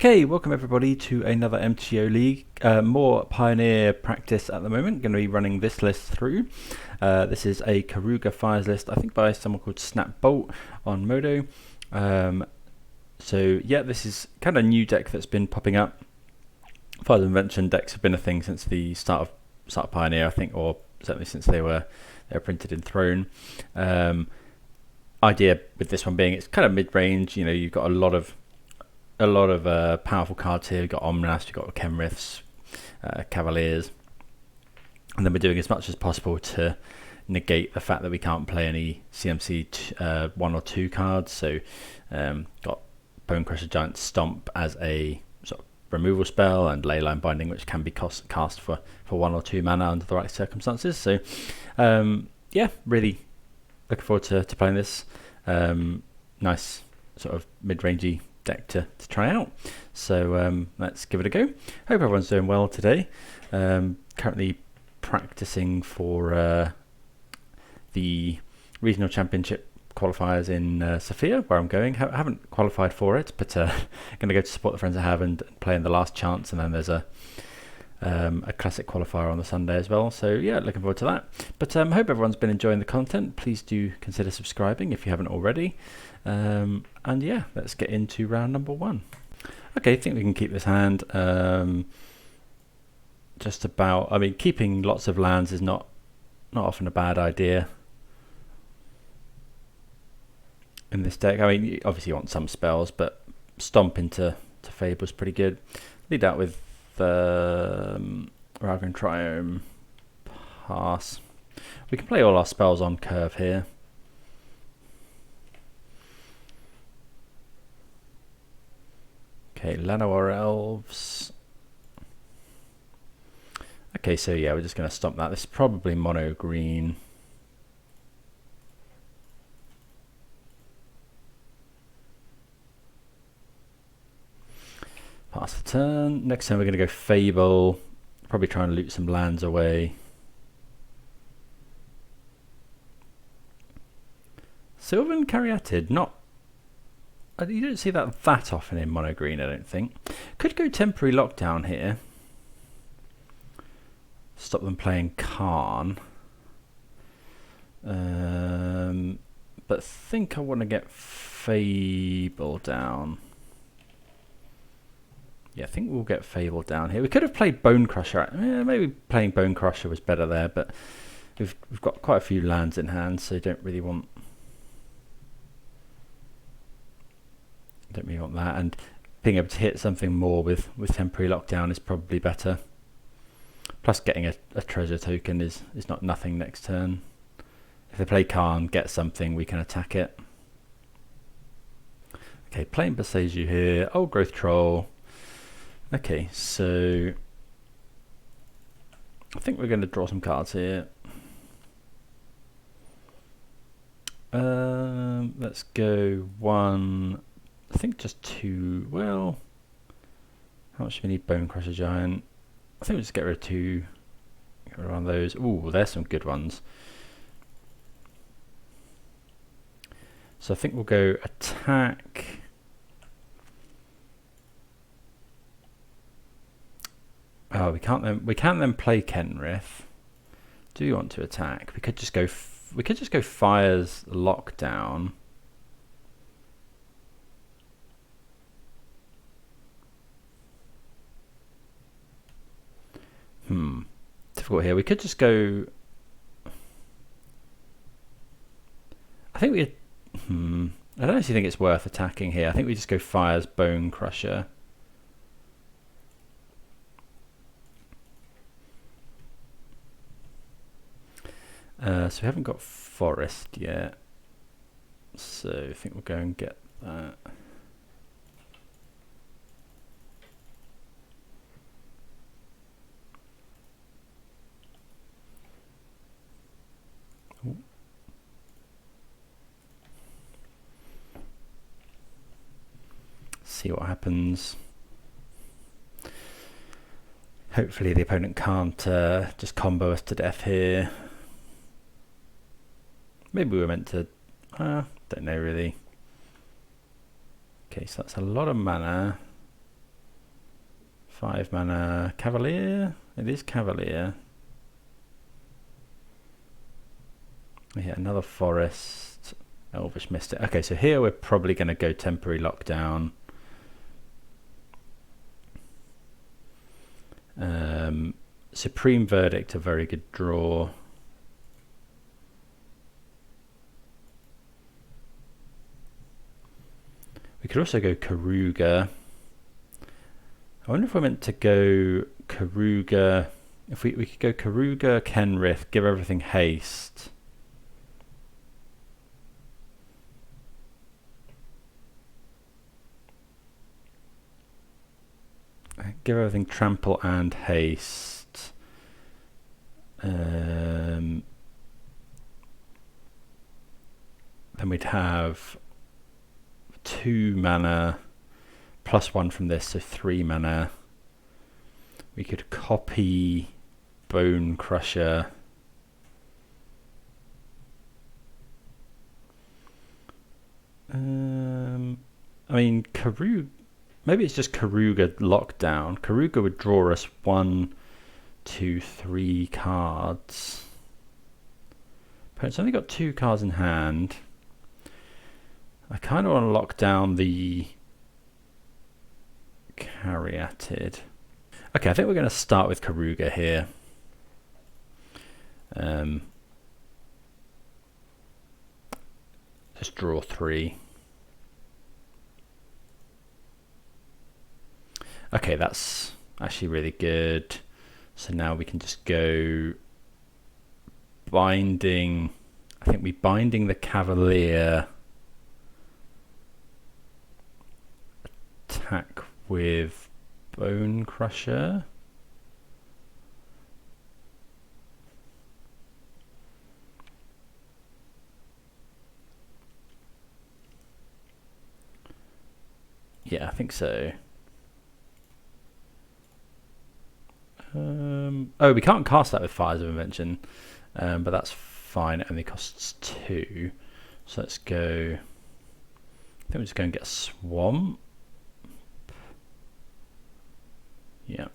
Okay, welcome everybody to another MTGO League. More Pioneer practice at the moment. Going to be running this list through. This is a Keruga Fires list, I think by someone called Snapbolt on Modo. So yeah, this is kind of a new deck that's been popping up. Fires of Invention decks have been a thing since the start of Pioneer, I think, or certainly since they were printed in Throne. Idea with this one being it's kind of mid-range. You know, you've got a lot of powerful cards here. You've got Omnath, you've got Kenriths, Cavaliers, and then we're doing as much as possible to negate the fact that we can't play any CMC 1 or 2 cards. So got Bonecrusher Giant Stomp as a sort of removal spell, and Leyline Binding, which can be cast for 1 or 2 mana under the right circumstances. So yeah, really looking forward to playing this. Nice sort of mid-rangey deck to try out. So let's give it a go. Hope everyone's doing well today. Currently practicing for the regional championship qualifiers in Sofia, where I'm going. Haven't qualified for it, but going to go to support the friends I have and play in the last chance, and then there's a classic qualifier on the Sunday as well. So yeah, looking forward to that. But hope everyone's been enjoying the content. Please do consider subscribing if you haven't already. And yeah, let's get into round number 1. Okay, I think we can keep this hand. Just about, I mean, keeping lots of lands is not often a bad idea in this deck. I mean, obviously you want some spells, but Stomp into Fable is pretty good. Lead out with Raugrin Triome, pass. We can play all our spells on curve here. Okay, Llanowar Elves. Okay, so yeah, we're just going to stomp that. This is probably mono green. Pass the turn. Next turn we're going to go Fable. Probably try and loot some lands away. Sylvan Caryatid, not... You don't see that often in mono green, I don't think. Could go temporary lockdown here. Stop them playing Karn. But think I want to get Fable down. Yeah, I think we'll get Fable down here. We could have played Bonecrusher. Yeah, maybe playing Bonecrusher was better there, but we've got quite a few lands in hand, so don't really want that. And being able to hit something more with temporary lockdown is probably better. Plus, getting a treasure token is not nothing next turn. If they play Karn, get something, we can attack it. Okay, playing Boseiju here. Old Growth Troll. Okay, so I think we're going to draw some cards here. Let's go 1. I think just 2. Well, how much do we need? Bonecrusher Giant. I think we'll just get rid of 2. Get rid of one of those. Ooh, there's some good ones. So I think we'll go attack. Oh, we can't then play Kenrith. Do you want to attack? We could just go Fires Lockdown. Difficult here. We could just go... I think we... I don't actually think it's worth attacking here. I think we just go Fires Bonecrusher. So we haven't got Forest yet. So I think we'll go and get that. See what happens. Hopefully the opponent can't just combo us to death here. Maybe we were meant to... don't know really. Okay, so that's a lot of mana. 5 mana Cavalier. It is Cavalier. We hit another forest. Elvish Mystic. Okay, so here we're probably going to go temporary lockdown. Supreme Verdict, a very good draw. We could also go Keruga. I wonder if we're meant to go Keruga. If we could go Keruga, Kenrith, give everything haste. Give everything trample and haste. Then we'd have 2 mana plus 1 from this, so 3 mana. We could copy Bonecrusher. I mean, Keruga. Maybe it's just Keruga lockdown. Keruga would draw us 1, 2, 3 cards. Opponent's only got 2 cards in hand. I kind of want to lock down the Caryatid. Okay, I think we're going to start with Keruga here. Just draw 3. Okay, that's actually really good. So now we can just go binding. I think we binding the Cavalier. Attack with Bonecrusher. Yeah, I think so. Oh, we can't cast that with Fires of Invention, but that's fine. It only costs 2. So let's go. I think we're just going to get a Swamp. Yeah.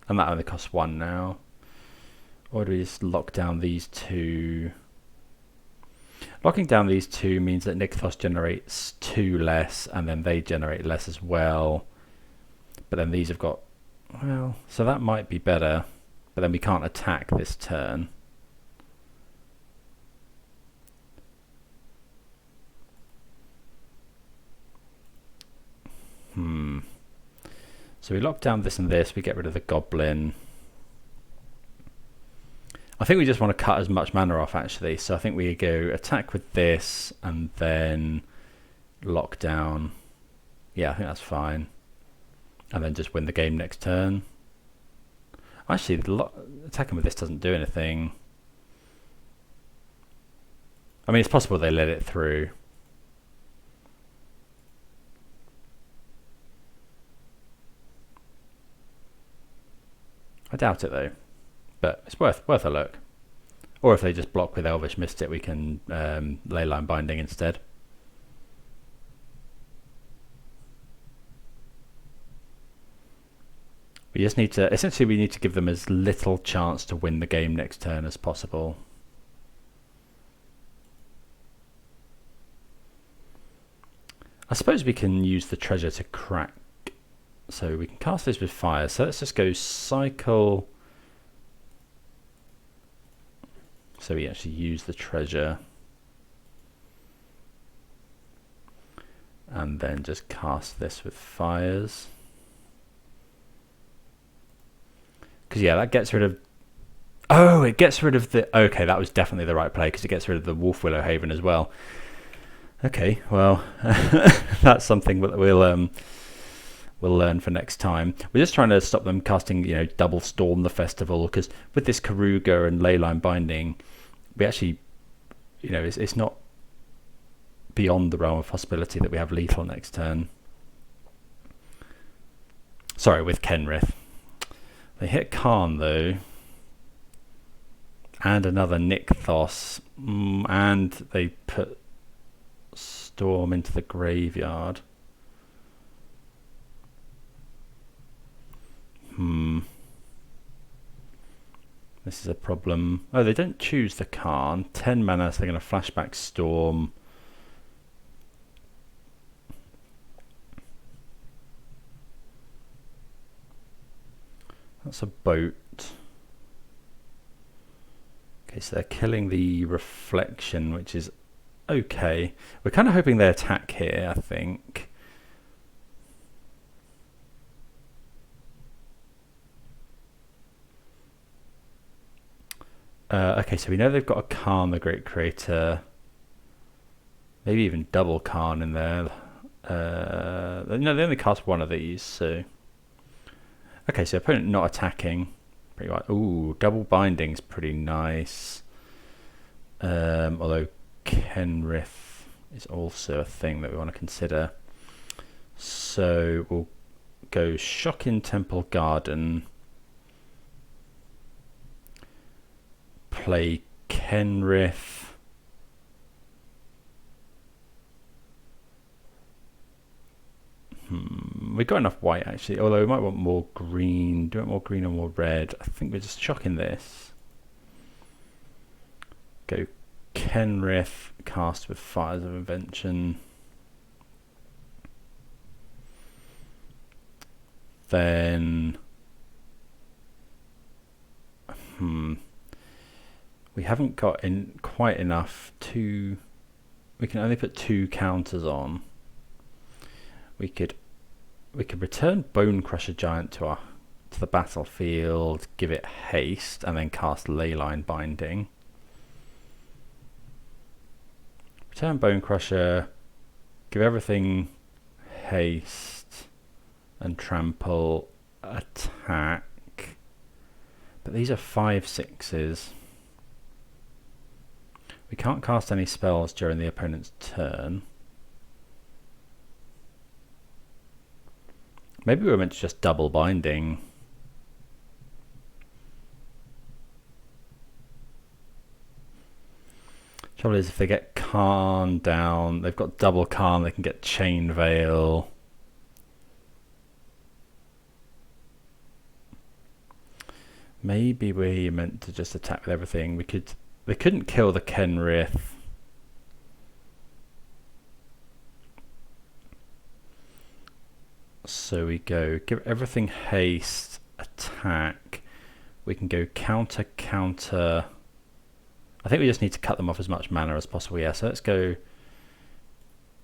And that only costs 1 now. Or do we just lock down these 2? Locking down these 2 means that Nykthos generates 2 less, and then they generate less as well. But then these have got. Well, so that might be better, but then we can't attack this turn. So we lock down this and this, we get rid of the Goblin. I think we just want to cut as much mana off actually, so I think we go attack with this and then lock down. Yeah, I think that's fine. And then just win the game next turn. Actually, attacking with this doesn't do anything. I mean, it's possible they let it through. I doubt it though, but it's worth a look. Or if they just block with Elvish Mystic, we can Leyline Binding instead. We just need to, essentially we need to give them as little chance to win the game next turn as possible. I suppose we can use the treasure to crack. So we can cast this with fire. So let's just go cycle. So we actually use the treasure. And then just cast this with fires. Because yeah, that gets rid of. Oh, it gets rid of the. Okay, that was definitely the right play because it gets rid of the Wolf Willow Haven as well. Okay, well, that's something that we'll learn for next time. We're just trying to stop them casting, double Storm the Festival, because with this Keruga and Leyline Binding, we actually, it's not beyond the realm of possibility that we have lethal next turn. Sorry, with Kenrith. They hit Khan though, and another Nykthos, and they put Storm into the graveyard. This is a problem. Oh, they don't choose the Khan. 10 mana, so they're going to flashback Storm. That's a boat. Okay, so they're killing the Reflection, which is okay. We're kind of hoping they attack here, I think. Okay, so we know they've got a Khan, the Great Creator. Maybe even double Khan in there. No, they only cast one of these, so... Okay, so opponent not attacking. Pretty right. Ooh, double binding's pretty nice. Although Kenrith is also a thing that we want to consider. So we'll go Shocking Temple Garden. Play Kenrith. We've got enough white actually, although we might want more green. Do you want more green or more red? I think we're just shocking this. Go Kenrith, cast with Fires of Invention. Then we haven't got in quite enough to... We can only put 2 counters on. We could return Bonecrusher Giant to the battlefield, give it haste, and then cast Leyline Binding. Return Bonecrusher, give everything haste, and trample, attack. But these are 5/6s. We can't cast any spells during the opponent's turn. Maybe we were meant to just double binding. Trouble is, if they get Khan down, they've got double Khan, they can get Chain Veil. Maybe we meant to just attack with everything. They couldn't kill the Kenrith. So we go give everything haste, attack. We can go counter, counter. I think we just need to cut them off as much mana as possible. Yeah, so let's go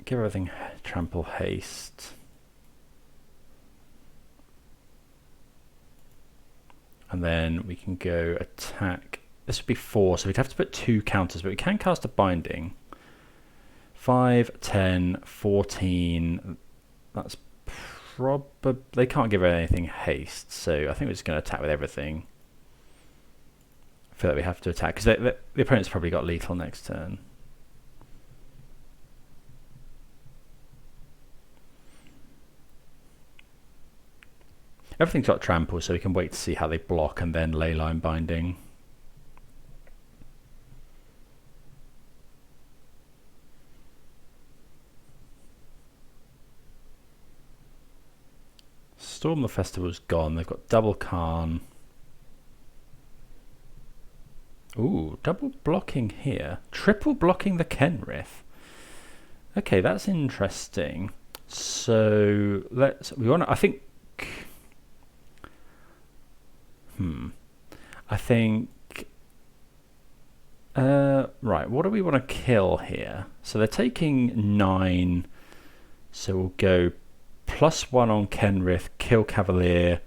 give everything trample, haste. And then we can go attack. This would be 4, so we'd have to put 2 counters, but we can cast a binding. 5, 10, 14. That's probably... They can't give anything haste, so I think we're just going to attack with everything. I feel like we have to attack, because the opponent's probably got lethal next turn. Everything's got trample, so we can wait to see how they block and then Leyline Binding. Storm the Festival's gone. They've got double Khan. Ooh, double blocking here. Triple blocking the Kenrith. Okay, that's interesting. So I think right, what do we want to kill here? So they're taking 9, so we'll go +1 on Kenrith, kill Cavalier.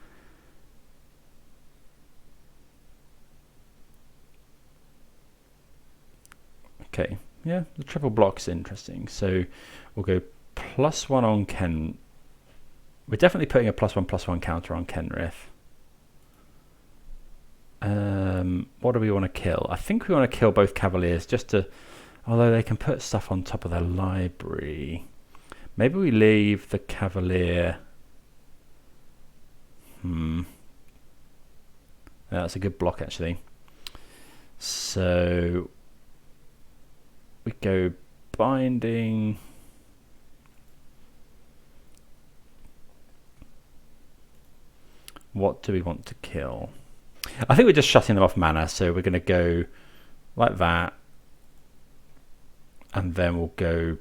Okay, yeah, the triple block's interesting. So we'll go +1 on Ken. We're definitely putting a +1/+1 counter on Kenrith. What do we want to kill? I think we want to kill both Cavaliers just to... Although they can put stuff on top of their library. Maybe we leave the Cavalier. That's a good block, actually. So we go binding. What do we want to kill? I think we're just shutting them off mana, so we're going to go like that, and then we'll go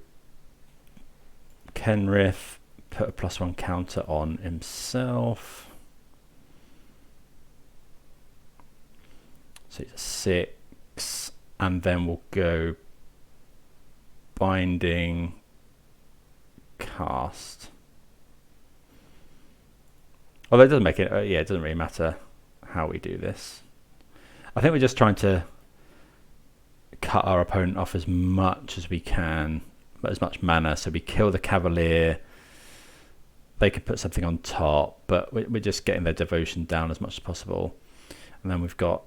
Kenrith, put a +1 counter on himself. So it's a 6, and then we'll go Binding, cast. Although it doesn't make it, yeah, it doesn't really matter how we do this. I think we're just trying to cut our opponent off as much as we can, as much mana, so we kill the Cavalier. They could put something on top, but we're just getting their devotion down as much as possible. And then we've got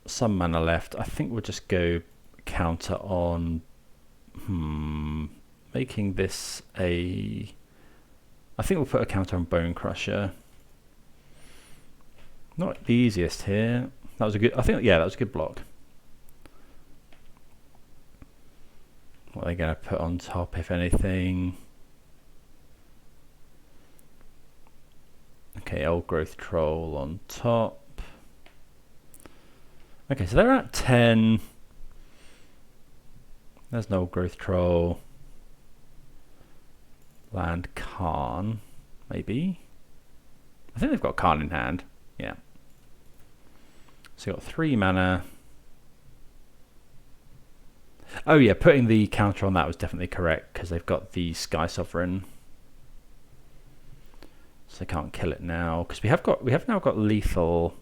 some mana left. I think we'll just go counter on making this a... I think we'll put a counter on Bonecrusher. Not the easiest here. That was a good... I think, yeah, that was a good block. What are they going to put on top, if anything? Okay, Old Growth Troll on top. Okay, so they're at 10. There's no Old Growth Troll. Land Khan, maybe. I think they've got Khan in hand. Yeah. So you've got 3 mana. Oh yeah, putting the counter on that was definitely correct because they've got the Sky Sovereign. So they can't kill it now because we have now got a lethal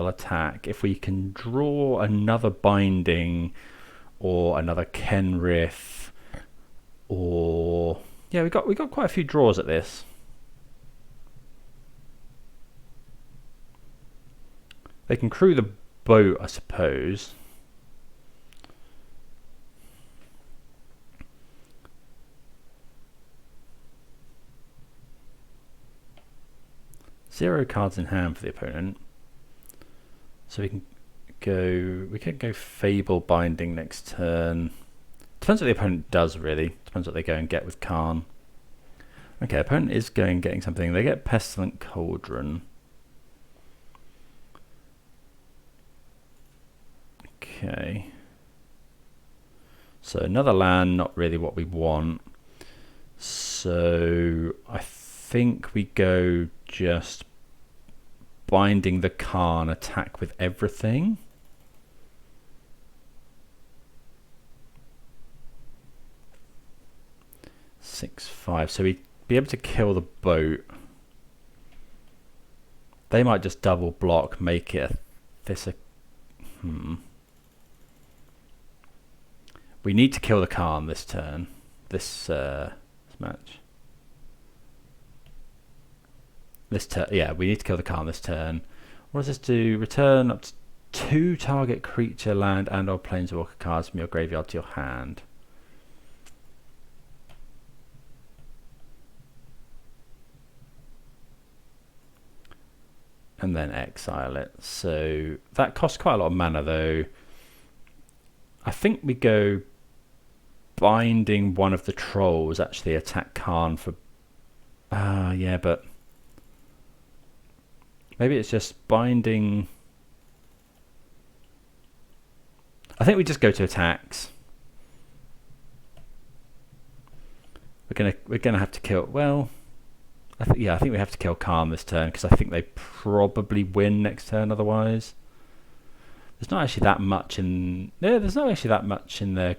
attack. If we can draw another Binding or another Kenrith, or yeah, we got quite a few draws at this. They can crew the boat, I suppose. Zero cards in hand for the opponent. So we can go Fable Binding next turn. Depends what the opponent does, really. Depends what they go and get with Khan. Okay, opponent is getting something. They get Pestilent Cauldron. Okay. So another land, not really what we want. So I think we go just Binding the Khan, attack with everything. Six, 5. So we'd be able to kill the boat. They might just double block, make it a We need to kill the Khan this turn. This match. Yeah, we need to kill the Khan this turn. What does this do? Return up to 2 target creature, land, and/or planeswalker cards from your graveyard to your hand. And then exile it. So that costs quite a lot of mana, though. I think we go Binding one of the trolls, actually attack Khan for... yeah, but... Maybe it's just Binding... I think we just go to attacks. We're gonna have to kill... Well... I think we have to kill Khan this turn, because I think they probably win next turn otherwise. There's not actually that much in... Yeah, there's not actually that much in their...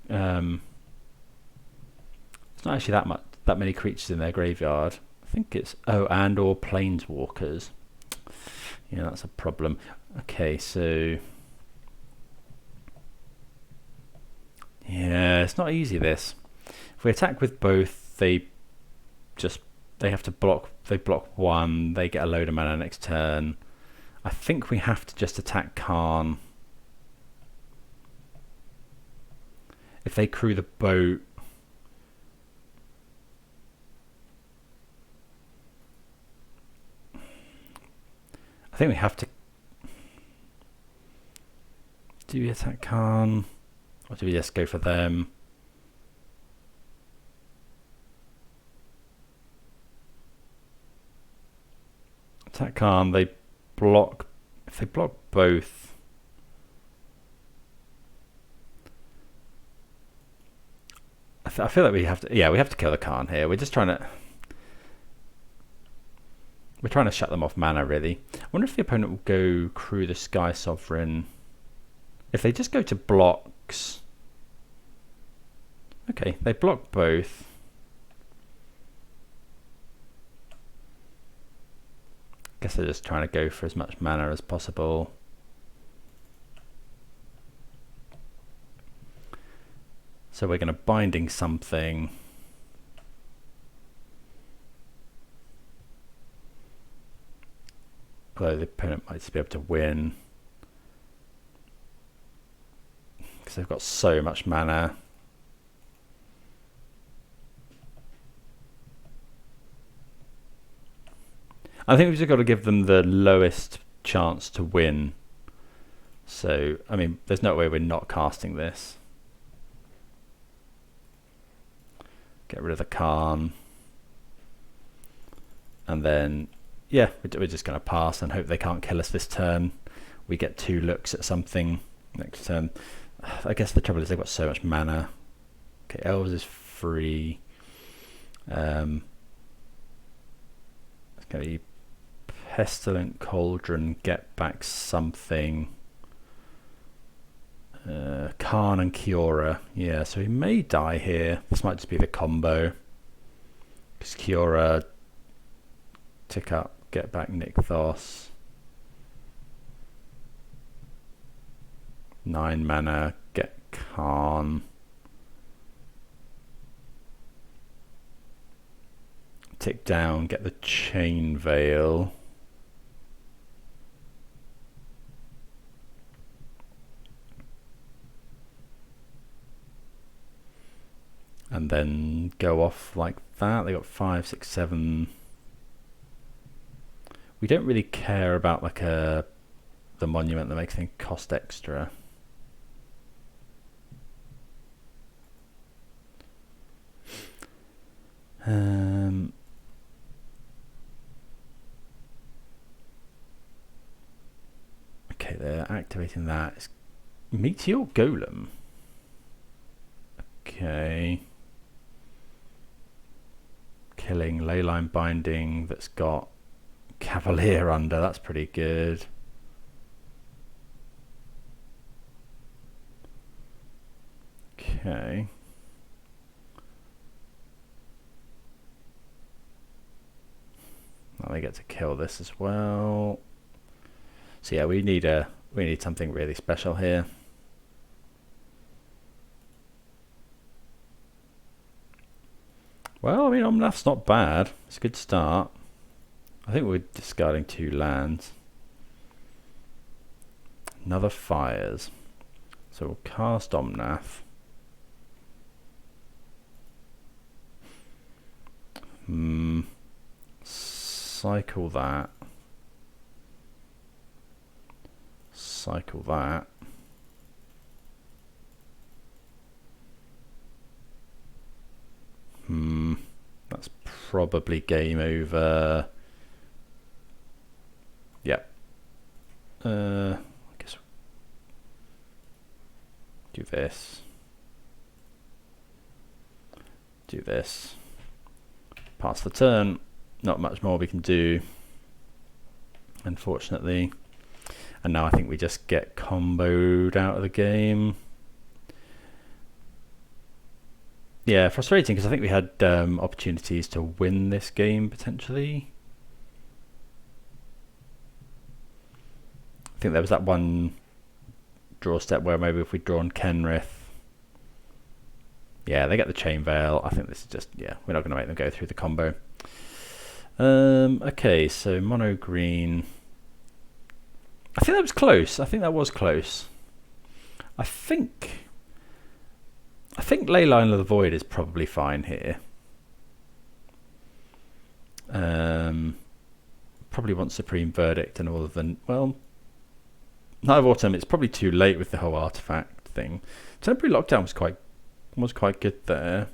there's not actually that many creatures in their graveyard. I think it's... Oh, and or planeswalkers. Yeah, that's a problem. Okay, so... Yeah, it's not easy, this. If we attack with both, they have to block. They block 1. They get a load of mana next turn. I think we have to just attack Khan. If they crew the boat, I think we have to. Do we attack Khan, or do we just go for them? Attack Khan, they block. If they block both, I feel like we have to. Yeah, we have to kill the Khan here. We're just trying to. We're trying to shut them off mana, really. I wonder if the opponent will go Crew the Sky Sovereign. If they just go to blocks. Okay, they block both. Guess they're just trying to go for as much mana as possible. So we're going to Binding something. Although the opponent might just be able to win. Because they've got so much mana. I think we've just got to give them the lowest chance to win. So, I mean, there's no way we're not casting this. Get rid of the Khan. And then, yeah, we're just going to pass and hope they can't kill us this turn. We get 2 looks at something next turn. I guess the trouble is they've got so much mana. Okay, Elves is free. It's going to be Pestilent Cauldron, get back something. Khan and Kiora. Yeah, so he may die here. This might just be the combo. Because Kiora, tick up, get back Nykthos. 9 mana, get Khan. Tick down, get the Chain Veil. And then go off like that. They got 5, 6, 7. We don't really care about like the monument that makes things cost extra. Okay, they're activating that. It's Meteor Golem. Okay. Killing Leyline Binding that's got Cavalier under. That's pretty good. Okay. Now they get to kill this as well. So yeah, we need something really special here. Well, I mean, Omnath's not bad. It's a good start. I think we're discarding 2 lands. Another Fires. So we'll cast Omnath. Cycle that. Cycle that. That's probably game over. Yep. I guess do this. Do this. Pass the turn. Not much more we can do, unfortunately. And now I think we just get comboed out of the game. Yeah, frustrating because I think we had opportunities to win this game potentially. I think there was that one draw step where maybe if we'd drawn Kenrith. Yeah, they get the Chain Veil. I think this is just, yeah, we're not going to make them go through the combo. Okay, so mono green. I think that was close. I think that was close. I think Leyline of the Void is probably fine here. Probably want Supreme Verdict and all of the... Well, Night of Autumn, it's probably too late with the whole artifact thing. Temporary Lockdown was quite good there.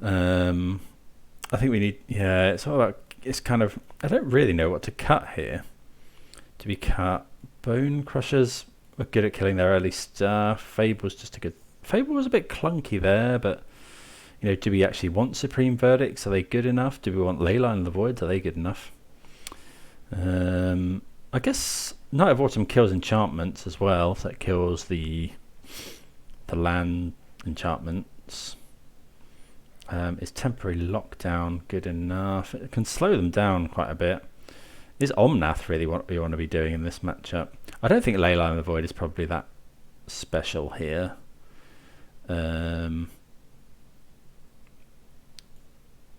I think we need... Yeah, it's all about it's kind of, I don't really know what to cut here. To be cut, Bonecrushers were good at killing their early stuff. Fable was just a good. Fable was a bit clunky there, but you know, do we actually want Supreme Verdicts? Are they good enough? Do we want Leyline of the Voids? Are they good enough? I guess Night of Autumn kills enchantments as well, so it kills the land enchantments. Is temporary lockdown good enough? It can slow them down quite a bit. Is Omnath really what we want to be doing in this matchup? I don't think Leyline of the Void is probably that special here.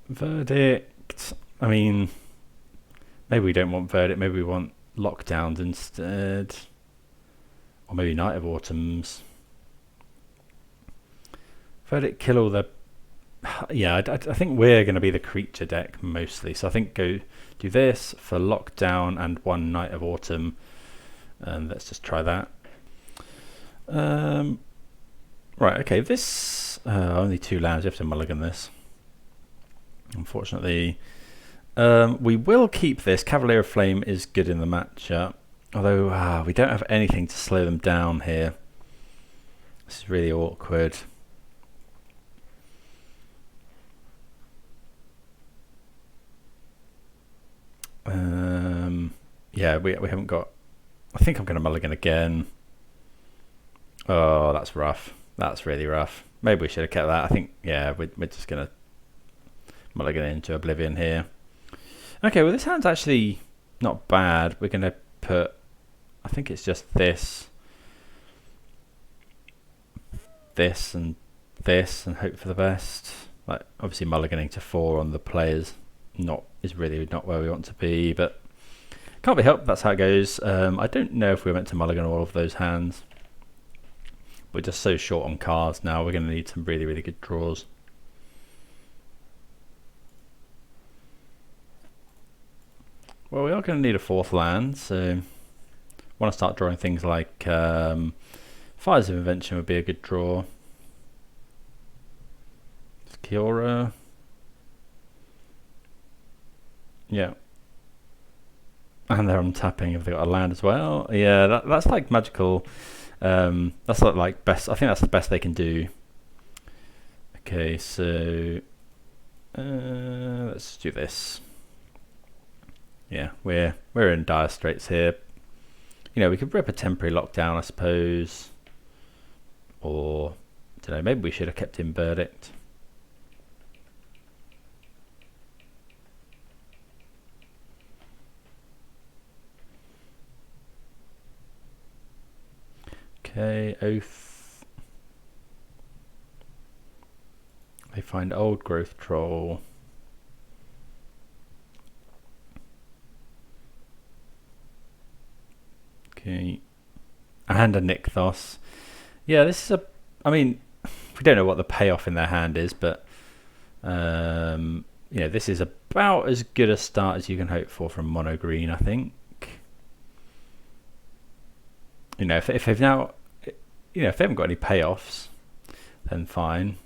Verdict. I mean, maybe we don't want Verdict. Maybe we want Lockdowns instead. Or maybe Night of Autumns. Verdict kill all the... Yeah, I think we're going to be the creature deck mostly. So I think go do this for Lockdown and one Night of Autumn. And let's just try that. Right, okay, this... only 2 lands, you have to mulligan this. Unfortunately. We will keep this. Cavalier of Flame is good in the matchup. Although we don't have anything to slow them down here. This is really awkward. Yeah, we haven't got... I think I'm going to mulligan again. Oh, that's rough. That's really rough. Maybe we should have kept that. I think, yeah, we're just going to mulligan into Oblivion here. Okay, well, this hand's actually not bad. We're going to put... I think it's just this, and hope for the best. Like, obviously, mulliganing to 4 on the players is really not where we want to be, but can't be helped. That's how it goes. I don't know if we're meant to mulligan all of those hands. We're just so short on cards now. We're going to need some really, really good draws. Well, we are going to need a 4th land, so I want to start drawing things like Fires of Invention would be a good draw. Ziatora. Yeah. And they're untapping if they got a land as well. Yeah, that's like magical. That's like best. I think that's the best they can do. Okay, so let's do this. Yeah, we're in dire straits here. You know, we could rip a temporary lockdown, I suppose, or I don't know. Maybe we should have kept in Verdict. Okay, Oath. They find Old Growth Troll. Okay. And a Nykthos. Yeah, this is a... I mean, we don't know what the payoff in their hand is, but... you know, this is about as good a start as you can hope for from mono green, I think. You know, if they've now... You know, if they haven't got any payoffs, then fine.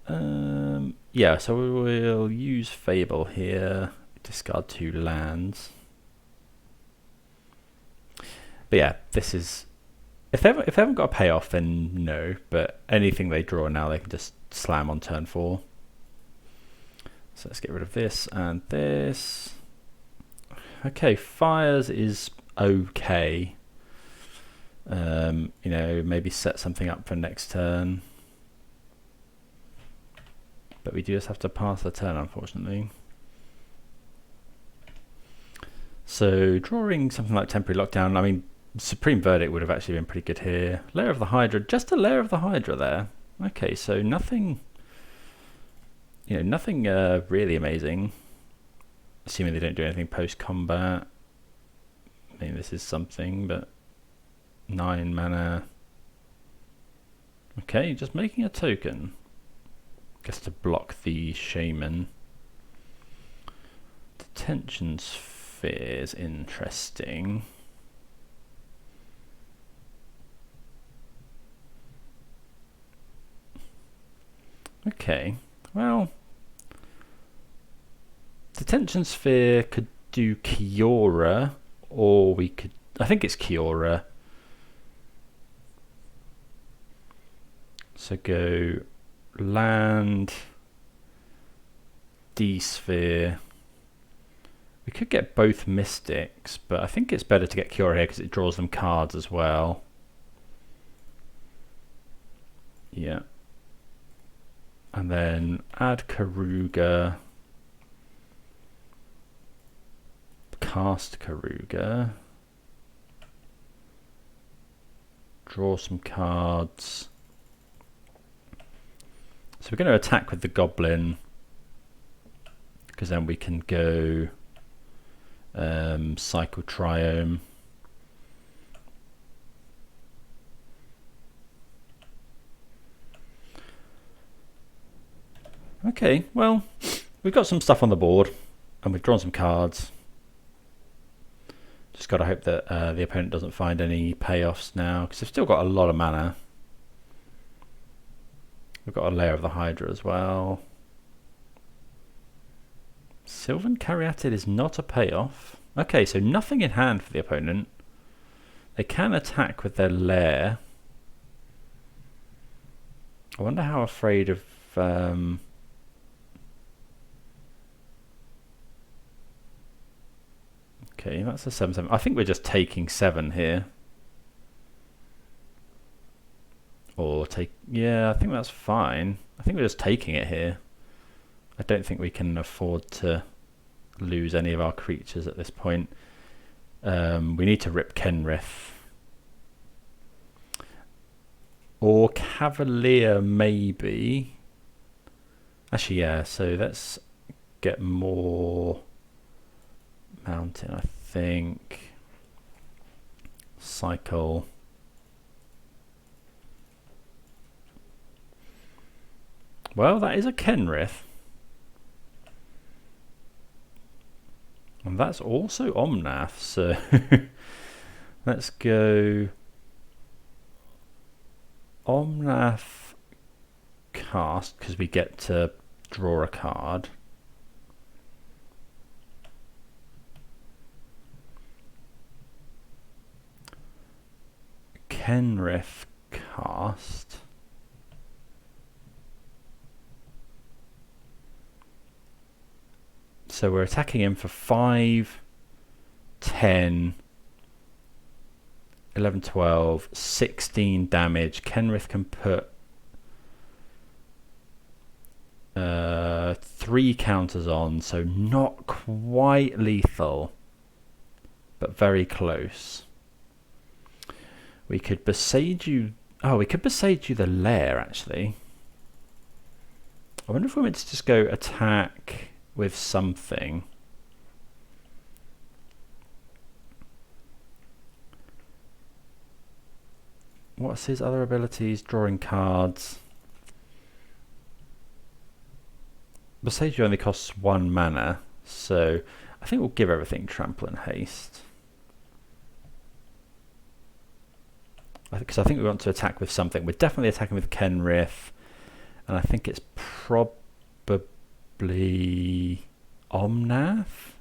Yeah, so we will use Fable here. Discard 2 lands. But yeah, this is... If they haven't got a payoff, then no. But anything they draw now, they can just slam on turn 4. So let's get rid of this and this. Okay, Fires is okay. You know, maybe set something up for next turn. But we do just have to pass the turn, unfortunately. So drawing something like Temporary Lockdown, I mean, Supreme Verdict would have actually been pretty good here. Lair of the Hydra, just a Lair of the Hydra there. Okay, so nothing, you know, nothing really amazing. Assuming they don't do anything post-combat. I mean, this is something, but 9 mana. Okay, just making a token. Guess to block the Shaman. Detention Sphere is interesting. Okay, well, Detention Sphere could do Kiora, or we could... I think it's Kiora. So go land, D-Sphere. We could get both Mystics, but I think it's better to get Kiora here because it draws them cards as well. Yeah. And then add Keruga. Cast Keruga. Draw some cards. So we're going to attack with the Goblin, because then we can go Cycle Triome. Okay, well, we've got some stuff on the board, and we've drawn some cards. Just got to hope that the opponent doesn't find any payoffs now, because they've still got a lot of mana. We've got a Lair of the Hydra as well. Sylvan Caryatid is not a payoff. Okay, so nothing in hand for the opponent. They can attack with their Lair. I wonder how afraid of... Okay, that's a 7/7. I think we're just taking 7 here. Or take... Yeah, I think that's fine. I think we're just taking it here. I don't think we can afford to lose any of our creatures at this point. We need to rip Kenrith. Or Cavalier, maybe. Actually, yeah, so let's get more Mountain, I think. Cycle. Well, that is a Kenrith. And that's also Omnath, so let's go Omnath cast, because we get to draw a card. Kenrith cast. So we're attacking him for 5, 10, 11, 12, 16 damage. Kenrith can put 3 counters on, so not quite lethal, but very close. We could Boseiju... Oh, we could Boseiju the Lair, actually. I wonder if we meant to just go attack with something. What's his other abilities? Drawing cards. Boseiju only costs 1 mana, so I think we'll give everything Trample and Haste. Because I think we want to attack with something. We're definitely attacking with Kenrith, and I think it's probably Omnath.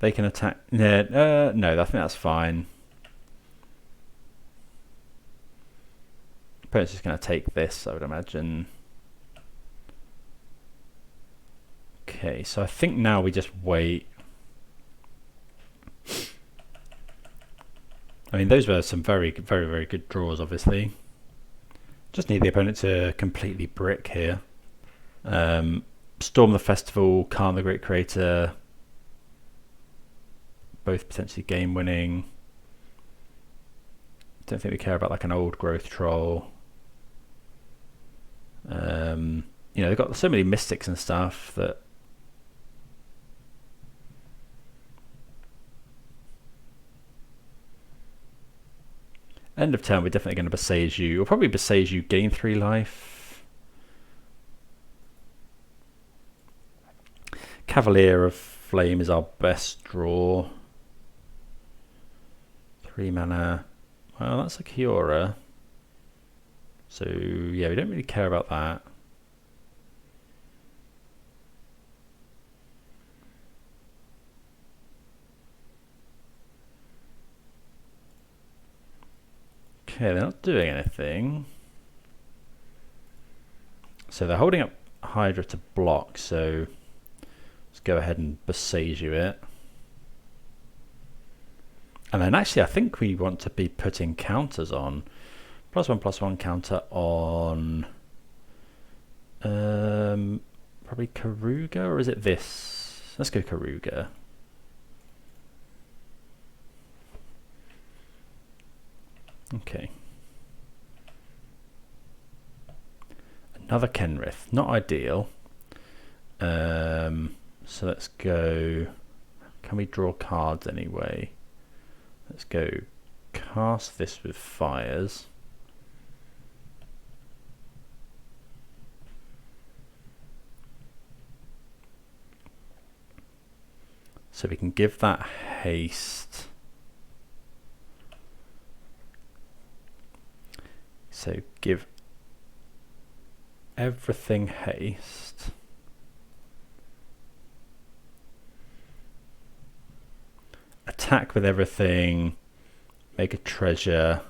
They can attack. No, I think that's fine. Opponent's just going to take this, I would imagine. Okay, so I think now we just wait. I mean, those were some very, very, very good draws, obviously. Just need the opponent to completely brick here. Storm the Festival, Khan the Great Creator, both potentially game winning. Don't think we care about like an Old Growth Troll. You know, they've got so many mystics and stuff that end of turn we're definitely going to Boseiju. We'll probably Boseiju, gain 3 life. Cavalier of Flame is our best draw. 3 mana. Well, that's a Kiora. So, yeah, we don't really care about that. Okay, they're not doing anything. So they're holding up Hydra to block, so let's go ahead and Boseiju it. And then actually I think we want to be putting counters on. +1/+1 counter on probably Keruga, or is it this? Let's go Keruga. Okay. Another Kenrith, not ideal. So let's go. Can we draw cards anyway? Let's go cast this with fires. So we can give that haste. So give everything haste. Attack with everything. Make a treasure.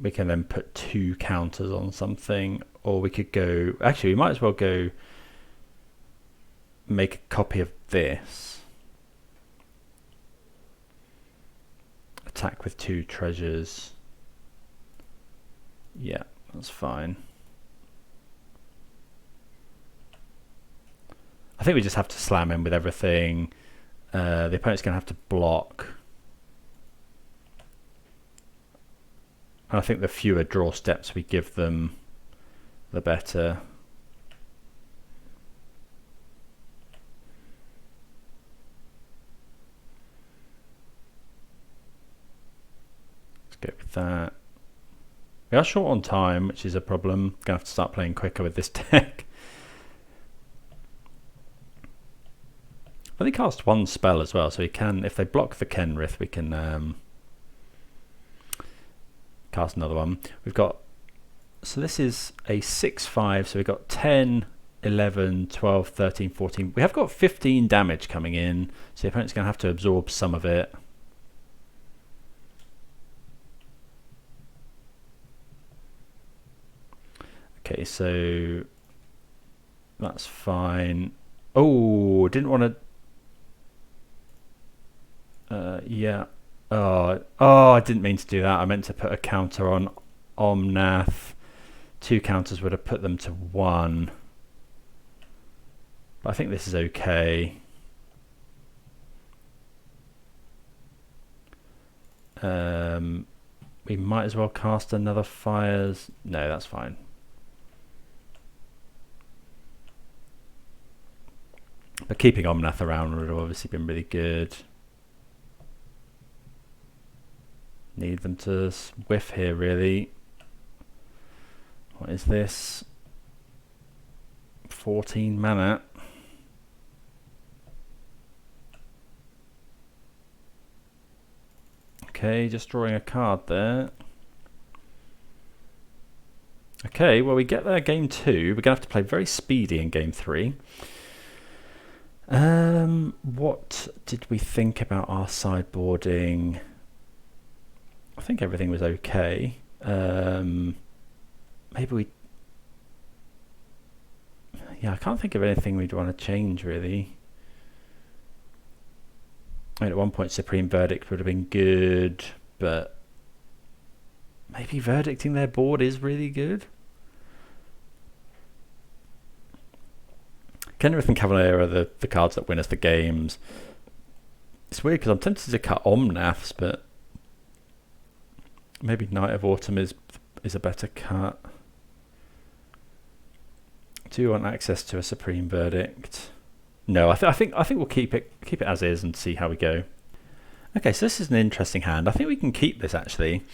We can then put 2 counters on something. Or we could go... Actually, we might as well go... Make a copy of this. Attack with 2 treasures. Yeah, that's fine. I think we just have to slam in with everything. The opponent's going to have to block. And I think the fewer draw steps we give them, the better. Let's go with that. We are short on time, which is a problem. Gonna have to start playing quicker with this deck. But they cast 1 spell as well, so we can, if they block the Kenrith, we can cast another one. We've got, so this is a 6/5, so we've got 10, 11, 12, 13, 14. We have got 15 damage coming in, so the opponent's going to have to absorb some of it. Okay, so that's fine. Oh, didn't want to... yeah. Oh, I didn't mean to do that. I meant to put a counter on Omnath. 2 counters would have put them to 1. But I think this is okay. We might as well cast another fires. No, that's fine. But keeping Omnath around would have obviously been really good. Need them to whiff here, really. What is this? 14 mana. Okay, just drawing a card there. Okay, well, we get there game 2. We're going to have to play very speedy in game 3. What did we think about our sideboarding? I think everything was okay. Maybe we... Yeah, I can't think of anything we'd want to change, really. I mean, at one point, Supreme Verdict would have been good, but maybe verdicting their board is really good. Kenrith and Cavalier are the cards that win us the games. It's weird because I'm tempted to cut Omnaths, but maybe Knight of Autumn is a better cut. Do you want access to a Supreme Verdict? No, I think we'll keep it as is and see how we go. Okay, so this is an interesting hand. I think we can keep this actually.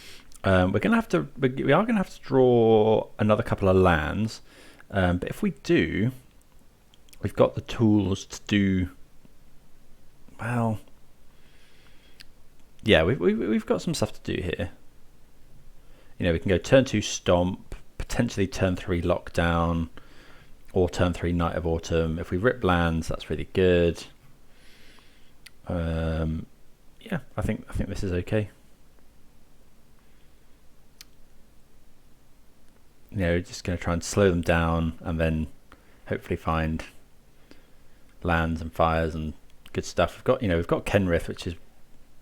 We are gonna have to draw another couple of lands, but if we do, we've got the tools to do well. Yeah, we've got some stuff to do here. You know, we can go turn 2 Stomp, potentially turn 3 Lockdown, or turn 3 Knight of Autumn. If we rip lands, that's really good. Yeah, I think this is okay. you know, just going to try and slow them down and then hopefully find lands and fires and good stuff. We've got, you know, we've got Kenrith, which is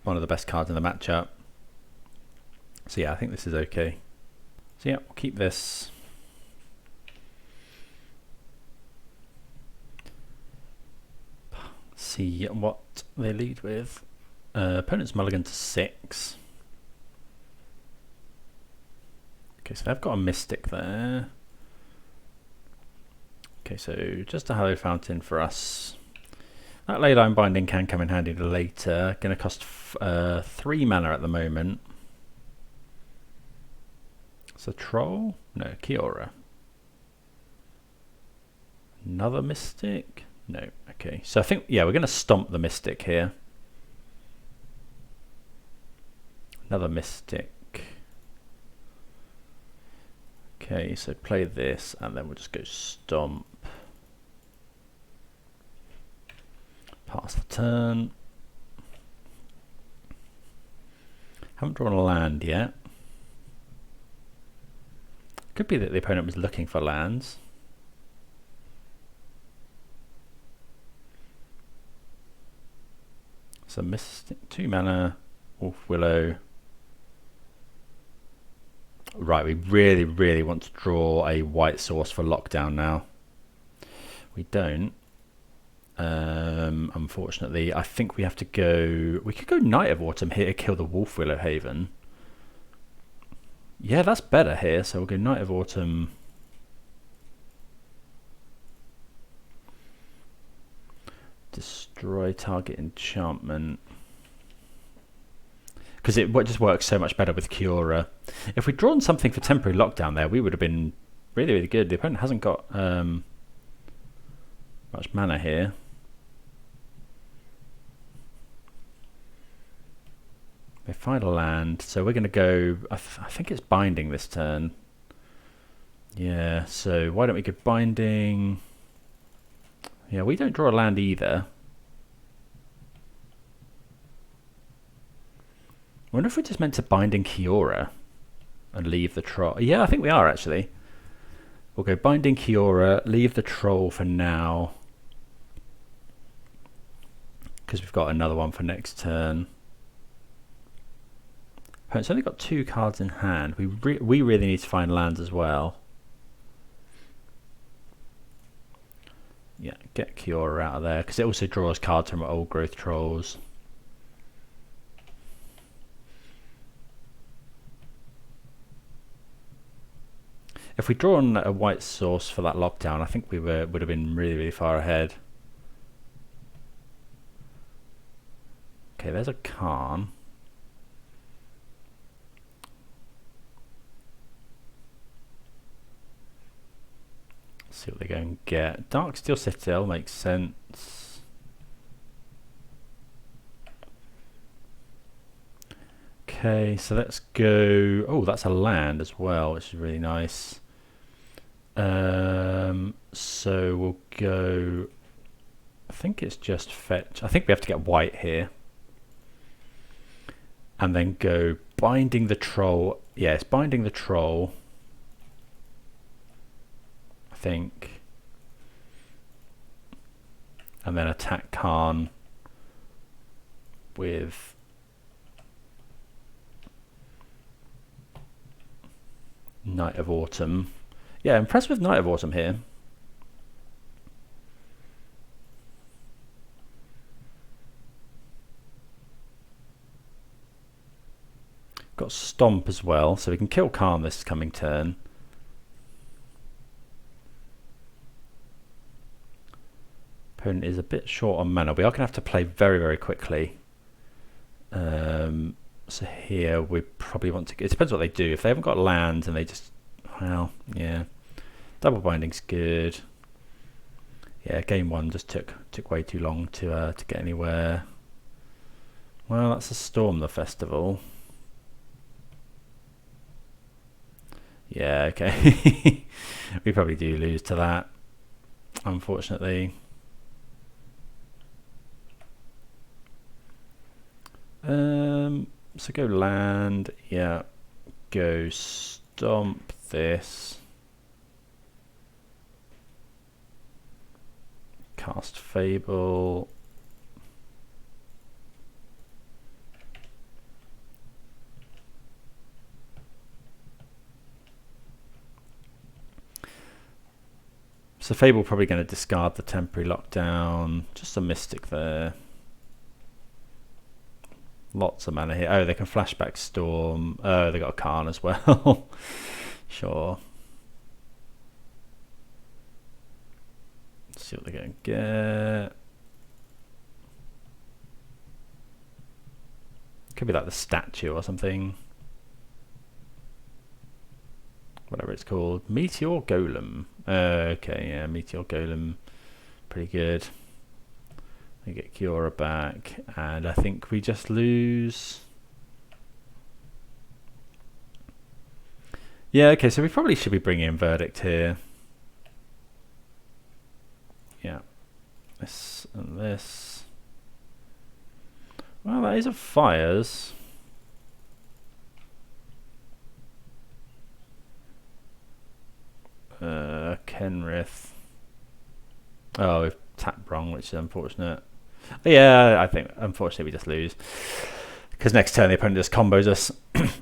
one of the best cards in the matchup. So yeah, I think this is okay. So yeah, we'll keep this. See what they lead with. Opponent's mulligan to 6. Okay, so they've got a Mystic there. Okay, so just a Hallowed Fountain for us. That Leyline Binding can come in handy later. Going to cost 3 mana at the moment. It's a Troll? No, Kiora. Another Mystic? No, okay. So I think, yeah, we're going to stomp the Mystic here. Another Mystic. Okay, so play this and then we'll just go stomp. Pass the turn. Haven't drawn a land yet. Could be that the opponent was looking for lands. So Mystic, 2 mana, Wolf Willow. Right, we really, really want to draw a white source for lockdown now. We don't. Unfortunately, I think we have to go... We could go Night of Autumn here to kill the Wolf Willow Haven. Yeah, that's better here, so we'll go Night of Autumn. Destroy target enchantment. Because it just works so much better with Kiora. If we'd drawn something for temporary lockdown there, we would have been really, really good. The opponent hasn't got much mana here. They find a land, so we're going to go... I think it's Binding this turn. Yeah, so why don't we go Binding? Yeah, we don't draw a land either. I wonder if we're just meant to Binding Kiora and leave the troll. Yeah, I think we are actually. We'll go Binding Kiora, leave the troll for now. Because we've got another one for next turn. Opponent's only got 2 cards in hand. We really need to find lands as well. Yeah, get Kiora out of there. Because it also draws cards from old growth trolls. If we'd drawn a white source for that lockdown, I think we would have been really, really far ahead. Okay, there's a Khan. Let's see what they go and get. Darksteel Citadel makes sense. Okay, so let's go... Oh, that's a land as well, which is really nice. So we'll go... I think it's just fetch. I think we have to get white here. And then go Binding the Troll. Yeah, it's Binding the Troll. I think. And then attack Khan with Night of Autumn. Yeah, impressed with Night of Autumn here. Got Stomp as well, so we can kill Khan this coming turn. Opponent is a bit short on mana. We are going to have to play very, very quickly. So here we probably want to... It depends what they do. If they haven't got lands and they just... Well, yeah. Double Binding's good. Yeah, game 1 just took way too long to get anywhere. Well, that's a Storm the Festival. Yeah, okay. We probably do lose to that, unfortunately. So go land, yeah. Go stomp this. cast Fable. So Fable probably going to discard the temporary lockdown. Just a Mystic there. Lots of mana here. Oh, they can flashback Storm. Oh, they got a Khan as well. Sure. Let's see what they're going to get. Could be like the statue or something. Whatever it's called. Meteor Golem. Okay, yeah, Meteor Golem. Pretty good. We get Kiora back. And I think we just lose. Yeah, okay, so we probably should be bringing in Verdict here. Yeah. This and this. Well, that is a Fires. Kenrith. Oh, we've tapped wrong, which is unfortunate. But yeah, I think unfortunately we just lose. Because next turn the opponent just combos us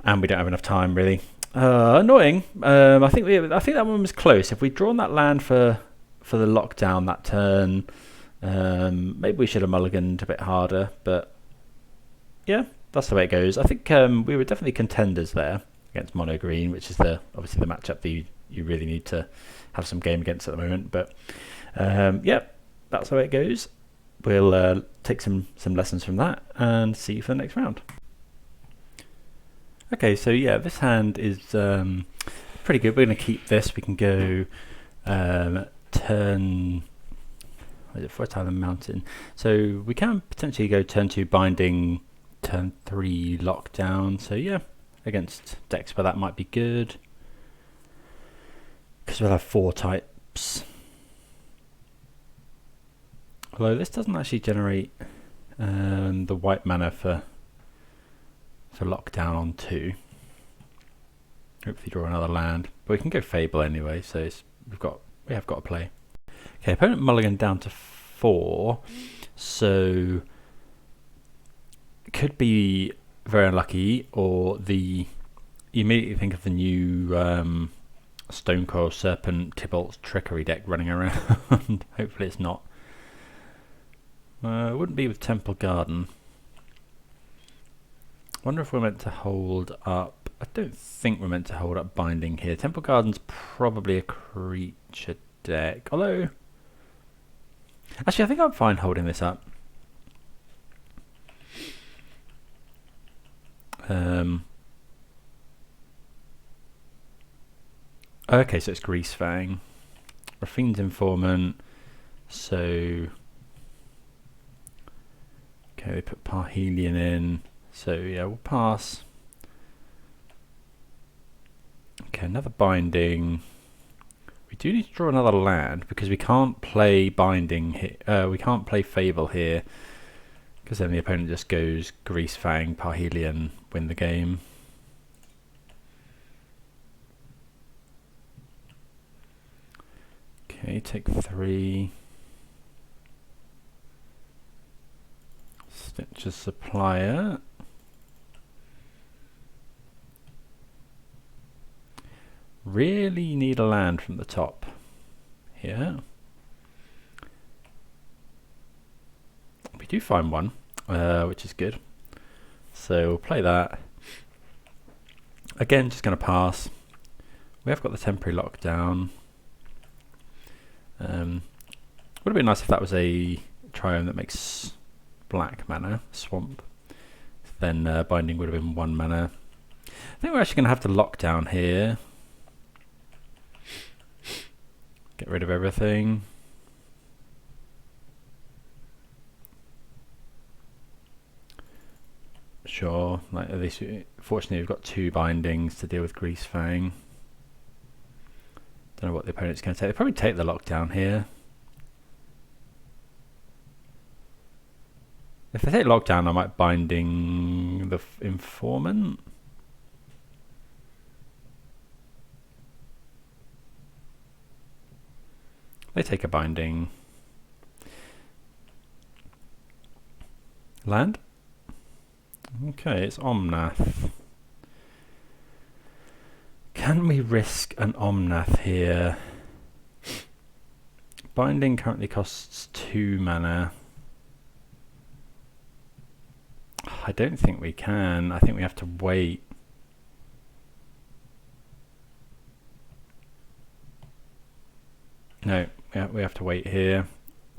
and we don't have enough time really. Annoying. I think that one was close. If we'd drawn that land for the lockdown that turn, maybe we should have mulliganed a bit harder, but yeah, that's the way it goes. I think we were definitely contenders there against mono green, which is obviously the matchup that you really need to have some game against at the moment. But yeah, that's the way it goes. We'll take some lessons from that and see you for the next round. Okay, so yeah, this hand is pretty good. We're going to keep this. We can go turn. What is it? Fertile Mountain. So we can potentially go turn 2 binding, turn 3 lockdown. So yeah, against decks where that might be good. Because we'll have 4 types. Although this doesn't actually generate the white mana for lockdown on 2. Hopefully draw another land. But we can go Fable anyway, so we have got to play. Okay, opponent mulligan down to 4. So it could be very unlucky, or you immediately think of the new Stonecoil Serpent Tybalt's Trickery deck running around. Hopefully it's not. It wouldn't be with Temple Garden. Wonder if we're meant to hold up. I don't think we're meant to hold up Binding here. Temple Garden's probably a creature deck. Although, actually, I think I'm fine holding this up. Okay, so it's Greasefang. Raffine's Informant. So, okay, they put Parhelion in. So yeah, we'll pass. Okay, another Binding. We do need to draw another land because we can't play Binding here. We can't play Fable here because then the opponent just goes Greasefang, Parhelion, win the game. Okay, take 3. Stitcher's Supplier. Really need a land from the top here. We do find one, which is good. So we'll play that. Again, just going to pass. We have got the temporary lockdown. Would have been nice if that was a Triome that makes black mana, swamp. Then Binding would have been 1 mana. I think we're actually going to have to lock down here. Get rid of everything. Sure, like at least fortunately we've got 2 bindings to deal with Greasefang. Don't know what the opponent's going to take. They probably take the lockdown here. If they take lockdown, I might Binding the Informant. They take a Binding. Land. Okay, it's Omnath. Can we risk an Omnath here? Binding currently costs 2 mana. I don't think we can. I think we have to wait. No, we have to wait here.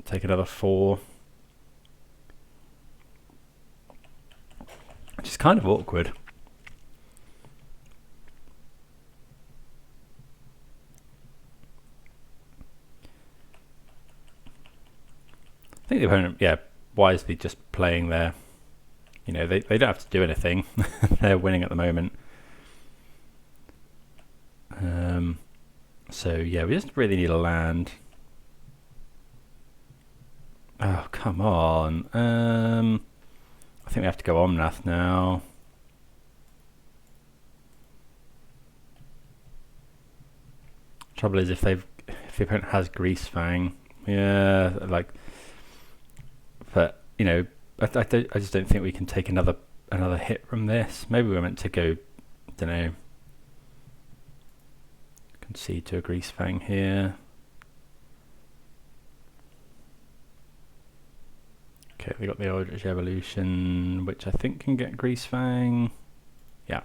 Take another 4. Which is kind of awkward. I think the opponent, yeah, wisely just playing there. You know, they don't have to do anything. They're winning at the moment. So yeah, we just really need a land. Oh, come on. I think we have to go Omnath now. Trouble is if the opponent has Greasefang, yeah, like, but you know, I just don't think we can take another hit from this. Maybe we're meant to go, don't know, concede to a Greasefang here. Okay, we got the Eldritch Evolution, which I think can get Greasefang. Yeah.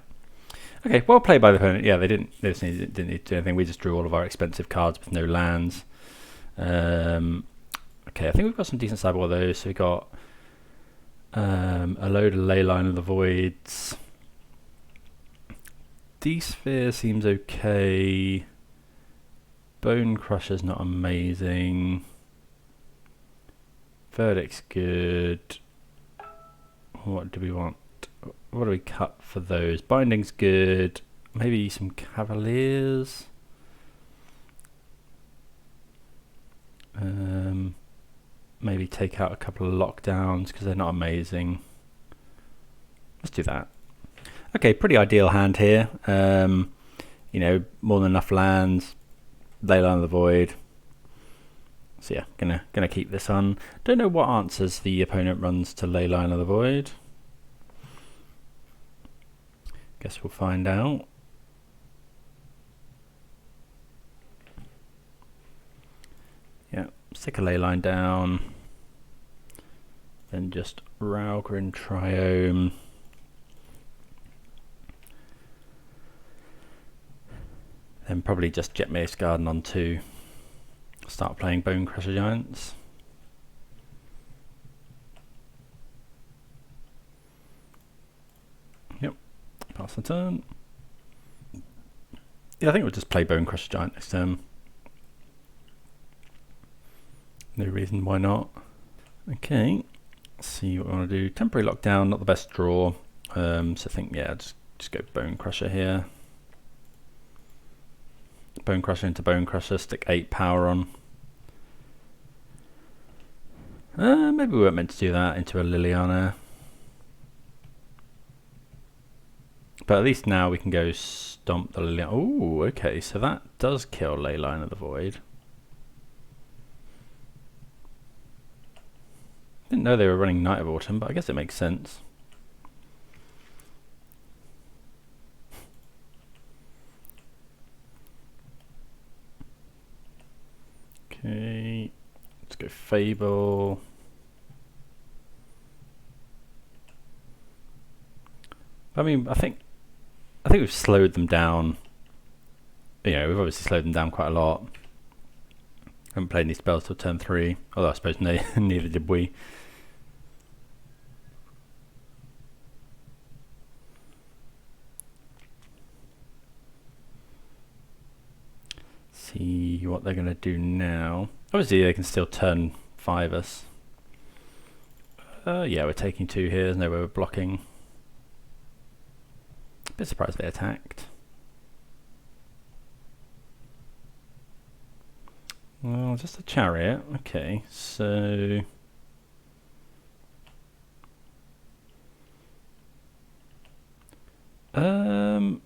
Okay, well played by the opponent. Yeah, they didn't need to do anything. We just drew all of our expensive cards with no lands. Okay, I think we've got some decent sideboard of those. So we got a load of Leyline of the Voids. D-Sphere seems okay. Bonecrusher's not amazing. Verdict's good. What do we want? What do we cut for those? Binding's good. Maybe some Cavaliers. Maybe take out a couple of lockdowns because they're not amazing. Let's do that. Okay, pretty ideal hand here. You know, more than enough lands. Leyline of the Void. So yeah, gonna keep this on. Don't know what answers the opponent runs to Leyline of the Void. Guess we'll find out. Yeah, stick a Leyline down. Then just Raugrin Triome. Then probably just Jetmir's Garden on 2. Start playing Bonecrusher Giants. Yep, pass the turn. Yeah, I think we'll just play Bonecrusher Giant next turn. No reason why not. Okay, let's see what we want to do. Temporary lockdown, not the best draw. So I think, yeah, just go Bonecrusher here. Bonecrusher into Bonecrusher, stick 8 power on. Maybe we weren't meant to do that into a Liliana. But at least now we can go stomp the Liliana. Oh, okay, so that does kill Leyline of the Void. Didn't know they were running Night of Autumn, but I guess it makes sense. Okay, let's go Fable. I mean, I think we've slowed them down. You know, we've obviously slowed them down quite a lot. Haven't played any spells till turn 3, although I suppose neither did we. See what they're going to do now. Obviously they can still turn 5 us. Yeah, we're taking 2 here, there's no way we're blocking. Bit surprised they attacked. Well, just a chariot. Okay, so oh,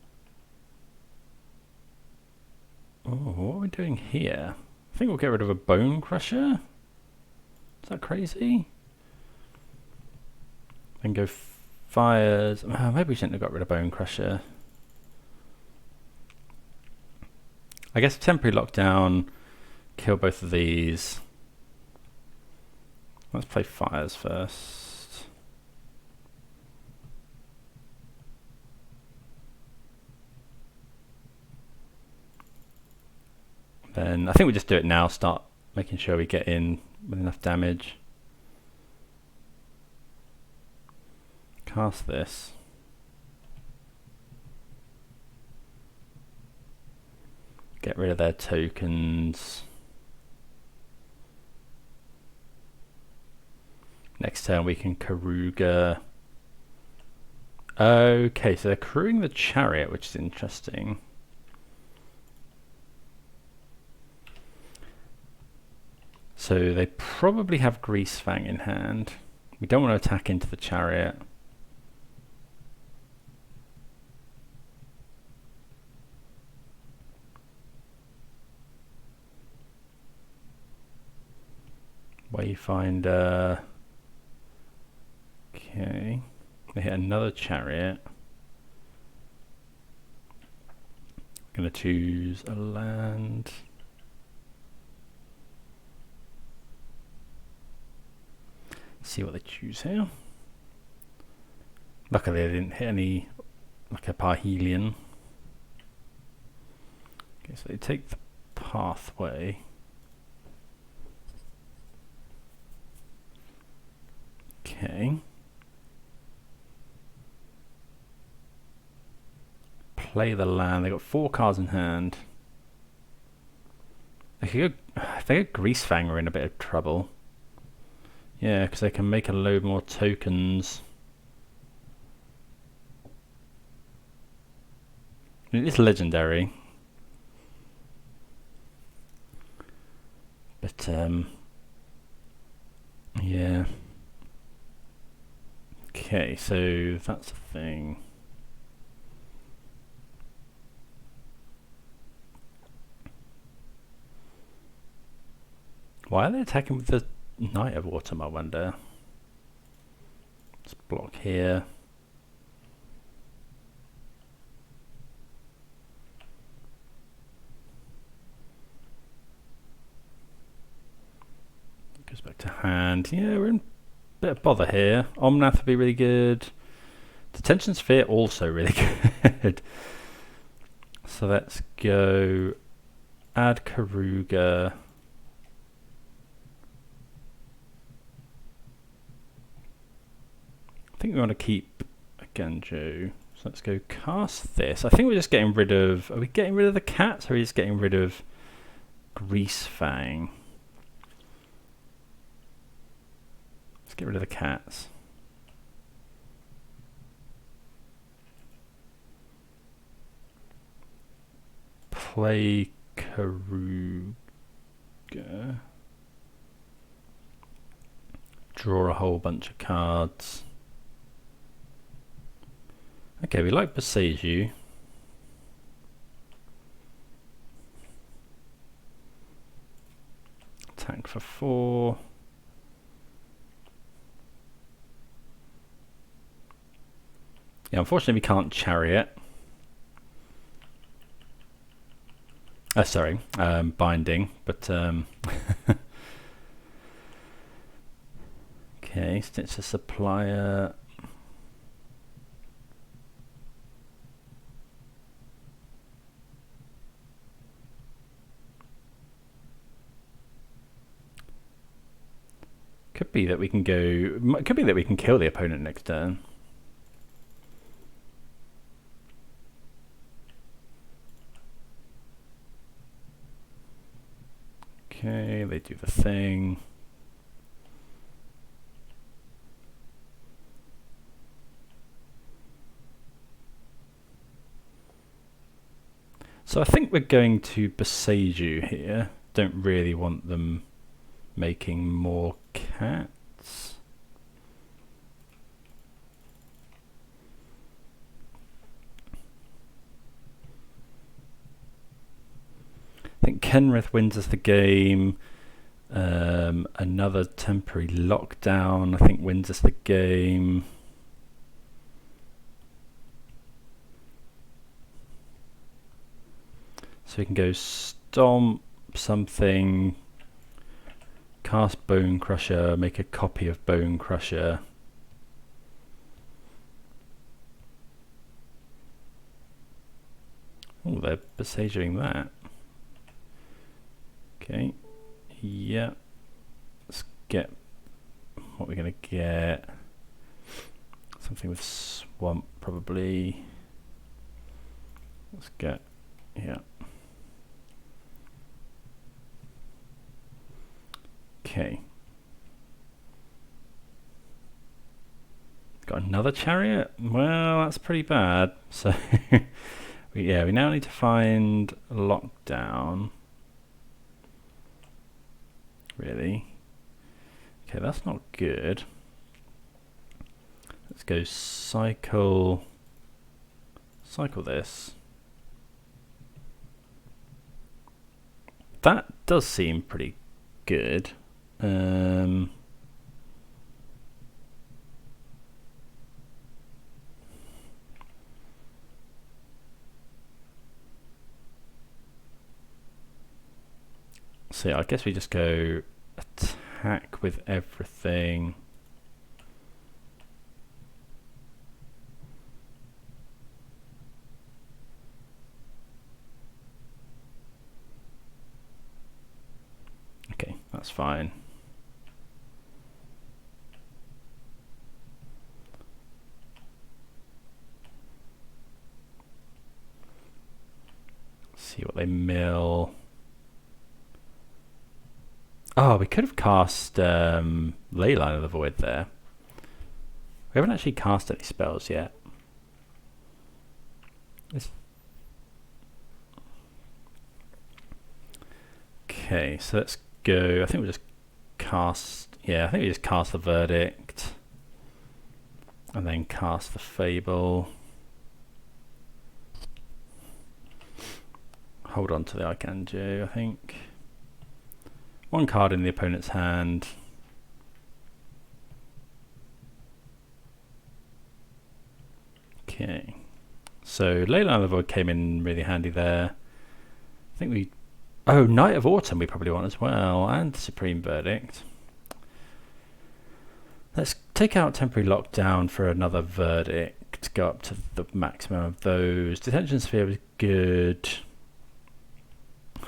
what are we doing here? I think we'll get rid of a Bonecrusher. Is that crazy? Then go fires. Maybe we shouldn't have got rid of Bonecrusher. I guess temporary lockdown, kill both of these. Let's play fires first. Then I think we just do it now, start making sure we get in with enough damage. Cast this. Get rid of their tokens. Next turn we can Keruga. Okay, so they're crewing the chariot, which is interesting. So they probably have Greasefang in hand. We don't want to attack into the chariot. Wayfinder. Okay. They hit another chariot. I'm going to choose a land. See what they choose here. Luckily they didn't hit any, like a Parhelion. Okay, so they take the pathway. Okay. Play the land. They got 4 cards in hand. They could go, if they go Greasefang, we're in a bit of trouble. Yeah, because they can make a load more tokens. It's legendary. But, yeah. Okay, so that's a thing. Why are they attacking with the Knight of Autumn, I wonder? Let's block here. Goes back to hand. Yeah, we're in a bit of bother here. Omnath would be really good. Detention Sphere also really good. So let's go add Keruga. I think we want to keep Eiganjo. So let's go cast this. I think we're just getting rid of... Are we getting rid of the cats or are we just getting rid of Greasefang? Let's get rid of the cats. Play Keruga. Draw a whole bunch of cards. Okay, we like Boseiju. Attack for 4. Yeah, unfortunately we can't chariot. Sorry, binding, but okay, Stitch a supplier. Could be that we can go. Could be that we can kill the opponent next turn. Okay, they do the thing. So I think we're going to Boseiju here. Don't really want them making more cats. I think Kenrith wins us the game. Another temporary lockdown I think wins us the game. So we can go stomp something, cast Bonecrusher, make a copy of Bonecrusher. Oh, they're Boseijuing that. Okay, yeah. Let's get what we're going to get. Something with swamp, probably. Let's get, yeah. Okay. Got another chariot? Well, that's pretty bad. So, yeah, we now need to find lockdown. Really? Okay, that's not good. Let's go cycle this. That does seem pretty good. So yeah, I guess we just go attack with everything. Okay, that's fine. See what they mill. Oh, we could have cast Leyline of the Void there. We haven't actually cast any spells yet. Okay, so let's go. I think we'll just cast. Yeah, I think we just cast the Verdict. And then cast the Fable. Hold on to the Eiganjo, I think. One card in the opponent's hand. Okay. So Leyline of the Void came in really handy there. I think we... Oh, Night of Autumn we probably want as well. And Supreme Verdict. Let's take out Temporary Lockdown for another Verdict. Go up to the maximum of those. Detention Sphere was good.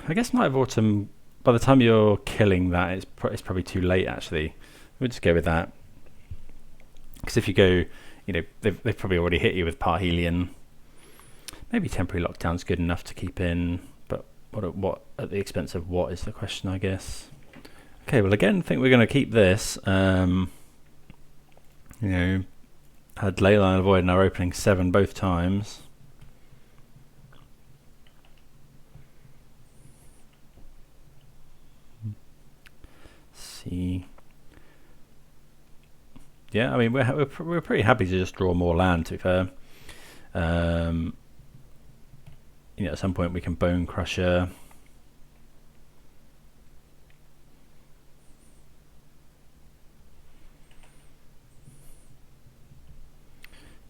I guess Night of Autumn... By the time you're killing that, it's probably too late, actually. We'll just go with that. Because if you go, you know, they've probably already hit you with Parhelion. Maybe Temporary Lockdown's good enough to keep in, but what at the expense of what is the question, I guess. Okay, well, again, I think we're going to keep this. You know, had Leyline of the Void in our opening 7 both times. See. Yeah, I mean we're pretty happy to just draw more land. To be fair, you know, at some point we can Bonecrusher.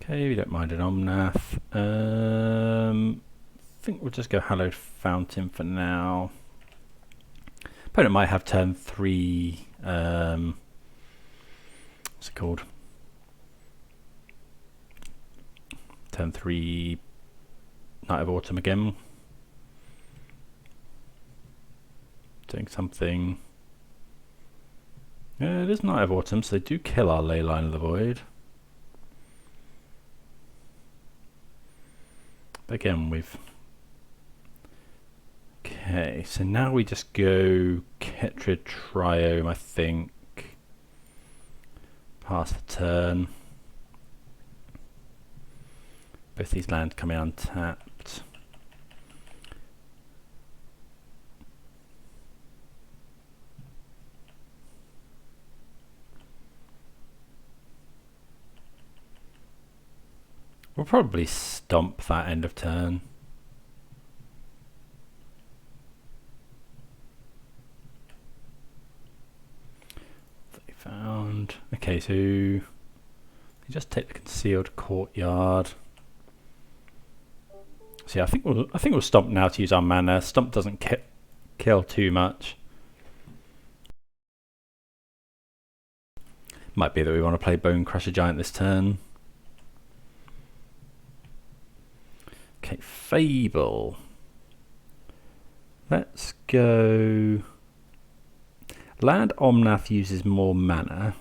Okay, we don't mind an Omnath. I think we'll just go Hallowed Fountain for now. Opponent might have turn 3. What's it called? Turn 3 Night of Autumn again. Doing something. Yeah, it is Night of Autumn, so they do kill our Leyline of the Void. But again, we've... Okay, so now we just go Ketria Triome, I think. Pass the turn. Both these lands coming untapped. We'll probably stomp that end of turn. Found. Okay, so you just take the Concealed Courtyard. So yeah, I think we'll stomp now to use our mana. Stomp doesn't kill too much. Might be that we want to play Bonecrusher Giant this turn. Okay, Fable. Let's go. Land Omnath uses more mana,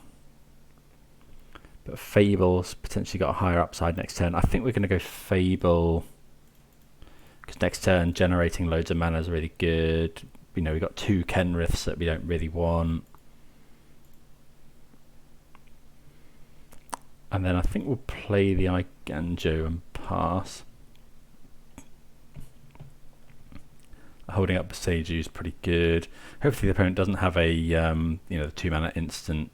but Fable's potentially got a higher upside next turn. I think we're going to go Fable because next turn generating loads of mana is really good. You know, we've got 2 Kenriths that we don't really want. And then I think we'll play the Eiganjo and pass. Holding up Boseiju is pretty good. Hopefully the opponent doesn't have a you know, the 2 mana instant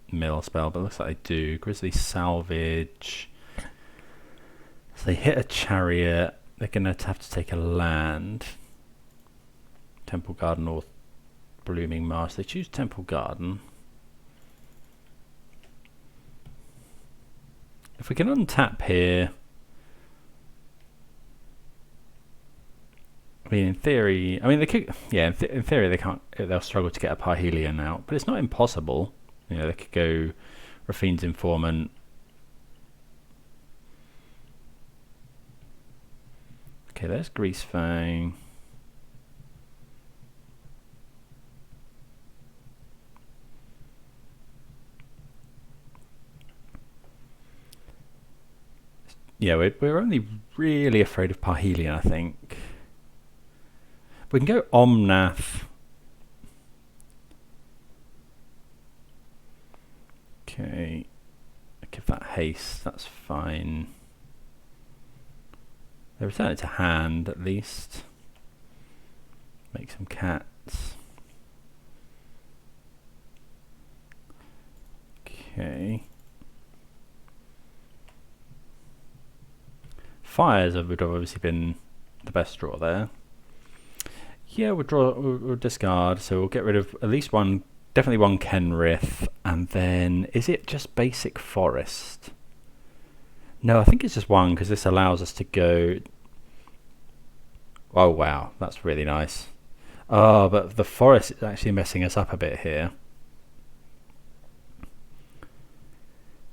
mill spell, but it looks like they do. Grizzly Salvage. So they hit a chariot. They're going to have to take a land. Temple Garden or Blooming Marsh. They choose Temple Garden. If we can untap here, I mean, in theory, they could, yeah, in theory they can't, they'll struggle to get a Parhelion out, but it's not impossible. You know, they could go Raffine's Informant. Okay, there's Greasefang. Yeah, we're only really afraid of Parhelion, I think. We can go Omnath. Okay. Give that haste, that's fine. They return it to hand at least. Make some cats. Okay. Fires would have obviously been the best draw there. Yeah, we'll discard, so we'll get rid of at least one, definitely one Kenrith, and then is it just basic forest? No, I think it's just one because this allows us to go. Oh wow, that's really nice. Oh, but the forest is actually messing us up a bit here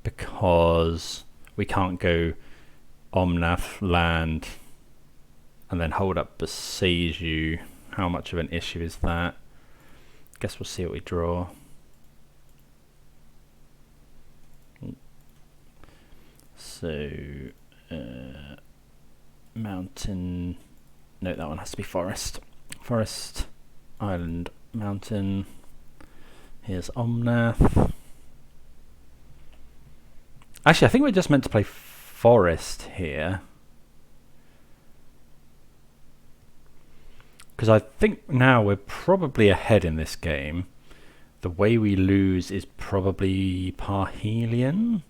because we can't go Omnath land and then hold up Boseiju. How much of an issue is that? Guess we'll see what we draw. So mountain, no, that one has to be forest. Forest, island, mountain. Here's Omnath. Actually, I think we're just meant to play forest here. Because I think now we're probably ahead in this game. The way we lose is probably Parhelion.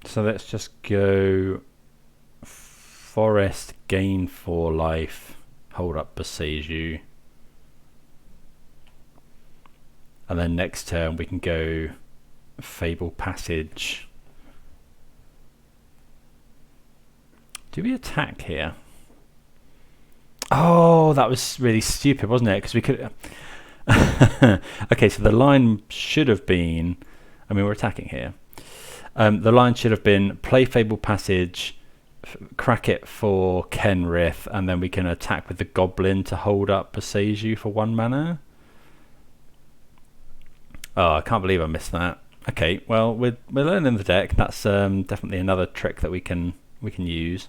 So let's just go forest, gain 4 life, hold up Boseiju. And then next turn we can go Fabled Passage. Do we attack here? Oh, that was really stupid, wasn't it? Because we could. Okay, so the line should have been. I mean, we're attacking here. The line should have been play Fabled Passage, crack it for Kenrith, and then we can attack with the Goblin to hold up Boseiju for 1 mana. Oh, I can't believe I missed that. Okay, well, we're learning the deck. That's definitely another trick that we can use.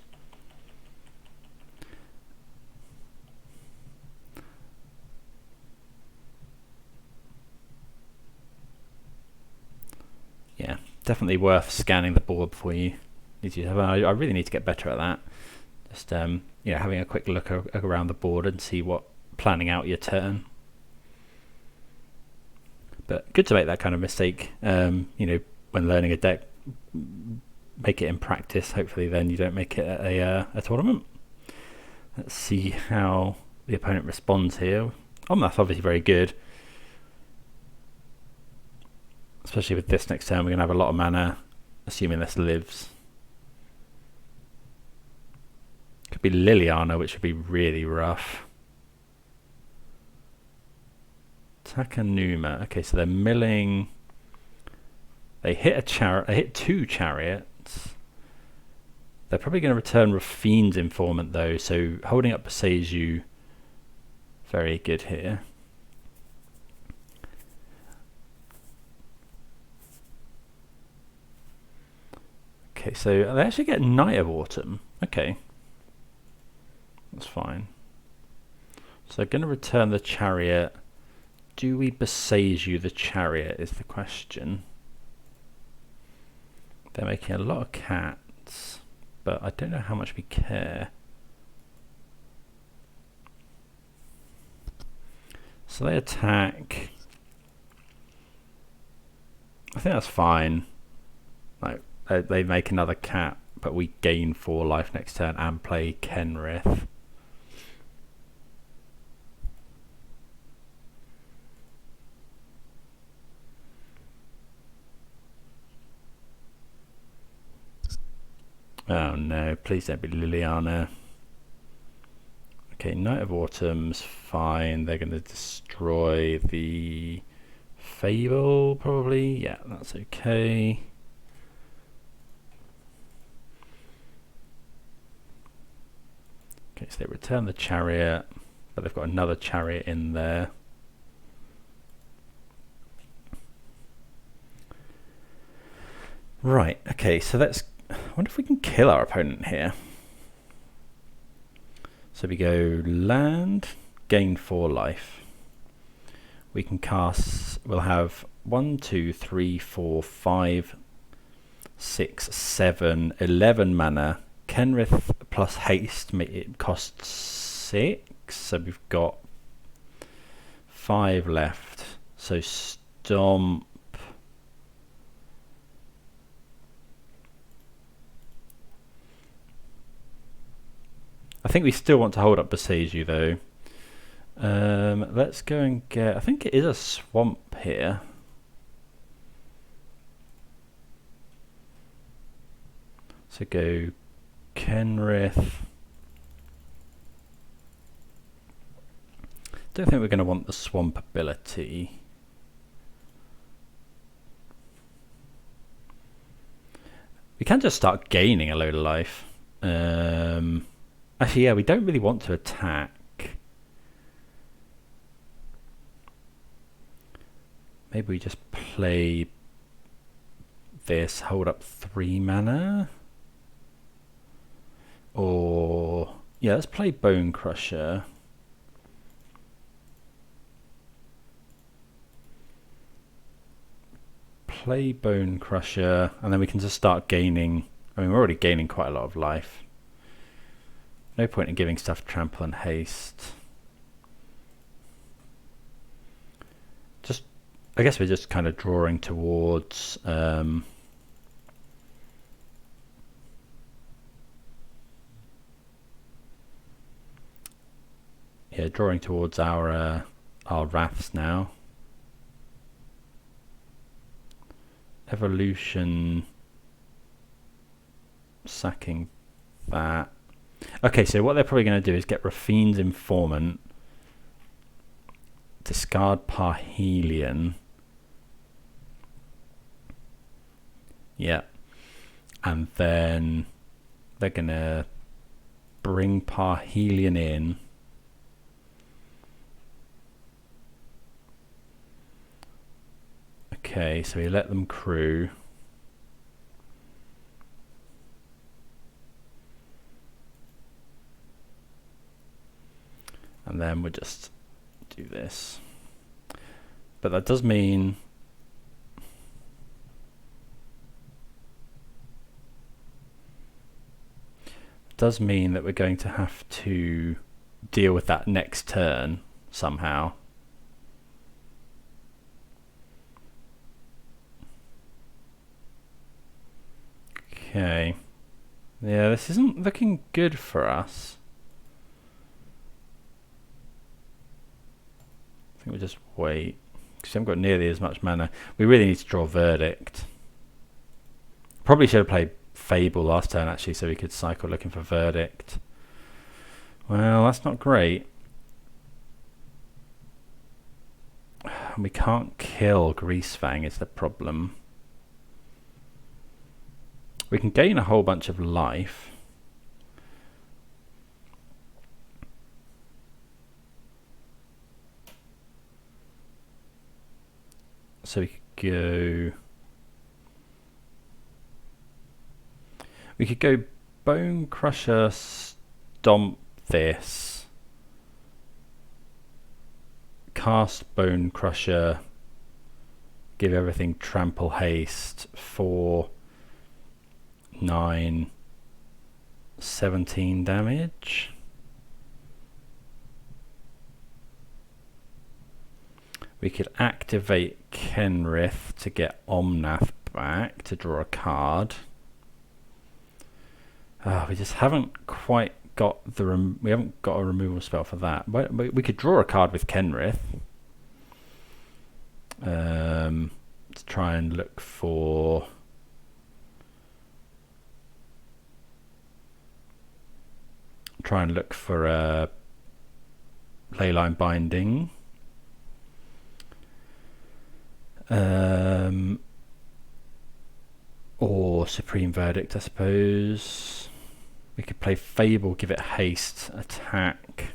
Yeah, definitely worth scanning the board before you need to. I really need to get better at that. Just you know, having a quick look around the board and see what planning out your turn. But good to make that kind of mistake. You know, when learning a deck, make it in practice. Hopefully, then you don't make it at a tournament. Let's see how the opponent responds here. Omnath's obviously very good. Especially with this next turn, we're going to have a lot of mana, assuming this lives. Could be Liliana, which would be really rough. Takanuma. Okay, so they're milling. They hit They hit 2 chariots. They're probably going to return Rafine's Informant though, so holding up Boseiju, very good here. Okay, so they actually get Night of Autumn. Okay. That's fine. So they're going to return the chariot. Do we Boseiju the chariot is the question. They're making a lot of cats, but I don't know how much we care. So they attack. I think that's fine. Like, they make another cat, but we gain 4 life next turn and play Kenrith. Oh no, please don't be Liliana. Okay, Night of Autumn's fine. They're going to destroy the Fable, probably. Yeah, that's okay. Okay, so they return the chariot, but they've got another chariot in there. Right, okay, so let's... I wonder if we can kill our opponent here. So we go land, gain 4 life. We can cast... We'll have 1, 2, 3, 4, 5, 6, 7, 11 mana. Kenrith plus haste, it costs 6, so we've got 5 left. So stomp. I think we still want to hold up Boseiju though. Let's go and get... I think it is a swamp here. So go Kenrith. Don't think we're going to want the swamp ability. We can just start gaining a load of life. Actually, yeah, we don't really want to attack. Maybe we just play this, hold up 3 mana. Or, yeah, let's play Bonecrusher. Play Bonecrusher, and then we can just start gaining. I mean, we're already gaining quite a lot of life. No point in giving stuff trample and haste. Just, I guess we're just kind of drawing towards yeah, drawing towards our wraths now. Evolution, sacking that. Okay, so what they're probably going to do is get Rafine's Informant, discard Parhelion. Yeah. And then they're going to bring Parhelion in. Okay, so we let them crew. And then we'll just do this. But that does mean that we're going to have to deal with that next turn somehow. Okay. Yeah, this isn't looking good for us. I think we'll just wait, because we haven't got nearly as much mana. We really need to draw Verdict. Probably should have played Fable last turn actually, so we could cycle looking for Verdict. Well, that's not great. We can't kill Greasefang is the problem. We can gain a whole bunch of life. So we could go... We could go Bonecrusher, stomp this, cast Bonecrusher, give everything trample haste, 4, 9, 17 damage. We could activate Kenrith to get Omnath back to draw a card. We just haven't quite got the we haven't got a removal spell for that. But we could draw a card with Kenrith. To try and look for Leyline Binding. Or Supreme Verdict, I suppose. We could play Fable, give it haste, attack.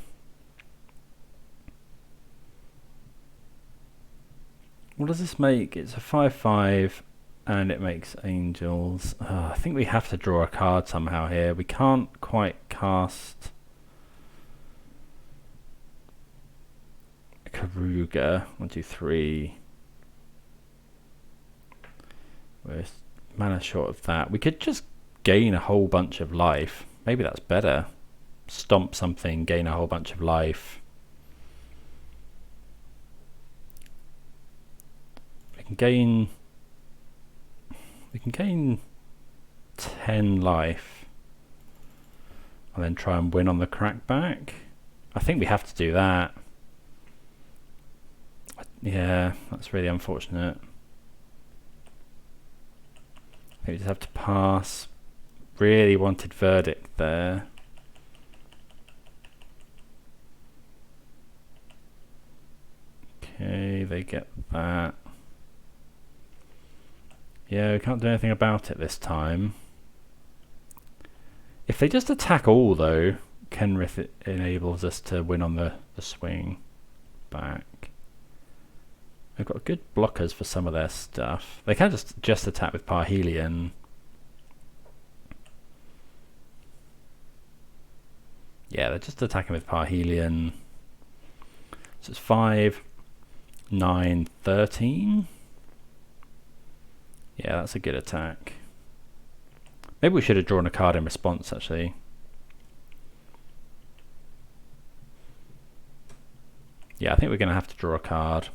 What does this make? It's a 5/5 and it makes angels. I think we have to draw a card somehow here. We can't quite cast Keruga. 1, 2, 3. We're mana short of that. We could just gain a whole bunch of life. Maybe that's better. Stomp something, gain a whole bunch of life. We can gain 10 life and then try and win on the crackback. I think we have to do that. Yeah, that's really unfortunate. We just have to pass. Really wanted Verdict there. Okay, they get that. Yeah, we can't do anything about it this time. If they just attack all though, Kenrith enables us to win on the swing back. They've got good blockers for some of their stuff. They can just attack with Parhelion. Yeah, they're just attacking with Parhelion. So it's 5, 9, 13. Yeah, that's a good attack. Maybe we should have drawn a card in response, actually. Yeah, I think we're going to have to draw a card.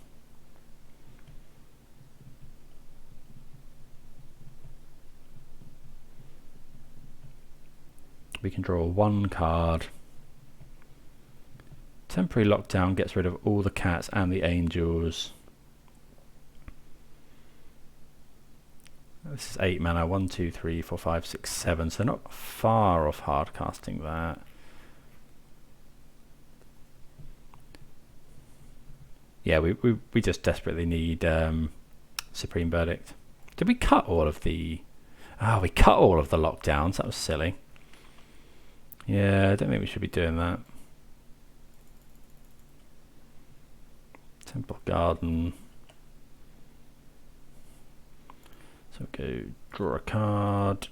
We can draw 1 card. Temporary lockdown gets rid of all the cats and the angels. This is 8 mana. 1, 2, 3, 4, 5, 6, 7. So not far off hard casting that. Yeah, we just desperately need Supreme Verdict. Did we cut all of the... we cut all of the lockdowns. That was silly. Yeah, I don't think we should be doing that. Temple Garden. So go draw a card.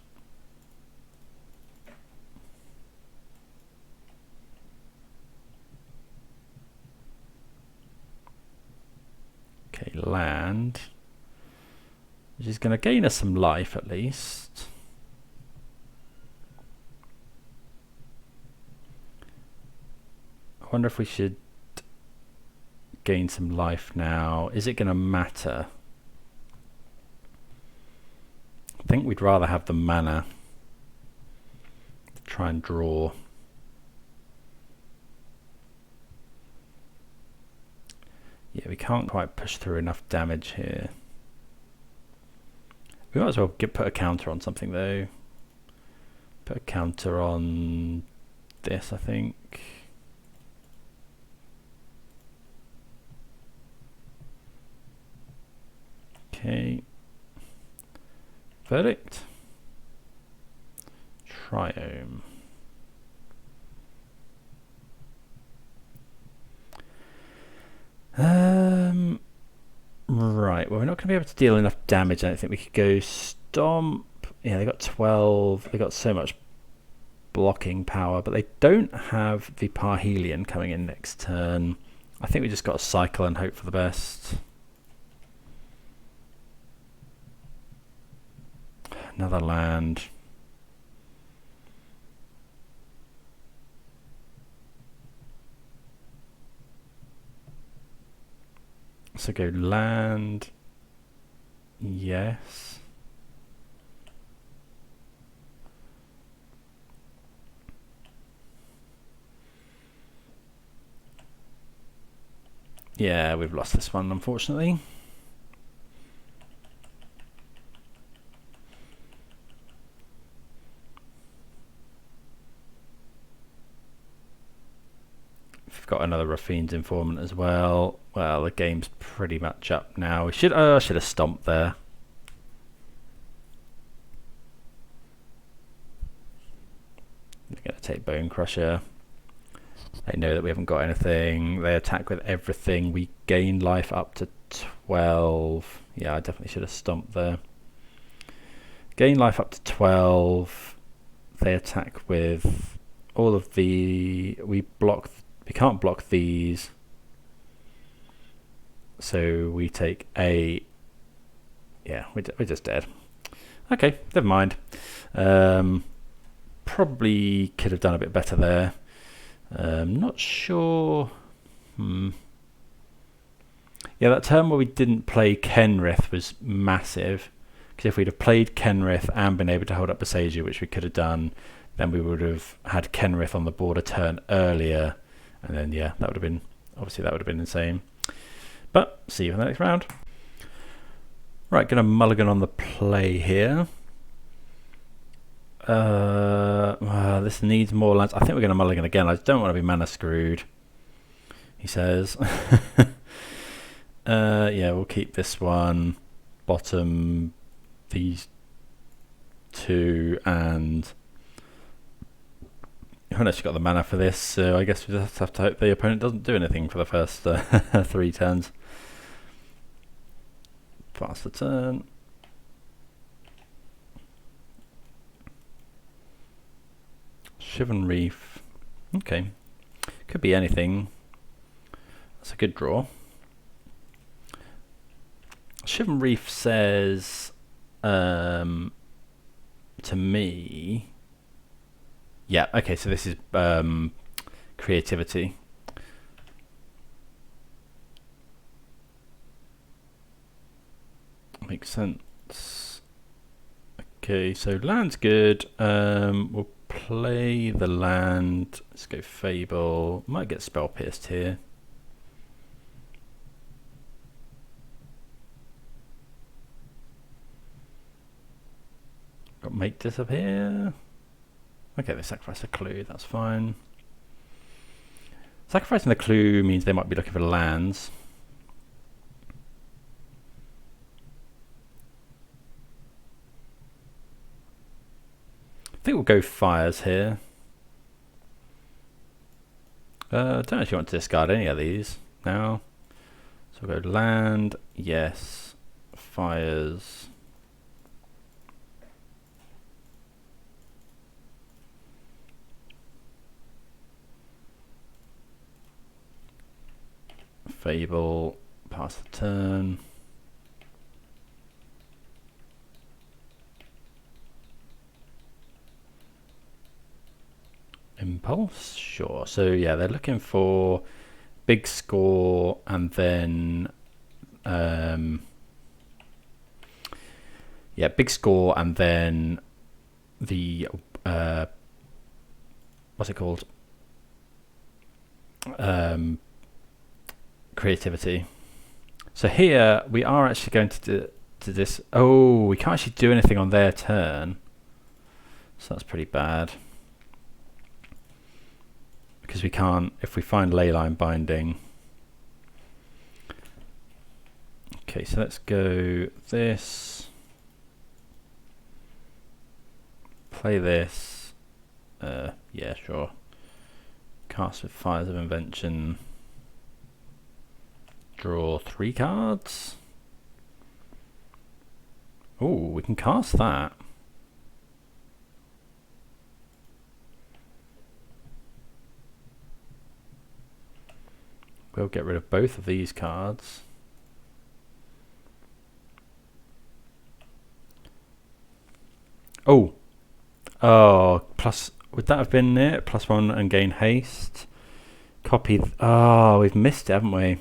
Okay, land. Which is going to gain us some life at least. I wonder if we should gain some life now. Is it going to matter? I think we'd rather have the mana to try and draw. Yeah, we can't quite push through enough damage here. We might as well put a counter on something though. Put a counter on this, I think. Okay. Verdict. Triome. Right, well, we're not going to be able to deal enough damage. I don't think we could go Stomp. Yeah, they got 12. They got so much blocking power, but they don't have the Parhelion coming in next turn. I think we just got to cycle and hope for the best. Another land. So go land. Yes. Yeah, we've lost this one, unfortunately. We've got another Raffine's Informant as well. Well, the game's pretty much up now. We should, I should have stomped there. They're going to take Bonecrusher. They know that we haven't got anything. They attack with everything. We gain life up to 12. Yeah, I definitely should have stomped there. Gain life up to 12. They attack with all of the... We can't block these. So we take a... Yeah, we're just dead. Okay, never mind. Probably could have done a bit better there. Not sure. Yeah, that turn where we didn't play Kenrith was massive. Because if we'd have played Kenrith and been able to hold up Boseiju, which we could have done, then we would have had Kenrith on the board a turn earlier. And then, yeah, that would have been... Obviously, that would have been insane. But, see you in the next round. Right, going to mulligan on the play here. This needs more lands. I think we're going to mulligan again. I don't want to be mana screwed, he says. Yeah, we'll keep this one. Bottom these two, and I haven't actually got the mana for this, so I guess we just have to hope the opponent doesn't do anything for the first 3 turns. Pass the turn. Shivan Reef. Okay. Could be anything. That's a good draw. Shivan Reef says to me... Yeah, okay, so this is creativity. Makes sense. Okay, so land's good. We'll play the land. Let's go Fable. Might get spell pierced here. Got make disappear. Okay, they sacrifice a clue, that's fine. Sacrificing the clue means they might be looking for lands. I think we'll go fires here. Don't actually want to discard any of these now. So we'll go land, yes, fires. Fable, pass the turn. Impulse, sure. So yeah, they're looking for big score and then yeah, big score and then the what's it called? Creativity. So here we are actually going to do this. Oh, we can't actually do anything on their turn, so that's pretty bad. because we can't, if we find Leyline Binding. Okay, so let's go this, play this, yeah, sure, cast with Fires of Invention, draw 3 cards. Oh, we can cast that. We'll get rid of both of these cards. Oh, plus, would that have been it? +1 and gain haste. Copy. Oh, we've missed it, haven't we?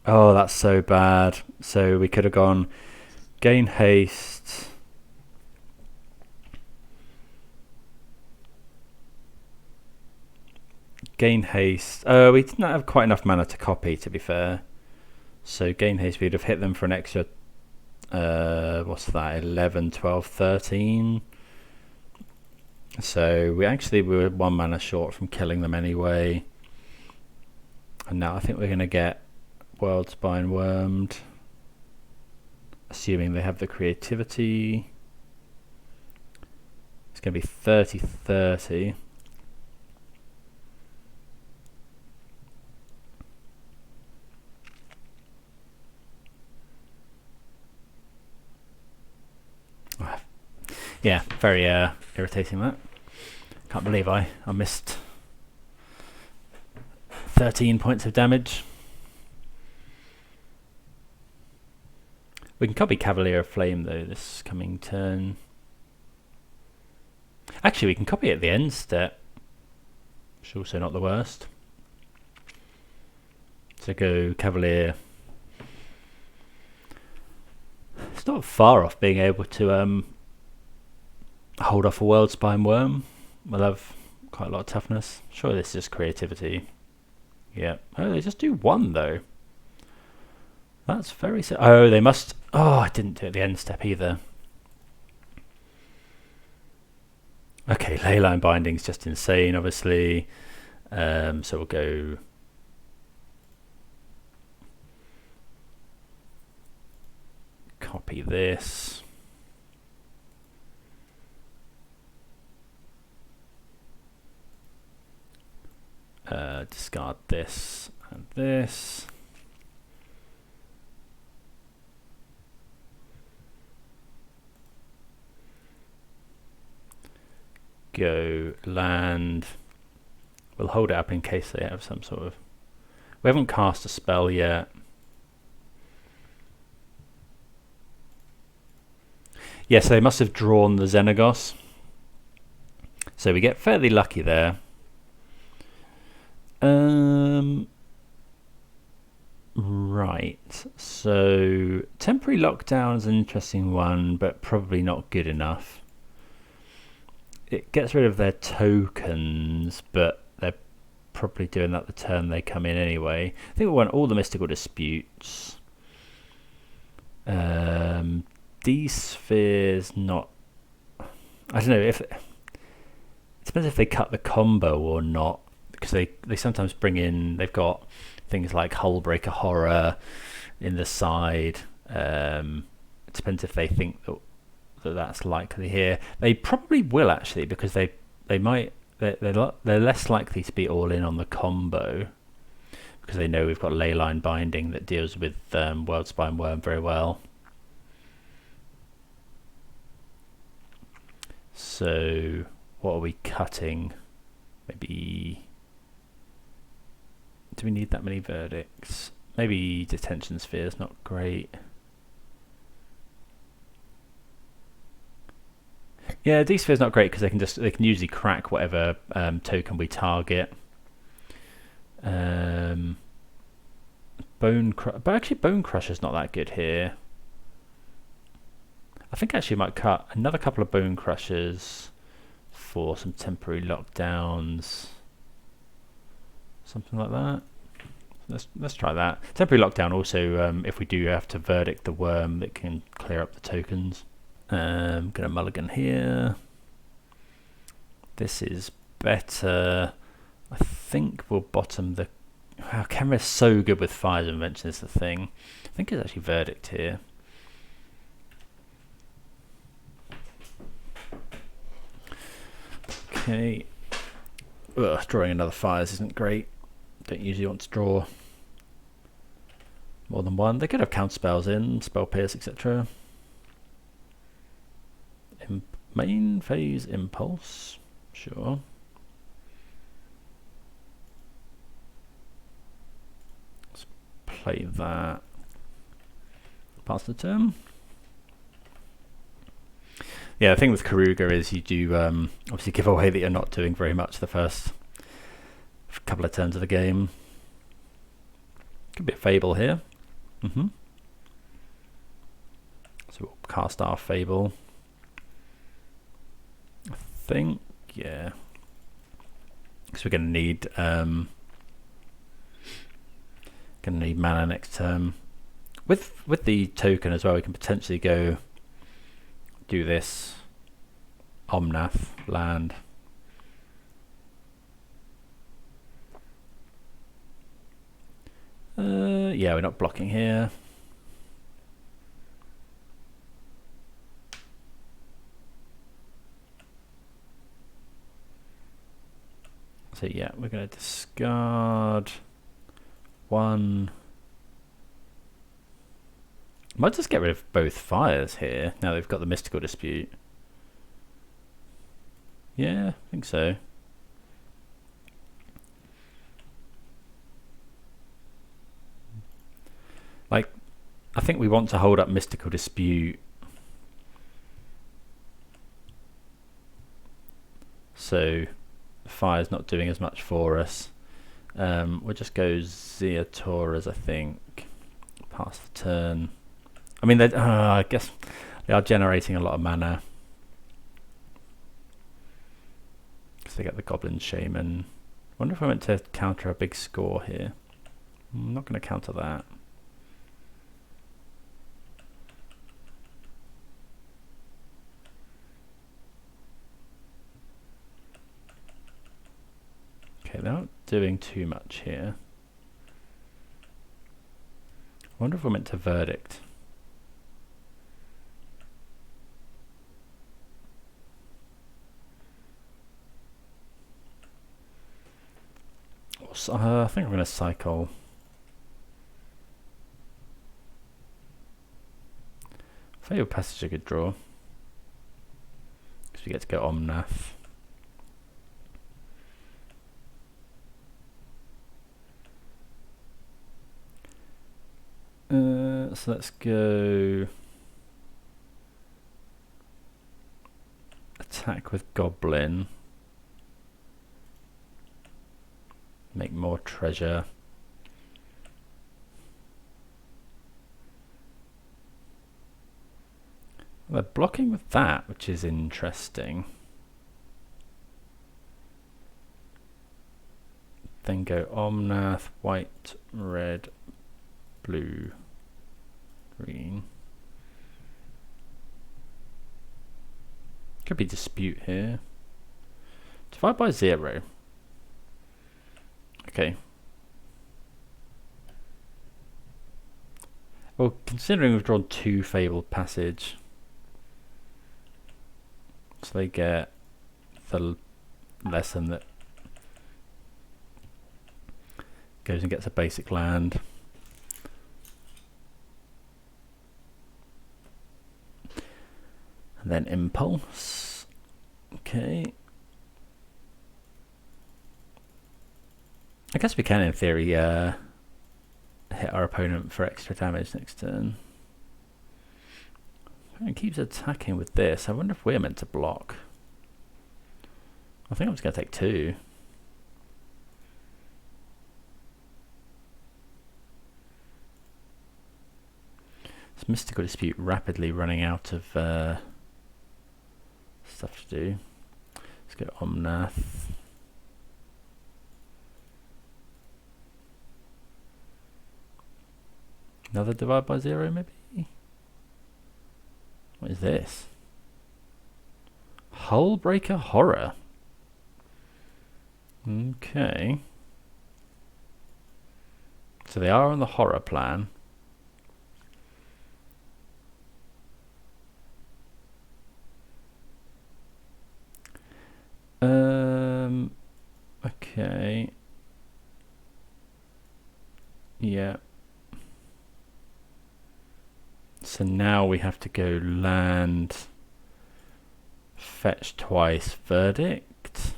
Oh, that's so bad. So we could have gone gain haste. Gain haste. We didn't have quite enough mana to copy, to be fair. So gain haste, we'd have hit them for an extra, what's that, 11, 12, 13. So we were 1 mana short from killing them anyway. And now I think we're going to get Worldspine Wormed, assuming they have the creativity. It's going to be 30-30. Yeah, very irritating that. Can't believe I missed 13 points of damage. We can copy Cavalier of Flame though this coming turn. Actually, we can copy it at the end step, which is also not the worst. So go Cavalier. It's not far off being able to hold off a Worldspine Worm. We'll have quite a lot of toughness. Sure, this is just creativity. Yeah. Oh, they just do 1 though. That's very... Oh, they must... Oh, I didn't do it at the end step either. Okay, Leyline Binding is just insane, obviously. So we'll go... Copy this. Discard this and this. Go land. We'll hold it up in case they have some sort of... We haven't cast a spell yet. Yes, they must have drawn the Xenagos. So we get fairly lucky there. Right, so temporary lockdown is an interesting one, but probably not good enough. It gets rid of their tokens, but they're probably doing that the turn they come in anyway. I think we want all the mystical disputes. These spheres not... I don't know if... It depends if they cut the combo or not, because they sometimes bring in... They've got things like Hullbreaker Horror in the side. It depends if they think that's likely here. They probably will actually, because they're less likely to be all in on the combo, because they know we've got Leyline Binding that deals with Worldspine Worm very well. So what are we cutting? Maybe... Do we need that many verdicts? Maybe Detention Sphere is not great. Yeah, D-Sphere is not great because they can usually crack whatever token we target. But actually Bonecrusher is not that good here. I think actually might cut another couple of Bonecrushers for some temporary lockdowns. Something like that. Let's try that. Temporary lockdown also, if we do have to verdict the worm, that can clear up the tokens. Gonna mulligan here. This is better. I think we'll bottom the... Wow, Kenrith's so good with Fires of Invention is the thing. I think it's actually Verdict here. Okay. Ugh, drawing another Fires isn't great. Don't usually want to draw more than one. They could have counter spells in, Spell Pierce, etc. Main phase Impulse. Sure. Let's play that. Pass the turn. Yeah, the thing with Keruga is you do obviously give away that you're not doing very much the first couple of turns of the game. Could be a Fable here. So we'll cast our Fable. I think, yeah. Because we're going to need mana next turn. With the token as well, we can potentially go do this Omnath land. Yeah, we're not blocking here. So yeah, we're going to discard one. Might just get rid of both Fires here. Now they've got the Mystical Dispute. Yeah, I think so. Like, I think we want to hold up Mystical Dispute. So Fire's not doing as much for us. We'll just go Ziatoras, I think. Pass the turn. I mean, I guess they are generating a lot of mana. Because they get the Goblin Shaman. I wonder if I meant to counter a big score here. I'm not going to counter that. Okay, they're not doing too much here. I wonder if we're meant to Verdict. I think I'm going to cycle. Fabled Passage a good draw. Because we get to go Omnath. So let's go attack with Goblin. Make more treasure. They're blocking with that, which is interesting. Then go Omnath, white, red, blue, green. Could be Dispute here. Divide by 0. Okay. Well, considering we've drawn 2 Fabled Passage, so they get the lesson that goes and gets a basic land. And then Impulse. Okay. I guess we can, in theory, hit our opponent for extra damage next turn. It keeps attacking with this. I wonder if we're meant to block. I think I'm just going to take 2. This Mystical Dispute rapidly running out of stuff to do. Let's go Omnath. Another Divide by 0, maybe? What is this? Hullbreaker Horror. Okay. So they are on the horror plan. Okay. Yeah. So now we have to go land, fetch twice, verdict.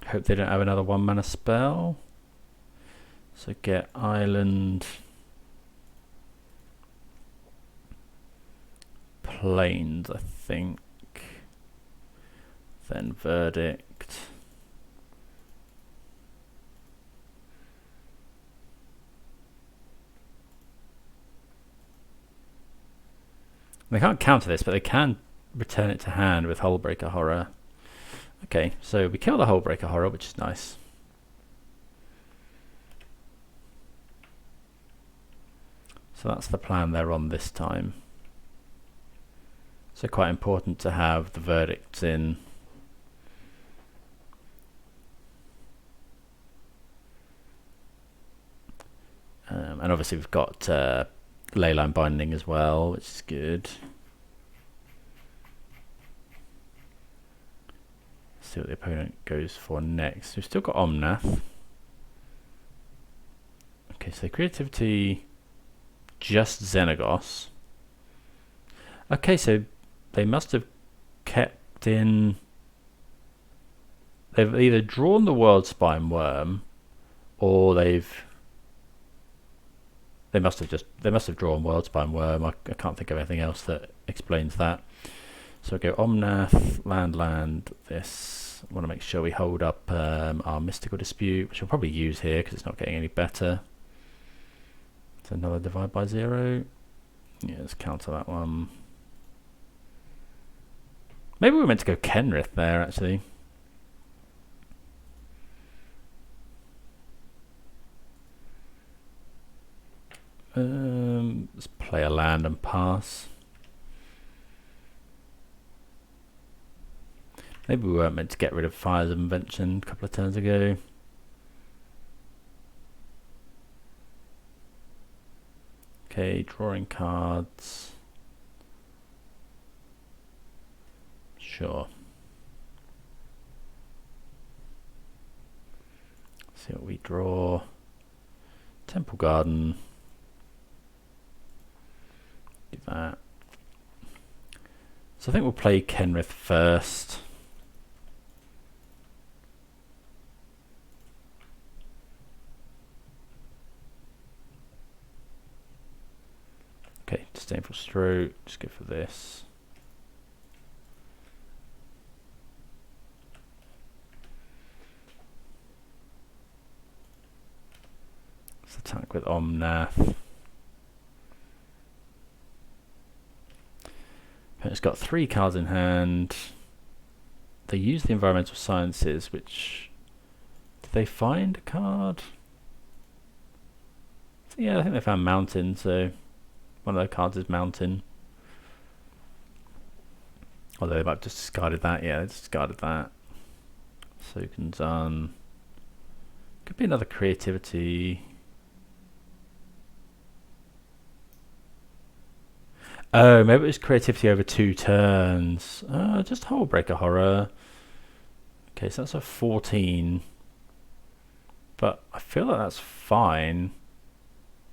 Hope they don't have another 1-mana spell. So get island, plains, I think. Then verdict. They can't counter this, but they can return it to hand with Hullbreaker Horror. Okay, so we kill the Hullbreaker Horror, which is nice. So that's the plan they're on this time. So quite important to have the verdicts in. And obviously we've got Leyline Binding as well, which is good. See what the opponent goes for next. We've still got Omnath. Okay, so creativity, just Xenagos. Okay, so they must have kept in. They've either drawn the Worldspine Worm, or they must have drawn Worldspine Worm. I can't think of anything else that explains that. So go Omnath, land, this. I want to make sure we hold up our Mystical Dispute, which we'll probably use here because it's not getting any better. So another divide by 0. Yeah, let's counter that one. Maybe we were meant to go Kenrith there, actually. Let's play a land and pass. Maybe we weren't meant to get rid of Fires of Invention a couple of turns ago. Okay, drawing cards. Sure. See what we draw. Temple Garden. Do that. So I think we'll play Kenrith first. Okay, Disdainful Stroke, just go for this. Let's attack with Omnath. It's got 3 cards in hand. They use the Environmental Sciences, which... Did they find a card? So yeah, I think they found Mountain, so... One of their cards is Mountain. Although they might have just discarded that. Yeah, they discarded that. Soken'Zan. Could be another creativity. Oh, maybe it was creativity over 2 turns. Just Hullbreaker Horror. Okay, so that's a 14. But I feel like that's fine.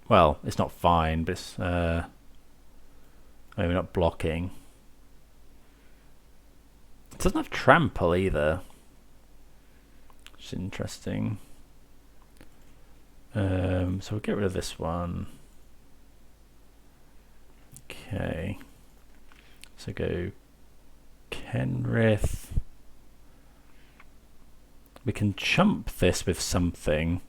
Well, it's not fine, but it's maybe not blocking. It doesn't have trample either, which is interesting. So we'll get rid of this one. Okay. So go Kenrith. We can chump this with something.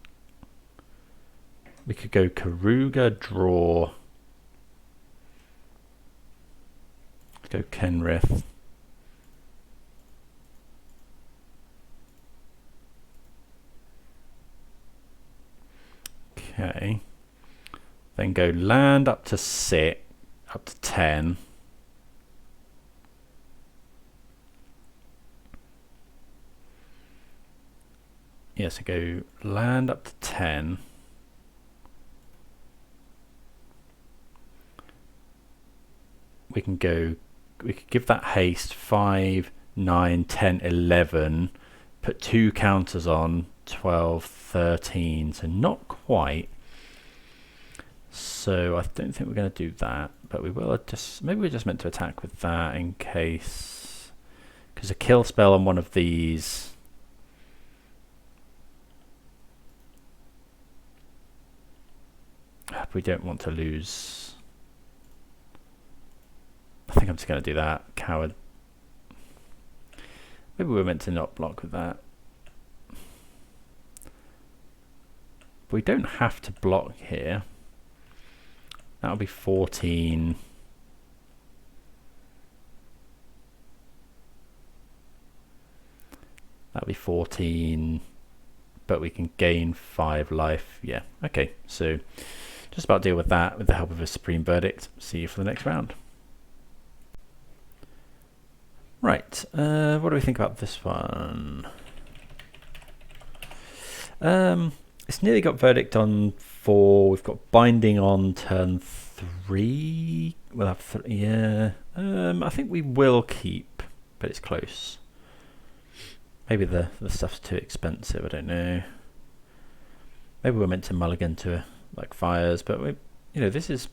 We could go Keruga, draw. Go Kenrith. Okay. Then go land up to 6, up to 10. Yeah, so go land up to 10. We can give that haste 5, 9, 10, 11, put 2 counters on 12, 13, so not quite. So I don't think we're going to do that, but we will just, maybe we're just meant to attack with that in case, because a kill spell on one of these, we don't want to lose. I think I'm just going to do that. Coward. Maybe we're meant to not block with that. But we don't have to block here. That'll be 14. That'll be 14. But we can gain 5 life. Yeah, okay. So just about deal with that with the help of a Supreme Verdict. See you for the next round. Right, what do we think about this one? It's nearly got Verdict on 4. We've got Binding on turn 3. We'll have yeah. I think we will keep, but it's close. Maybe the stuff's too expensive. I don't know. Maybe we're meant to mulligan to like Fires, but we, this is,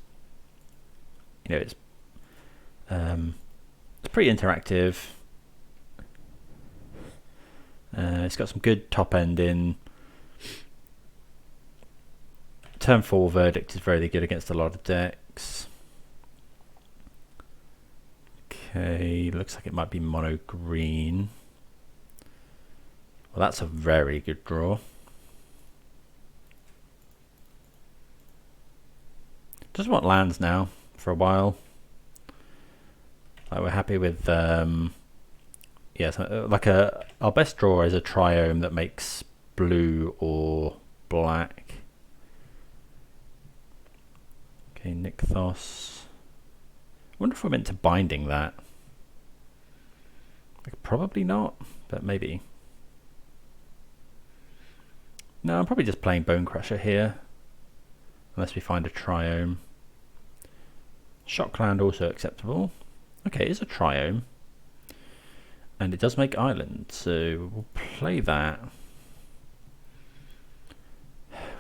it's pretty interactive. It's got some good top end in. Turn 4 Verdict is very good against a lot of decks. Okay, looks like it might be mono green. Well, that's a very good draw. Just want lands now for a while. Like we're happy with like our best draw is a Triome that makes blue or black. Okay, Nykthos. I wonder if we're meant to Binding that. Like, probably not, but maybe. No, I'm probably just playing Bonecrusher here, unless we find a Triome. Shockland also acceptable. Okay, it's a Triome, and it does make island, so we'll play that.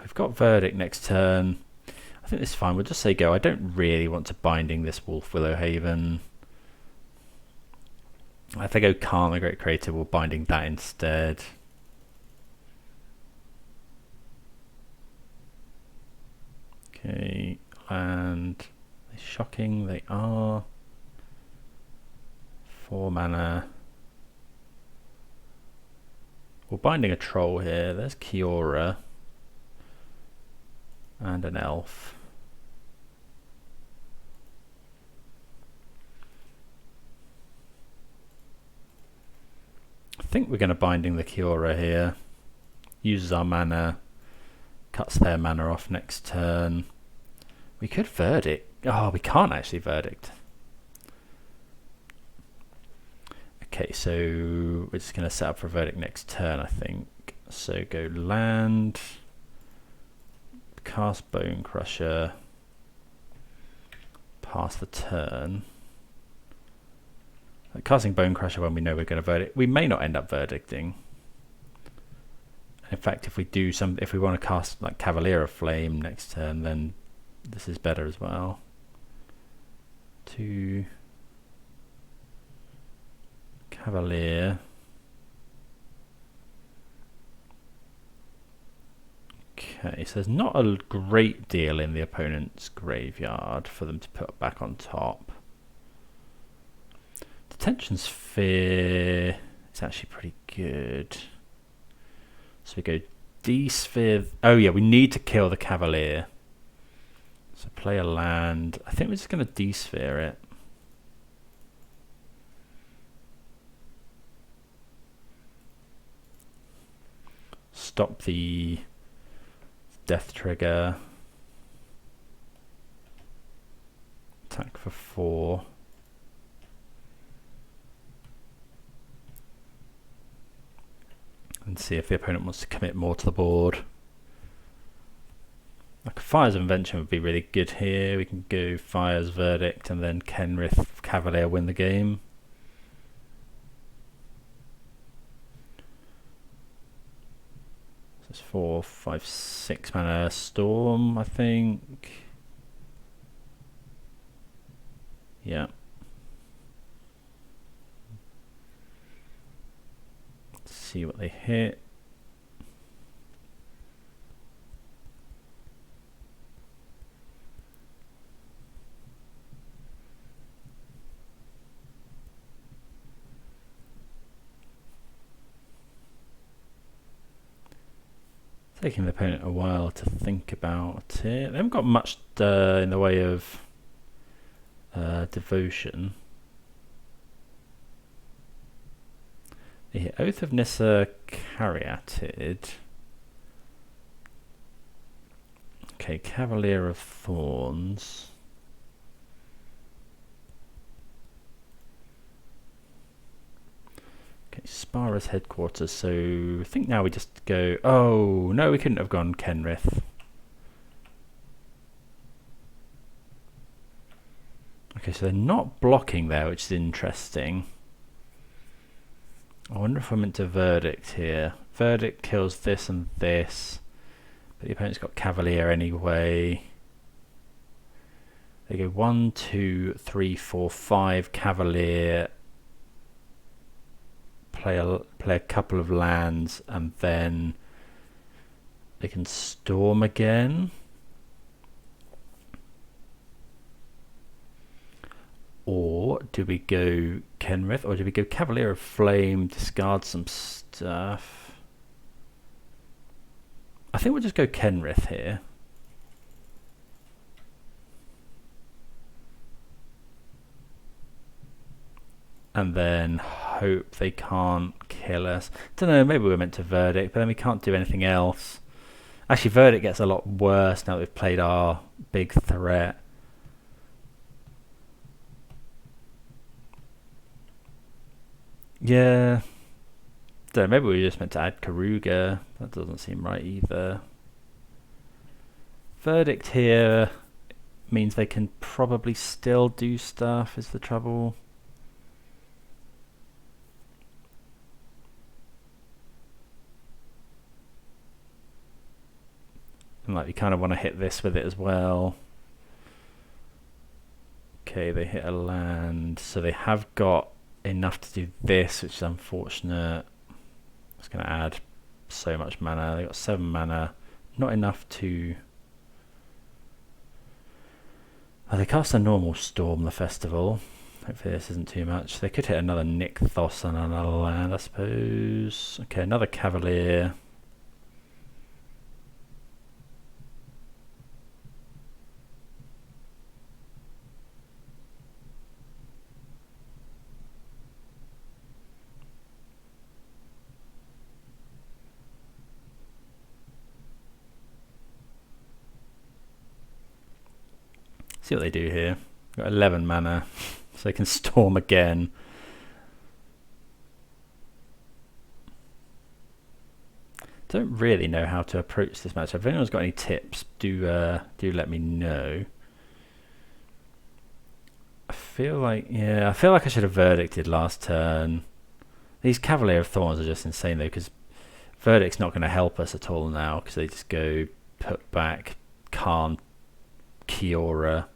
We've got Verdict next turn. I think this is fine. We'll just say go. I don't really want to Binding this Wolf Willowhaven. If I go Khan the Great Creator, we'll Binding that instead. Okay, and shocking they are. 4 mana. We're Binding a Troll here. There's Kiora and an Elf. I think we're going to Binding the Kiora here. Uses our mana, cuts their mana off next turn. We could Verdict. Oh, we can't actually Verdict. Okay, so we're just going to set up for Verdict next turn, I think. So go land, cast Bonecrusher, pass the turn. Casting Bonecrusher when we know we're going to Verdict. We may not end up Verdicting. In fact, if we want to cast like Cavalier of Flame next turn, then this is better as well. 2 Cavalier. Okay, so there's not a great deal in the opponent's graveyard for them to put back on top. Detention Sphere is actually pretty good. So we go D-Sphere. Oh yeah, we need to kill the Cavalier. So play a land. I think we're just going to D-Sphere it. Stop the death trigger. Attack for 4. and see if the opponent wants to commit more to the board. Like Fires of Invention would be really good here. We can go Fires, Verdict, and then Kenrith, Cavalier win the game. So it's 4, 5, 6 mana Storm, I think. Yeah. Let's see what they hit. Taking the opponent a while to think about it. They haven't got much in the way of devotion. They hit Oath of Nissa Caryatid. Okay, Cavalier of Thorns. Okay, Spara's headquarters, so I think now we just go... Oh, no, we couldn't have gone Kenrith. Okay, so they're not blocking there, which is interesting. I wonder if we're meant to Verdict here. Verdict kills this and this, but the opponent's got Cavalier anyway. They go 1, 2, 3, 4, 5 Cavalier. Play a couple of lands, and then they can Storm again. Or do we go Kenrith, or do we go Cavalier of Flame, discard some stuff? I think we'll just go Kenrith here. And then hope they can't kill us. Don't know, maybe we're meant to Verdict, but then we can't do anything else. Actually, Verdict gets a lot worse now that we've played our big threat. Yeah. Don't know, maybe we were just meant to add Keruga. That doesn't seem right either. Verdict here means they can probably still do stuff, is the trouble. And like, we kind of want to hit this with it as well. Okay, they hit a land, so they have got enough to do this, which is unfortunate. It's going to add so much mana. They got 7 mana, not enough to... Oh, they cast a normal Storm the festival. Hopefully this isn't too much. They could hit another Nykthos on another land, I suppose. Okay, another Cavalier. See what they do here. Got 11 mana, so they can Storm again. Don't really know how to approach this match. If anyone's got any tips, do let me know. I feel like I should have Verdicted last turn. These Cavalier of Thorns are just insane though, because Verdict's not going to help us at all now, because they just go put back, can't Kiora.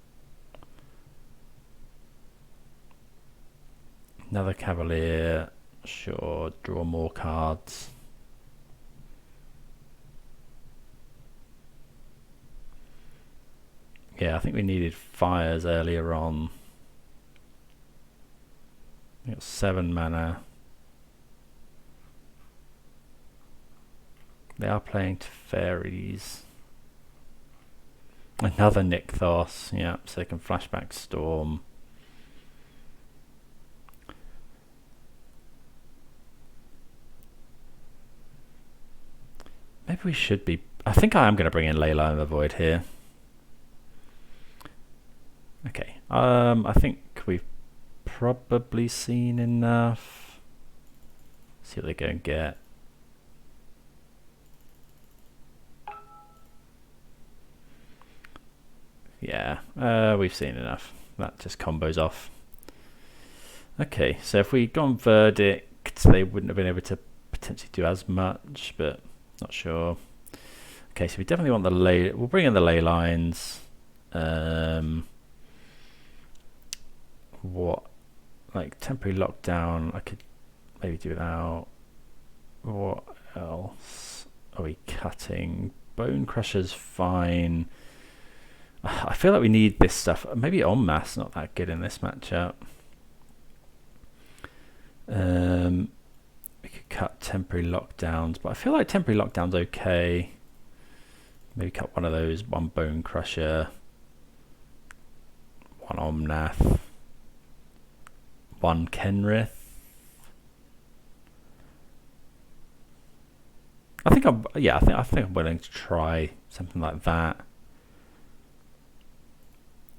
Another Cavalier, sure, draw more cards. Yeah, I think we needed Fires earlier on. We got 7 mana. They are playing Teferis. Another Nykthos, yeah, so they can flashback Storm. Maybe we should be... I think I am going to bring in Leyline the Void here. Okay, I think we've probably seen enough. See what they go and get. Yeah, we've seen enough. That just combos off. Okay, so if we'd gone Verdict, they wouldn't have been able to potentially do as much, but not sure. Okay, so we definitely want the ley. We'll bring in the ley lines. What, like temporary lockdown? I could maybe do without. What else are we cutting? Bonecrusher's fine. I feel like we need this stuff. Maybe Omnath's not that good in this matchup. We could cut temporary lockdowns, but I feel like temporary lockdown's okay. Maybe cut one of those, one Bonecrusher, one Omnath, one Kenrith. I think I'm willing to try something like that.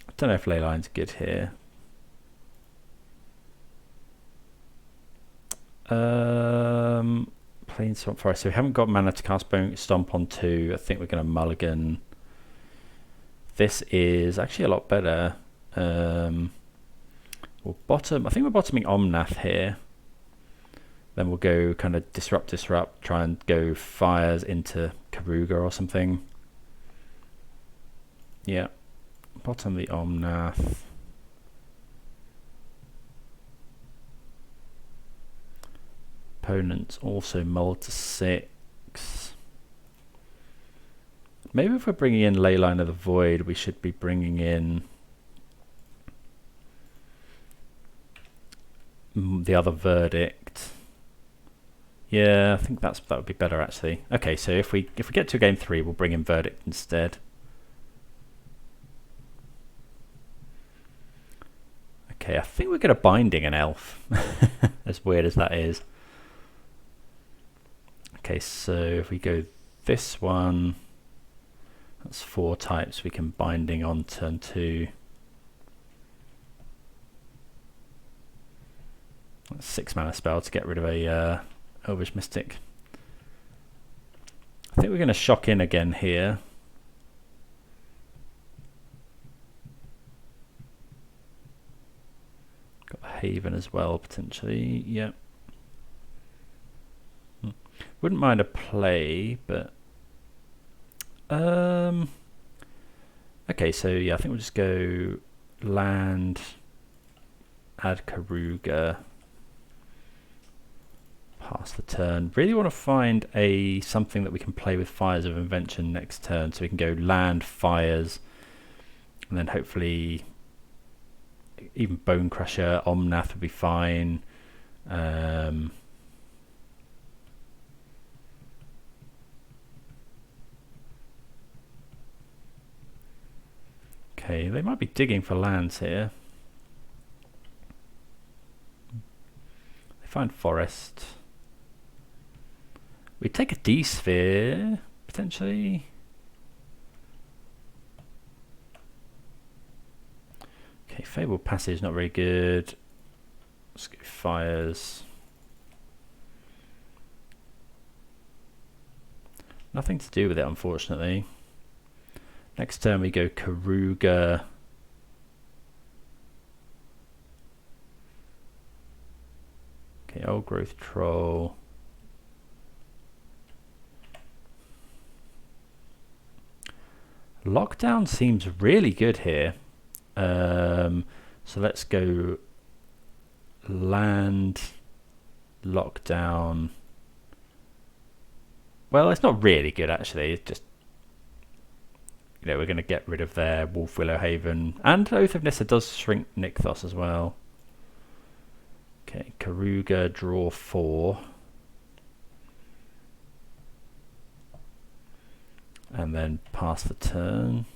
I don't know if Leyline's good here. Plain Swamp Forest. So we haven't got mana to cast Stomp on 2. I think we're going to mulligan. This is actually a lot better. We'll bottom. I think we're bottoming Omnath here. Then we'll go kind of disrupt, try and go Fires into Keruga or something. Yeah. Bottom the Omnath. Opponents also mull to 6. Maybe if we're bringing in Leyline of the Void, we should be bringing in the other Verdict. Yeah, I think that would be better actually. Okay, so if we get to game 3, we'll bring in Verdict instead. Okay, I think we're going to Binding an elf. As weird as that is. Okay, so if we go this one, that's 4 types. We can Binding on turn 2. That's 6 mana spell to get rid of a Elvish Mystic. I think we're going to shock in again here. Got Haven as well potentially. Yep. Wouldn't mind a play, but okay, so yeah, I think we'll just go land, add Keruga, pass the turn. Really want to find something that we can play with Fires of Invention next turn, so we can go land, Fires, and then hopefully even Bonecrusher, Omnath would be fine. Okay, they might be digging for lands here. They find forest. We take a D-sphere, potentially. Okay, Fabled Passage, not very good. Let's go Fires. Nothing to do with it, unfortunately. Next turn we go Keruga. Okay, Old Growth Troll. Lockdown seems really good here. So let's go land, lockdown. Well, it's not really good actually. It's just, you know, we're going to get rid of their Wolf Willow Haven, and Oath of Nissa does shrink Nykthos as well. Okay, Keruga, draw 4. And then pass the turn.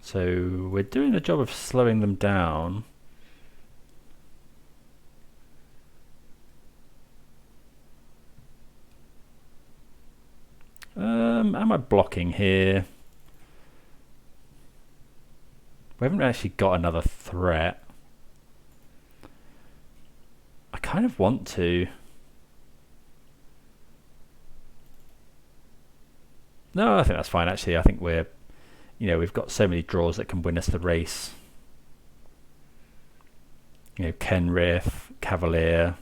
So we're doing the job of slowing them down. Am I blocking here? We haven't actually got another threat. I kind of want to. No, I think that's fine actually. I think we're you know, we've got so many draws that can win us the race. You know, Kenrith, Cavalier.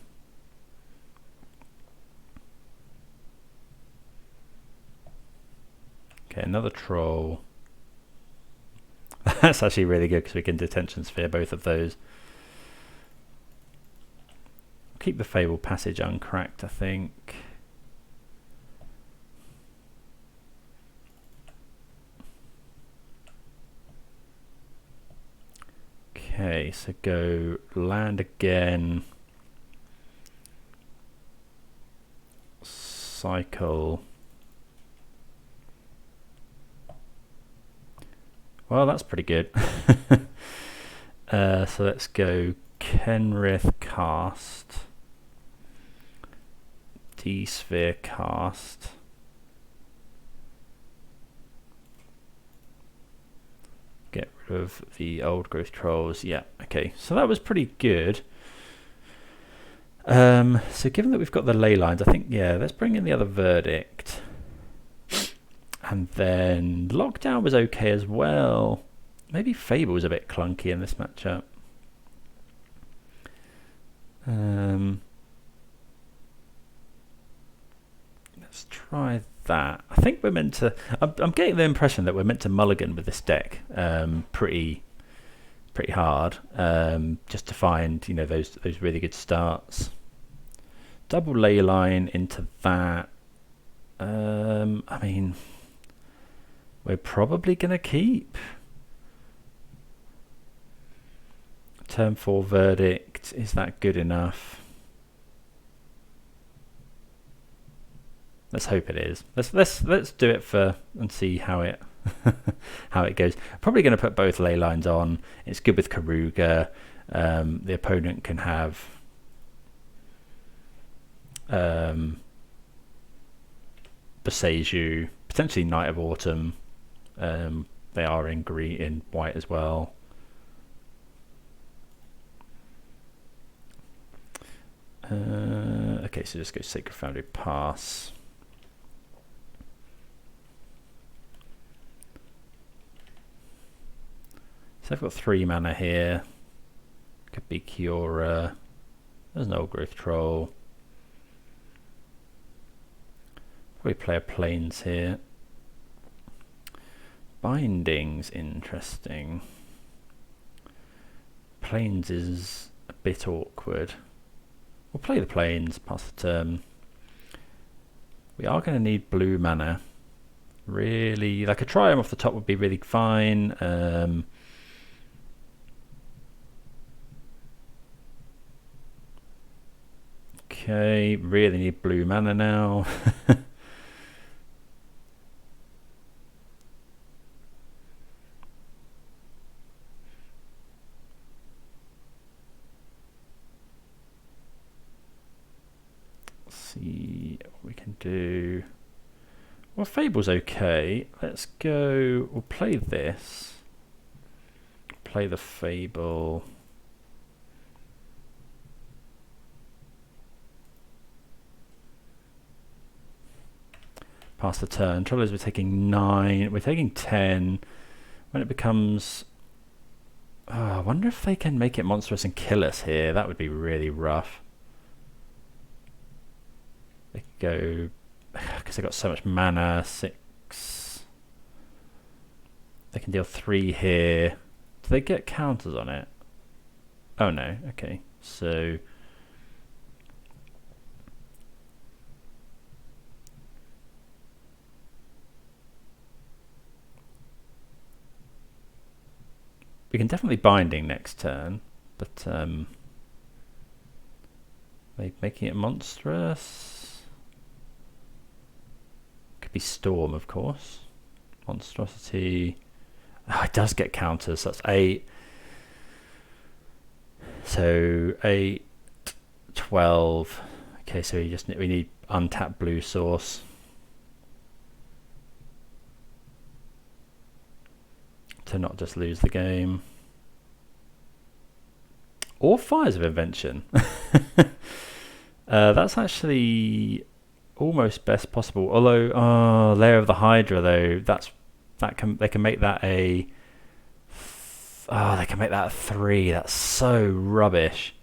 Okay, another troll. That's actually really good because we can Detention Sphere both of those. Keep the Fabled Passage uncracked, I think. Okay, so go land again. Cycle. Well, that's pretty good. So let's go Kenrith cast. D-Sphere cast. Get rid of the old growth trolls. Yeah, okay. So that was pretty good. So given that we've got the ley lines, I think, yeah, let's bring in the other verdict. And then Lockdown was okay as well. Maybe Fable was a bit clunky in this matchup. Let's try that. I think we're meant to... I'm getting the impression that we're meant to mulligan with this deck pretty hard, just to find, you know, those really good starts. Double Leyline into that. I mean... We're probably going to keep. Turn 4 verdict. Is that good enough? Let's hope it is. Let's do it for and see how it how it goes. Probably going to put both ley lines on. It's good with Keruga. The opponent can have Boseiju, potentially Night of Autumn. They are in green, in white as well. Okay, so just go Sacred Foundry, pass. So I've got 3 mana here. Could be Kiora. There's an old growth troll. Probably play a plains here. Binding's interesting. Plains is a bit awkward. We'll play the plains, pass the turn. We are going to need blue mana. Really, like a Triome off the top would be really fine. Okay, really need blue mana now. See what we can do. Well, Fable's okay. Let's go. We'll play this. Play the Fable. Pass the turn. Trouble is we're taking 9. We're taking 10. When it becomes... Oh, I wonder if they can make it monstrous and kill us here. That would be really rough. They could go... Because they got so much mana. 6. They can deal 3 here. Do they get counters on it? Oh no. Okay. So... We can definitely Binding next turn, but making it monstrous. Could be Storm, of course. Monstrosity. Oh, it does get counters. So that's 8. So 8, 12. Okay, so we need untapped blue source. To not just lose the game. Or Fires of Invention. That's actually almost best possible. Although, Lair of the Hydra, though, that's They can make that a... Oh, they can make that a 3. That's so rubbish.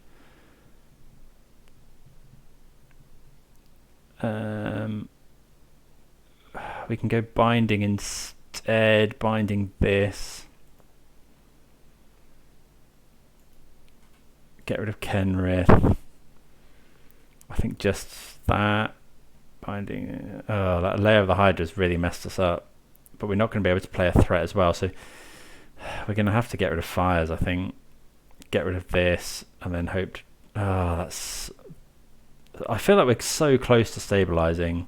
We can go binding instead. Binding this. Get rid of Kenrith. I think just that. Binding. Oh, that Lair of the Hydra's really messed us up. But we're not going to be able to play a threat as well. So we're going to have to get rid of fires, I think. Get rid of this and then hope. Oh, that's... I feel like we're so close to stabilizing.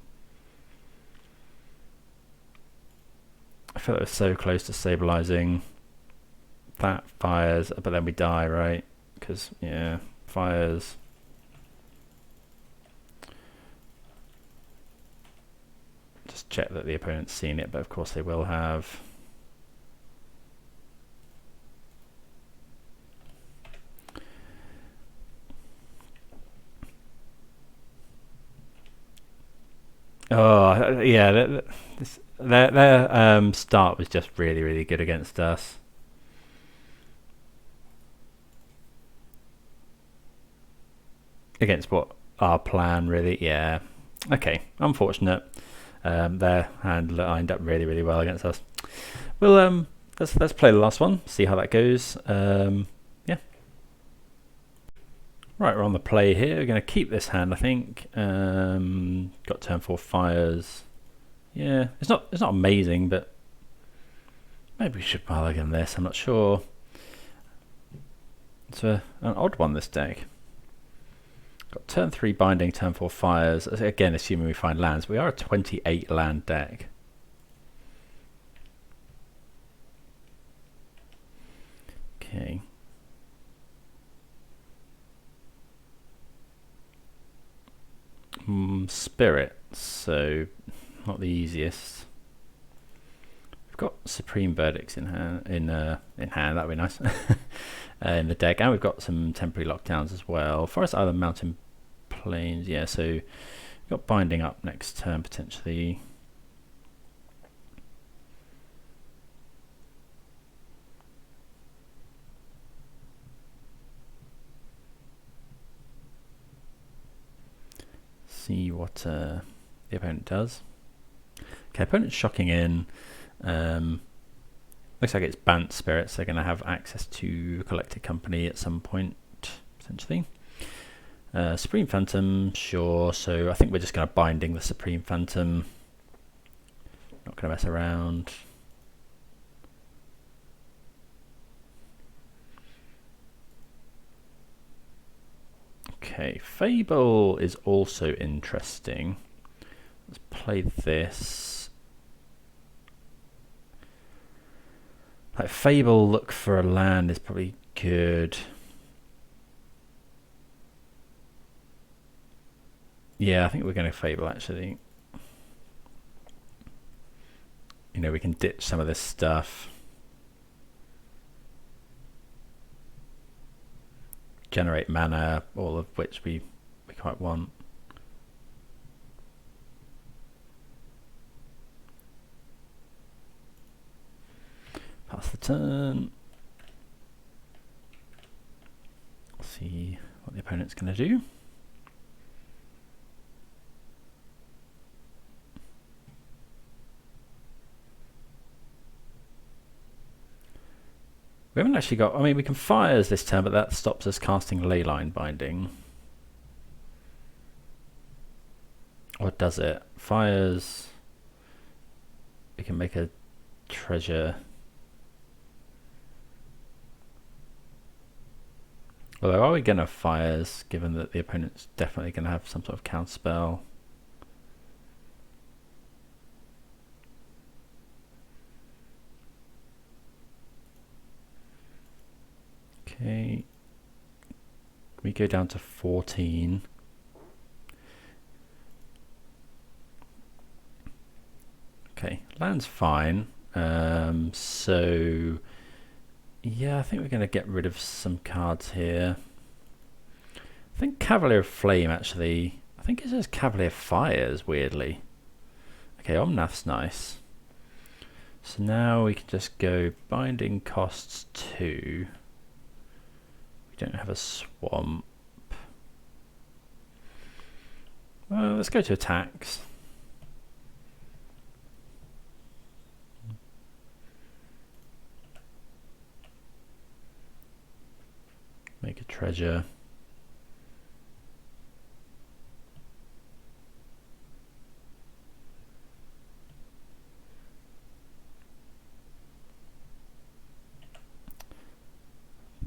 That fires, but then we die, right? Because, yeah, fires. Just check that the opponent's seen it, but of course they will have. Oh, yeah, their start was just really, really good against us. Against what? Our plan, really? Yeah. Okay, unfortunate. Their hand lined up really, really well against us. Well, let's play the last one, see how that goes. Yeah. Right, we're on the play here. We're going to keep this hand, I think. Got turn 4 fires. Yeah, it's not amazing, but maybe we should mulligan this. I'm not sure. It's an odd one, this deck. Got turn 3 binding, turn 4 fires. Again, assuming we find lands. We are a 28 land deck. Okay. Spirit, so not the easiest. We've got Supreme Verdicts in hand. That'd be nice. In the deck, and we've got some temporary lockdowns as well. Forest Island, Mountain Plains. Yeah, so we've got binding up next turn potentially. See what the opponent does. Okay, opponent's shocking in. Looks like it's Bant Spirits. They're going to have access to Collected Company at some point, potentially. Supreme Phantom, sure. So I think we're just going to binding the Supreme Phantom. Not going to mess around. Okay, Fable is also interesting. Let's play this. Like Fable, look for a land is probably good. Yeah, I think we're going to Fable actually. You know, we can ditch some of this stuff. Generate mana, all of which we quite want. Pass the turn. See what the opponent's going to do. We haven't actually got... I mean, we can fires this turn, but that stops us casting Leyline Binding. Or does it? Fires... We can make a treasure... Although, are we going to fires, given that the opponent's definitely going to have some sort of counter spell? Okay. We go down to 14. Okay, land's fine. So... Yeah, I think we're going to get rid of some cards here. I think Cavalier of Flame, actually. I think it says Cavalier Fires, weirdly. Okay, Omnath's nice. So now we can just go binding costs 2. We don't have a swamp. Well, let's go to attacks. Make a treasure.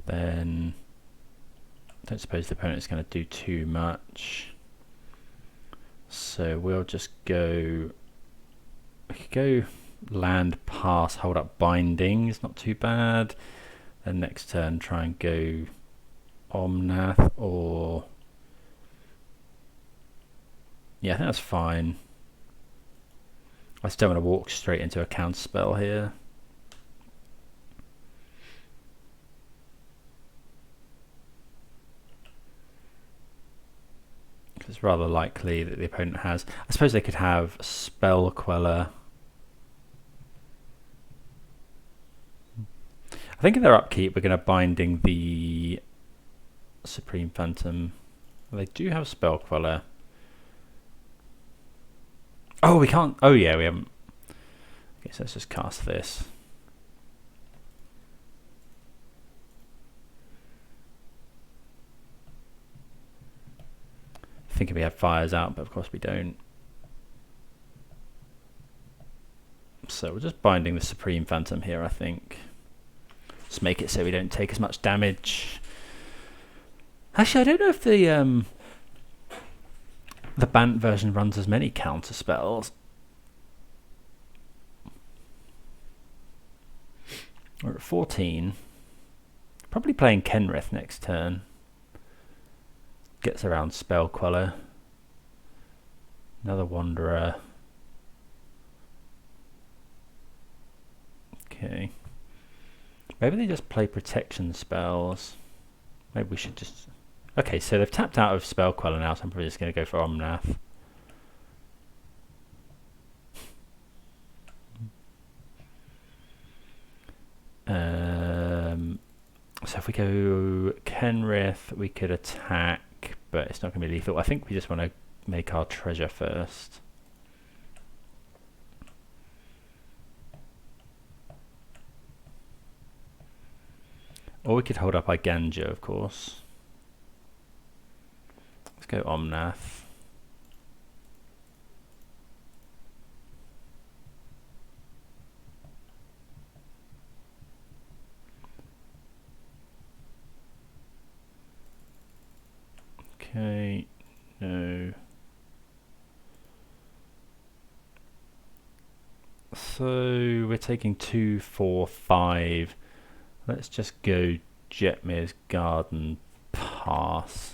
Then I don't suppose the opponent's going to do too much. So we'll just go, we could go land, pass, hold up binding, it's not too bad. Then next turn try and go Omnath, or yeah, I think that's fine. I still want to walk straight into a counter spell here. It's rather likely that the opponent has. I suppose they could have Spell Queller. I think in their upkeep we're going to binding the Supreme Phantom. Well, they do have Spell Queller. Oh, we can't. Oh yeah, we haven't. Okay, so let's just cast this. Thinking we have fires out, but of course we don't. So we're just binding the Supreme Phantom here, I think. Just make it so we don't take as much damage. Actually, I don't know if the Bant version runs as many counter spells. We're at 14. Probably playing Kenrith next turn. Gets around Spell Queller. Another Wanderer. Okay. Maybe they just play protection spells. Maybe we should just... Okay, so they've tapped out of Spell Queller now, so I'm probably just going to go for Omnath. So if we go Kenrith, we could attack, but it's not going to be lethal. I think we just want to make our treasure first. Or we could hold up Eiganjo, of course. Let's go Omnath. Okay, no. So we're taking 2, 4, 5. Let's just go Jetmir's Garden, pass.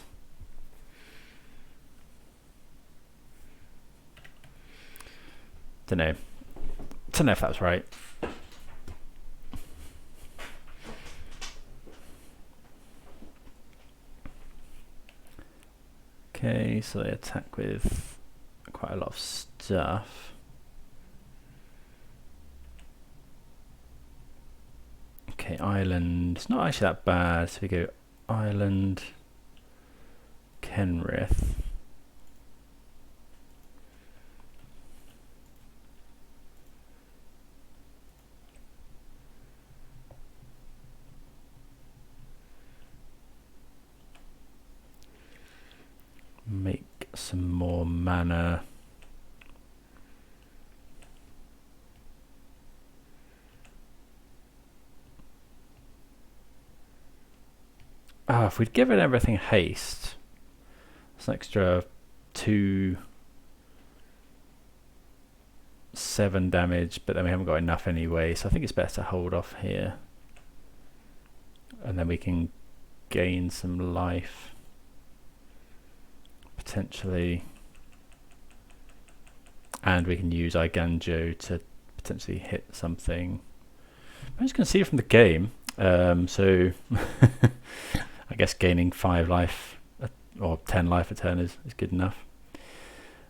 Don't know if that's right. Okay, so they attack with quite a lot of stuff. Okay, Island. It's not actually that bad. So we go Island, Kenrith. Make some more mana. If we'd given everything haste, it's an extra 2, 7 damage, but then we haven't got enough anyway, so I think it's better to hold off here. And then we can gain some life. Potentially. And we can use Eiganjo to potentially hit something. I'm just going to see it from the game. So I guess gaining 5 life or 10 life a turn is good enough.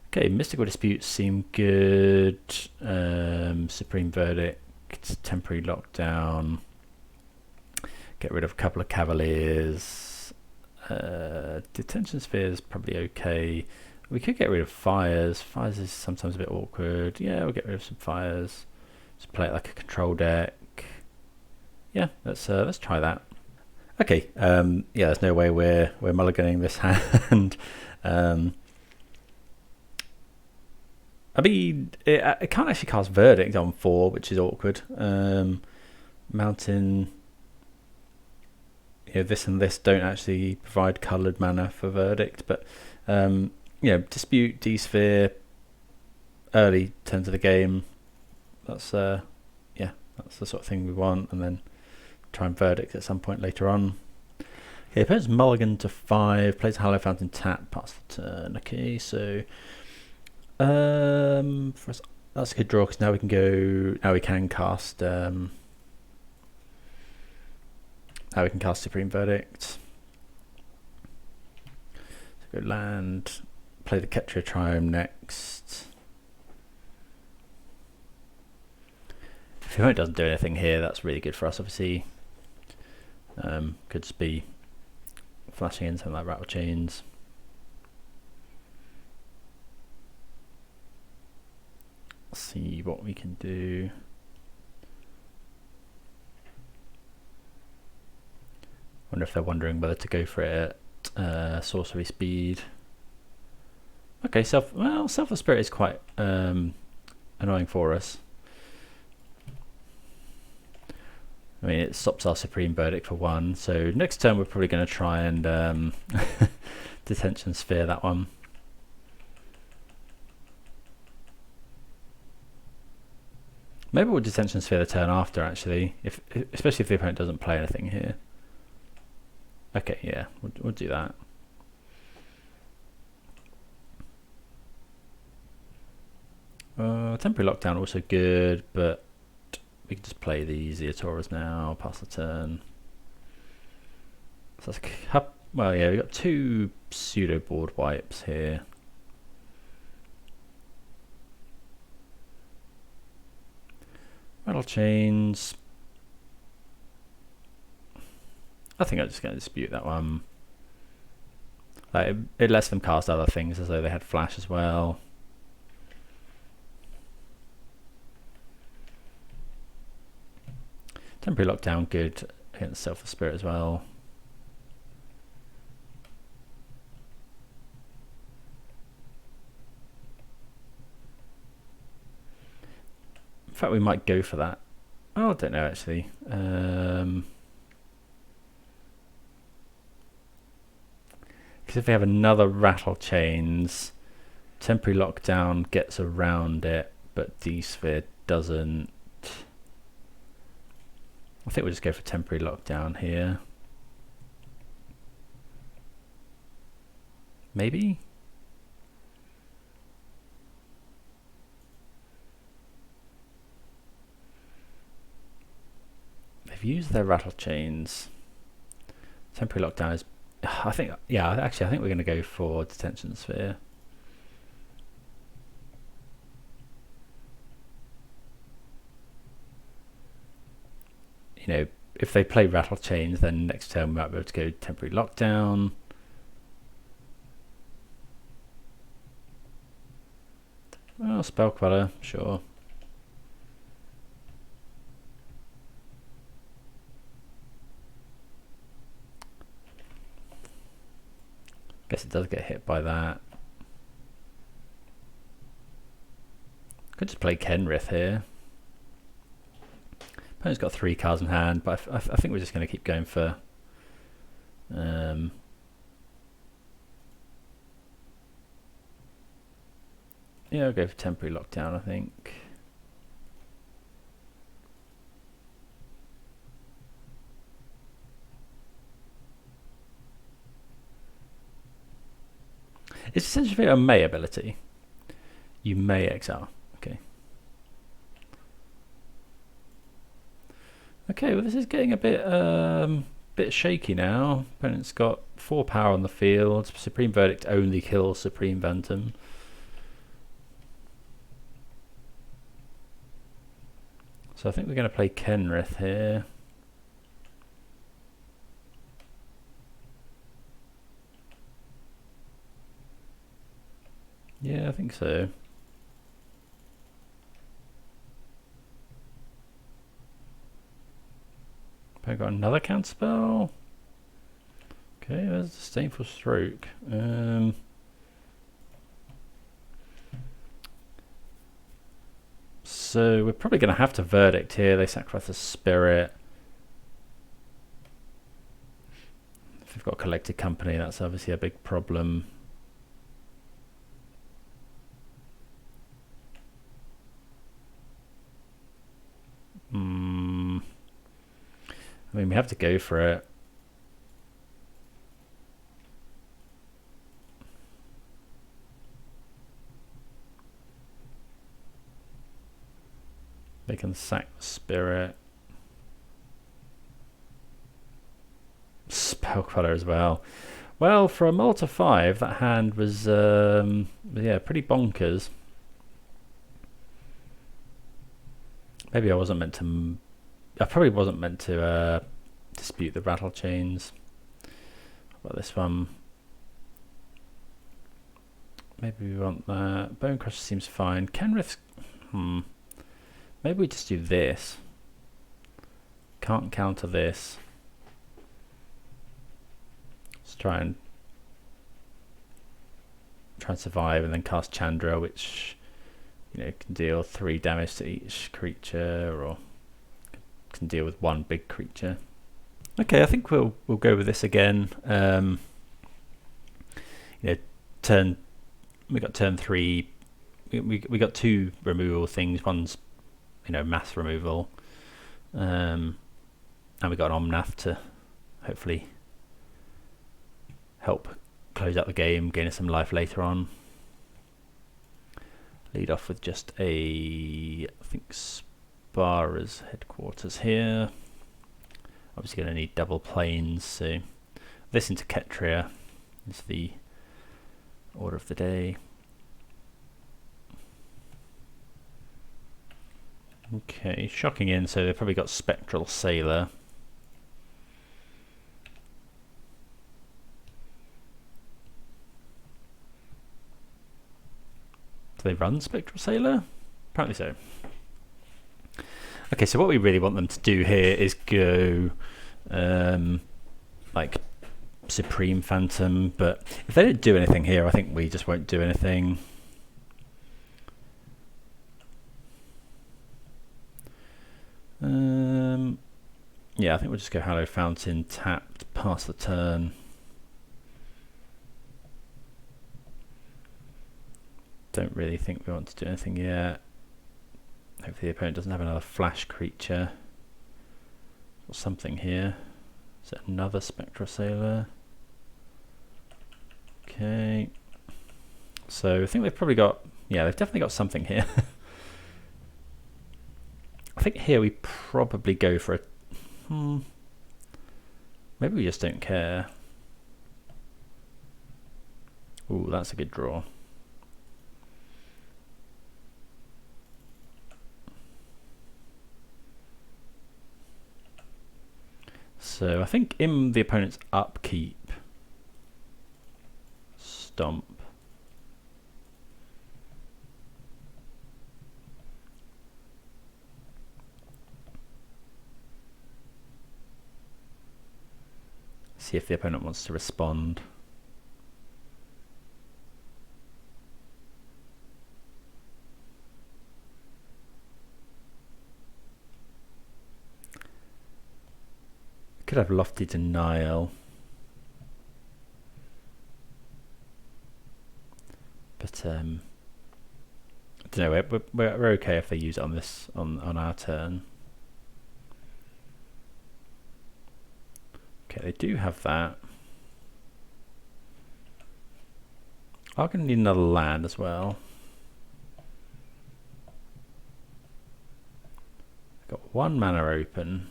Okay, Mystical Disputes seem good. Supreme Verdict. temporary lockdown, get rid of a couple of Cavaliers. Detention Sphere is probably okay. We could get rid of Fires. Fires is sometimes a bit awkward. Yeah, we'll get rid of some Fires. Just play it like a control deck. Yeah, let's try that. Okay, yeah, there's no way we're mulliganing this hand. I mean, it can't actually cast Verdict on 4, which is awkward. Mountain, you know, this and this don't actually provide coloured mana for Verdict, but you know, Dispute, D-Sphere, early turns of the game. That's yeah, that's the sort of thing we want, and then try and Verdict at some point later on. Okay, opponent's mulligan to 5, plays Hallowed Fountain, tap, pass the turn. Okay, so for us, that's a good draw because now we can go. Now we can cast. Now we can cast Supreme Verdict. So go land, play the Ketria Triome next. If the opponent doesn't do anything here, that's really good for us. Obviously, could just be flashing in something like Rattle Chains. See what we can do. Wonder if they're wondering whether to go for it at sorcery speed. Okay, Selfless Spirit is quite annoying for us. I mean, it stops our Supreme Verdict for 1, so next turn we're probably going to try and Detention Sphere that one. Maybe we'll Detention Sphere the turn after, actually, especially if the opponent doesn't play anything here. Okay, yeah, we'll do that. Temporary Lockdown also good, but we can just play the Ziatoras now, pass the turn. So that's a couple, well, yeah, we've got 2 pseudo board wipes here. Rattle Chains. I think I'm just going to dispute that one. Like, it lets them cast other things as though they had flash as well. Temporary Lockdown good against Selfless Spirit as well. In fact, we might go for that. Oh, I don't know actually. Because if we have another Rattle Chains, Temporary Lockdown gets around it, but D-Sphere doesn't. I think we'll just go for Temporary Lockdown here. Maybe? They've used their Rattle Chains. Temporary Lockdown is, I think, yeah, actually I think we're going to go for Detention Sphere. You know, if they play Rattle Chains, then next turn we might be able to go Temporary Lockdown. Well, Spell Queller, sure. Guess it does get hit by that. Could just play Kenrith here. Opponent's got 3 cards in hand, but I think we're just going to keep going for yeah, we'll go for Temporary Lockdown, I think. It's essentially a May ability. You may exile. Okay. Okay, well this is getting a bit shaky now. Opponent's got 4 power on the field. Supreme Verdict only kills Supreme Phantom. So I think we're going to play Kenrith here. Yeah, I think so. I've got another counterspell. Okay, there's Disdainful Stroke. So we're probably going to have to Verdict here. They sacrifice a Spirit. If we've got Collected Company, that's obviously a big problem. I mean, we have to go for it. They can sack the Spirit. Spell Queller as well. Well, for a Malta 5, that hand was, yeah, pretty bonkers. Maybe I wasn't meant to... I probably wasn't meant to dispute the Rattle Chains. What about this one? Maybe we want that. Bonecrusher seems fine. Kenrith... Maybe we just do this. Can't counter this. Let's try and survive and then cast Chandra, which, you know, can deal 3 damage to each creature, or can deal with 1 big creature. Okay, I think we'll go with this again. You know, we got turn 3. We got 2 removal things. One's, you know, mass removal, and we got an Omnath to hopefully help close out the game, gain us some life later on. Lead off with just I think Spara's headquarters here. Obviously going to need double planes, so this into Ketria is the order of the day. Okay, shocking in, so they've probably got Spectral Sailor. Do they run Spectral Sailor? Apparently so. Okay, so what we really want them to do here is go like Supreme Phantom, but if they don't do anything here, I think we just won't do anything. Yeah, I think we'll just go Hallowed Fountain, tapped, pass the turn. Don't really think we want to do anything yet. Hopefully the opponent doesn't have another flash creature or something here. Is it another Spectral Sailor? Okay. So I think they've probably got, yeah, they've definitely got something here. I think here we probably go for a... Maybe we just don't care. Ooh, that's a good draw. So I think in the opponent's upkeep, stomp. See if the opponent wants to respond. Could have Lofty Denial. But I don't know, we're okay if they use it on this on our turn. Okay, they do have that. I'm going to need another land as well. I've got 1 mana open.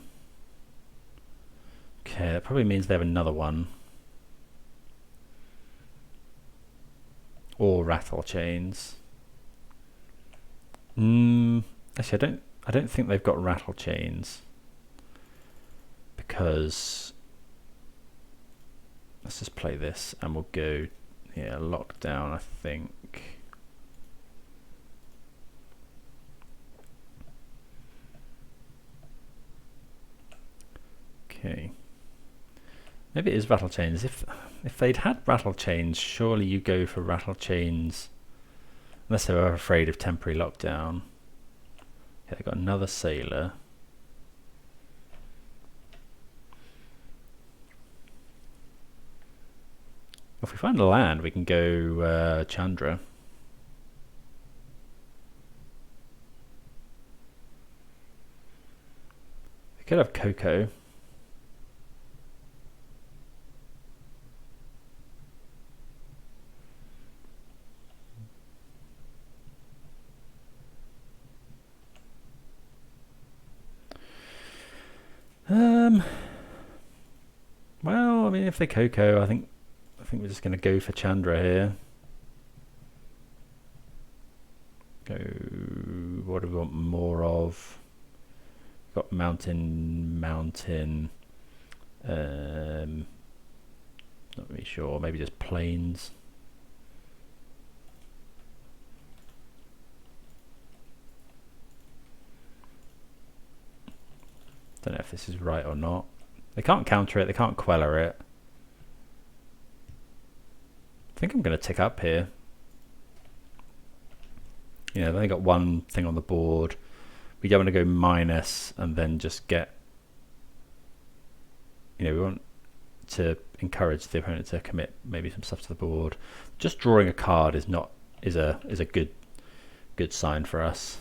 Okay, that probably means they have another one. Or Rattle Chains. Actually, I don't think they've got Rattle Chains, because let's just play this and we'll go, yeah, Lockdown, I think. Okay. Maybe it is Rattle Chains. If they'd had Rattle Chains, surely you go for Rattle Chains, unless they were afraid of temporary lockdown. Yeah, they've got another Sailor. If we find a land, we can go Chandra. We could have Coco. Well, I mean, if they Coco, I think we're just going to go for Chandra here. Go. What do we want more of? We've got mountain. Not really sure. Maybe just plains. Don't know if this is right or not. They can't counter it. They can't queller it. I think I'm going to tick up here. You know, they've only got one thing on the board. We don't want to go minus and then just get, you know, we want to encourage the opponent to commit maybe some stuff to the board. Just drawing a card is a good sign for us.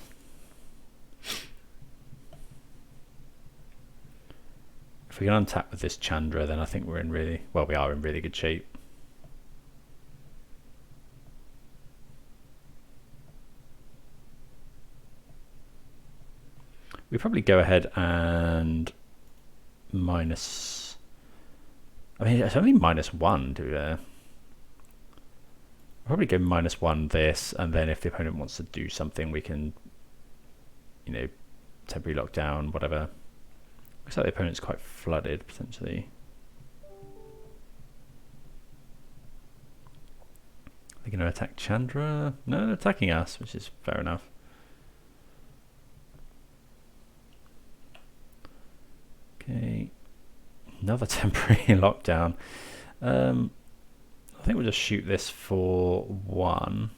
If we can untap with this Chandra, then I think we're in really, well, we are in really good shape. We probably go ahead and minus. I mean, it's only -1 to there. Probably go -1 this, and then if the opponent wants to do something, we can, you know, temporary lockdown, whatever. Looks like the opponent's quite flooded potentially. They're going to attack Chandra. No, they're attacking us, which is fair enough. Okay, another temporary lockdown. I think we'll just shoot this for 1.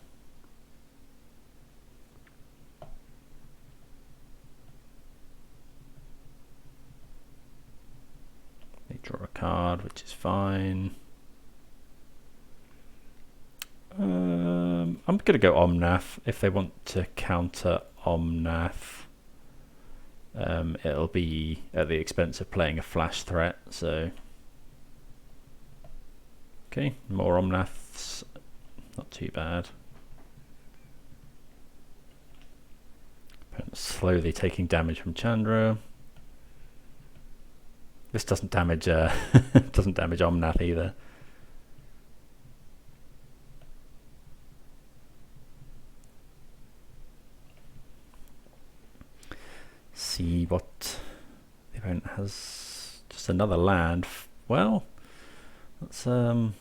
They draw a card, which is fine. I'm going to go Omnath. If they want to counter Omnath, it'll be at the expense of playing a flash threat, so okay, more Omnaths, not too bad. Slowly taking damage from Chandra. This doesn't damage doesn't damage Omnath either. See what the opponent has. Just another land. Well, that's they've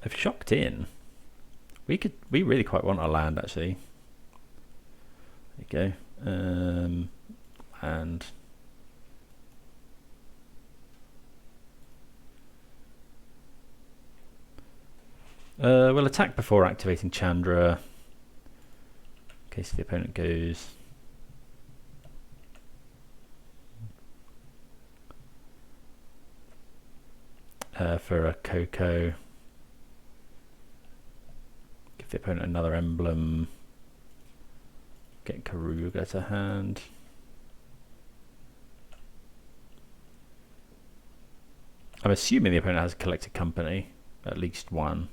shocked in. We really quite want a land actually. There you go. And we'll attack before activating Chandra in case the opponent goes. For a Coco, give the opponent another emblem, get Keruga to hand. I'm assuming the opponent has collected company, at least one.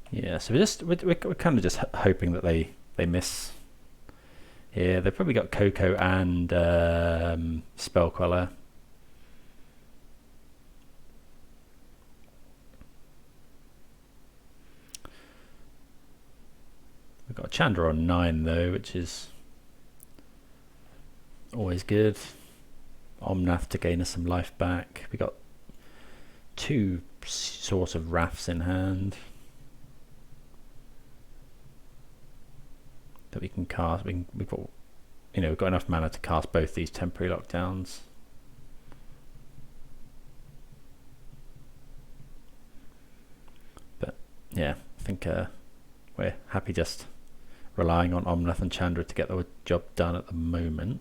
Yeah, so we're kind of just hoping that they miss. Yeah, they've probably got Coco and Spell Queller. We've got a Chandra on 9 though, which is always good. Omnath to gain us some life back. We got 2 sort of Wraths in hand that we can cast. We've got, you know, we've got enough mana to cast both these temporary lockdowns. But yeah, I think we're happy just relying on Omnath and Chandra to get the job done at the moment.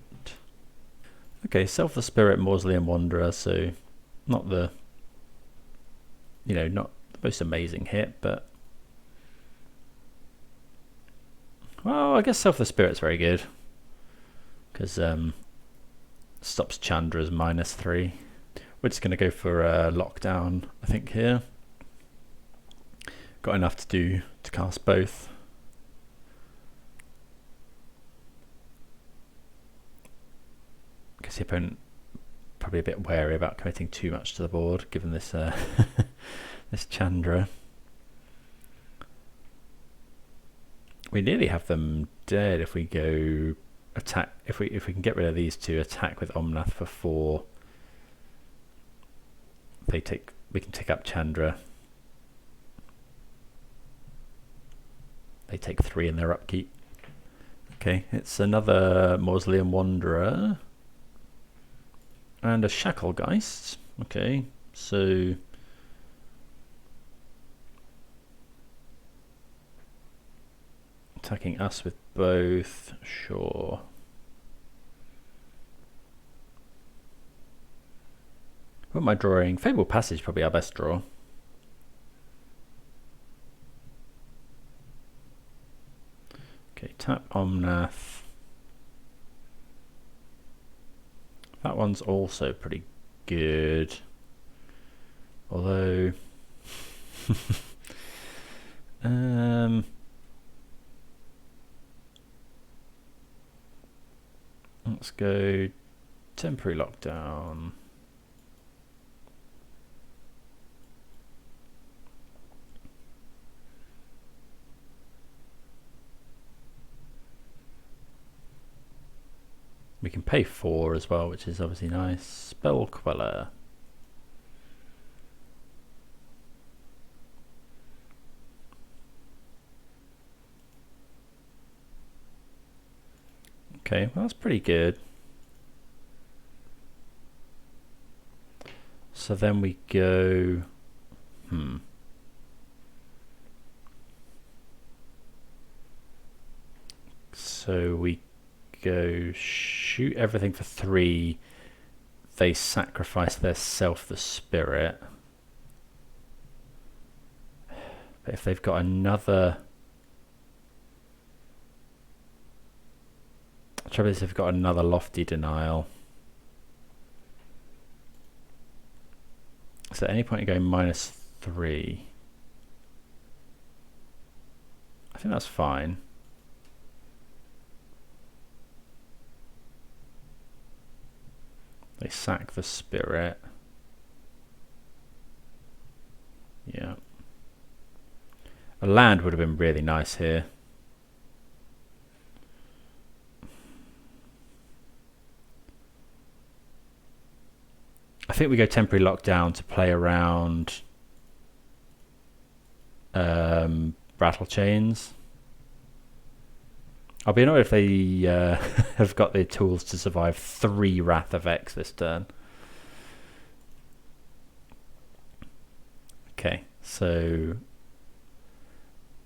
Okay, Self the Spirit, Mausoleum Wanderer, so not the, you know, not the most amazing hit, but well, I guess Self the Spirit's very good because stops Chandra's -3. We're just going to go for a lockdown, I think, here. Got enough to cast both. Guess the opponent probably a bit wary about committing too much to the board, given this this Chandra. We nearly have them dead if we go attack. If we can get rid of these 2, attack with Omnath for 4. We can take up Chandra. They take 3 in their upkeep. Okay, it's another Mausoleum Wanderer and a Shacklegeist. Okay, so attacking us with both, sure. What am I drawing? Fabled Passage, probably our best draw. Okay, tap Omnath. That one's also pretty good. Although let's go temporary lockdown. We can pay 4 as well, which is obviously nice. Spell Queller. Okay, well that's pretty good. So then we go... So we go shoot everything for 3. They sacrifice their Self the Spirit. But if they've got another... The trouble is they've got another Lofty Denial. So at any point you go -3. I think that's fine. They sack the Spirit. Yeah. A land would have been really nice here. I think we go temporary lockdown to play around Rattle Chains. I'll be annoyed if they have got the tools to survive 3 Wrath of X this turn. Okay, so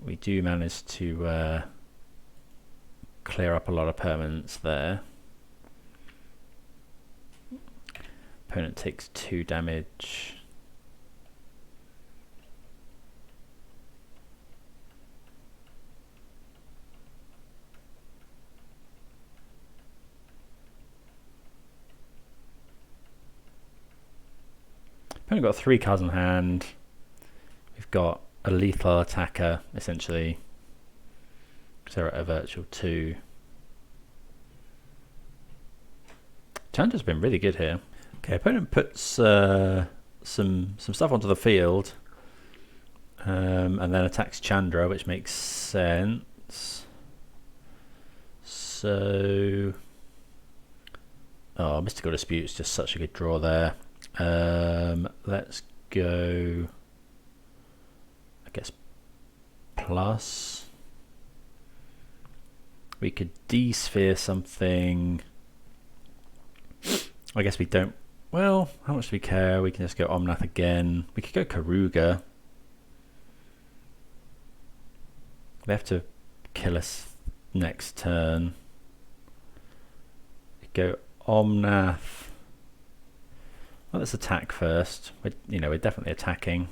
we do manage to clear up a lot of permanents there. Opponent takes 2 damage. Opponent got 3 cards in hand. We've got a lethal attacker, essentially. So they're at a virtual 2. Chandra's been really good here. Okay, opponent puts some stuff onto the field, and then attacks Chandra, which makes sense. So, oh, Mystical Dispute is just such a good draw there. Let's go, I guess, plus. We could D-sphere something. I guess we don't. Well, how much do we care? We can just go Omnath again. We could go Keruga. They have to kill us next turn. We go Omnath. Well, let's attack first. We're definitely attacking.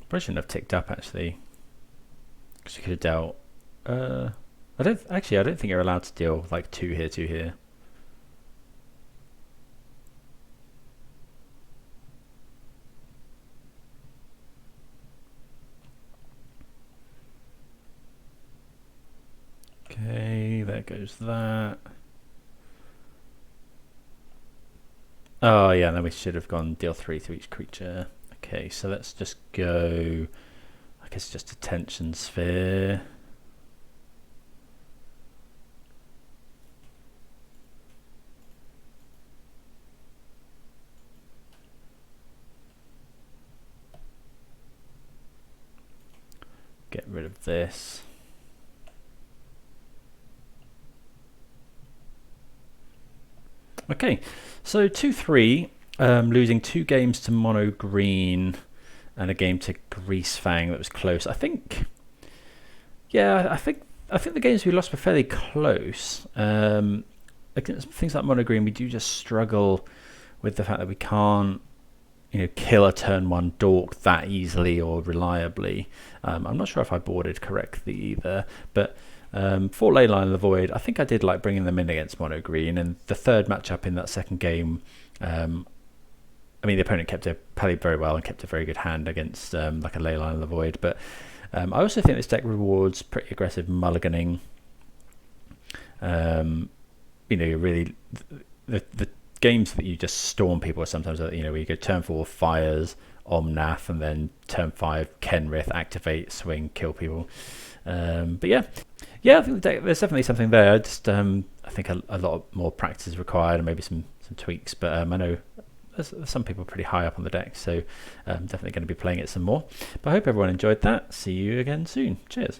Probably shouldn't have ticked up actually, because you could have dealt. I don't think you're allowed to deal like 2 here, 2 here. Okay, there goes that. Oh yeah, then we should have gone deal 3 to each creature. Okay, so let's just go, I guess just Detention Sphere. Get rid of this. Okay, so 2-3, losing 2 games to mono green and a game to Greasefang that was close. I think the games we lost were fairly close. Against things like mono green, we do just struggle with the fact that we can't, kill a turn 1 dork that easily or reliably. I'm not sure if I boarded correctly either, but for Leyline of the Void, I think I did like bringing them in against mono green, and the third matchup in that second game, the opponent played very well and kept a very good hand against like a Leyline of the Void, but I also think this deck rewards pretty aggressive mulliganing. Really the games that you just storm people are sometimes, where you go turn 4 Fires, Omnath, and then turn 5 Kenrith, activate, swing, kill people. But yeah, I think there's definitely something there. I think a lot more practice is required and maybe some tweaks. But I know there's some people pretty high up on the deck, so I'm definitely going to be playing it some more. But I hope everyone enjoyed that. See you again soon. Cheers.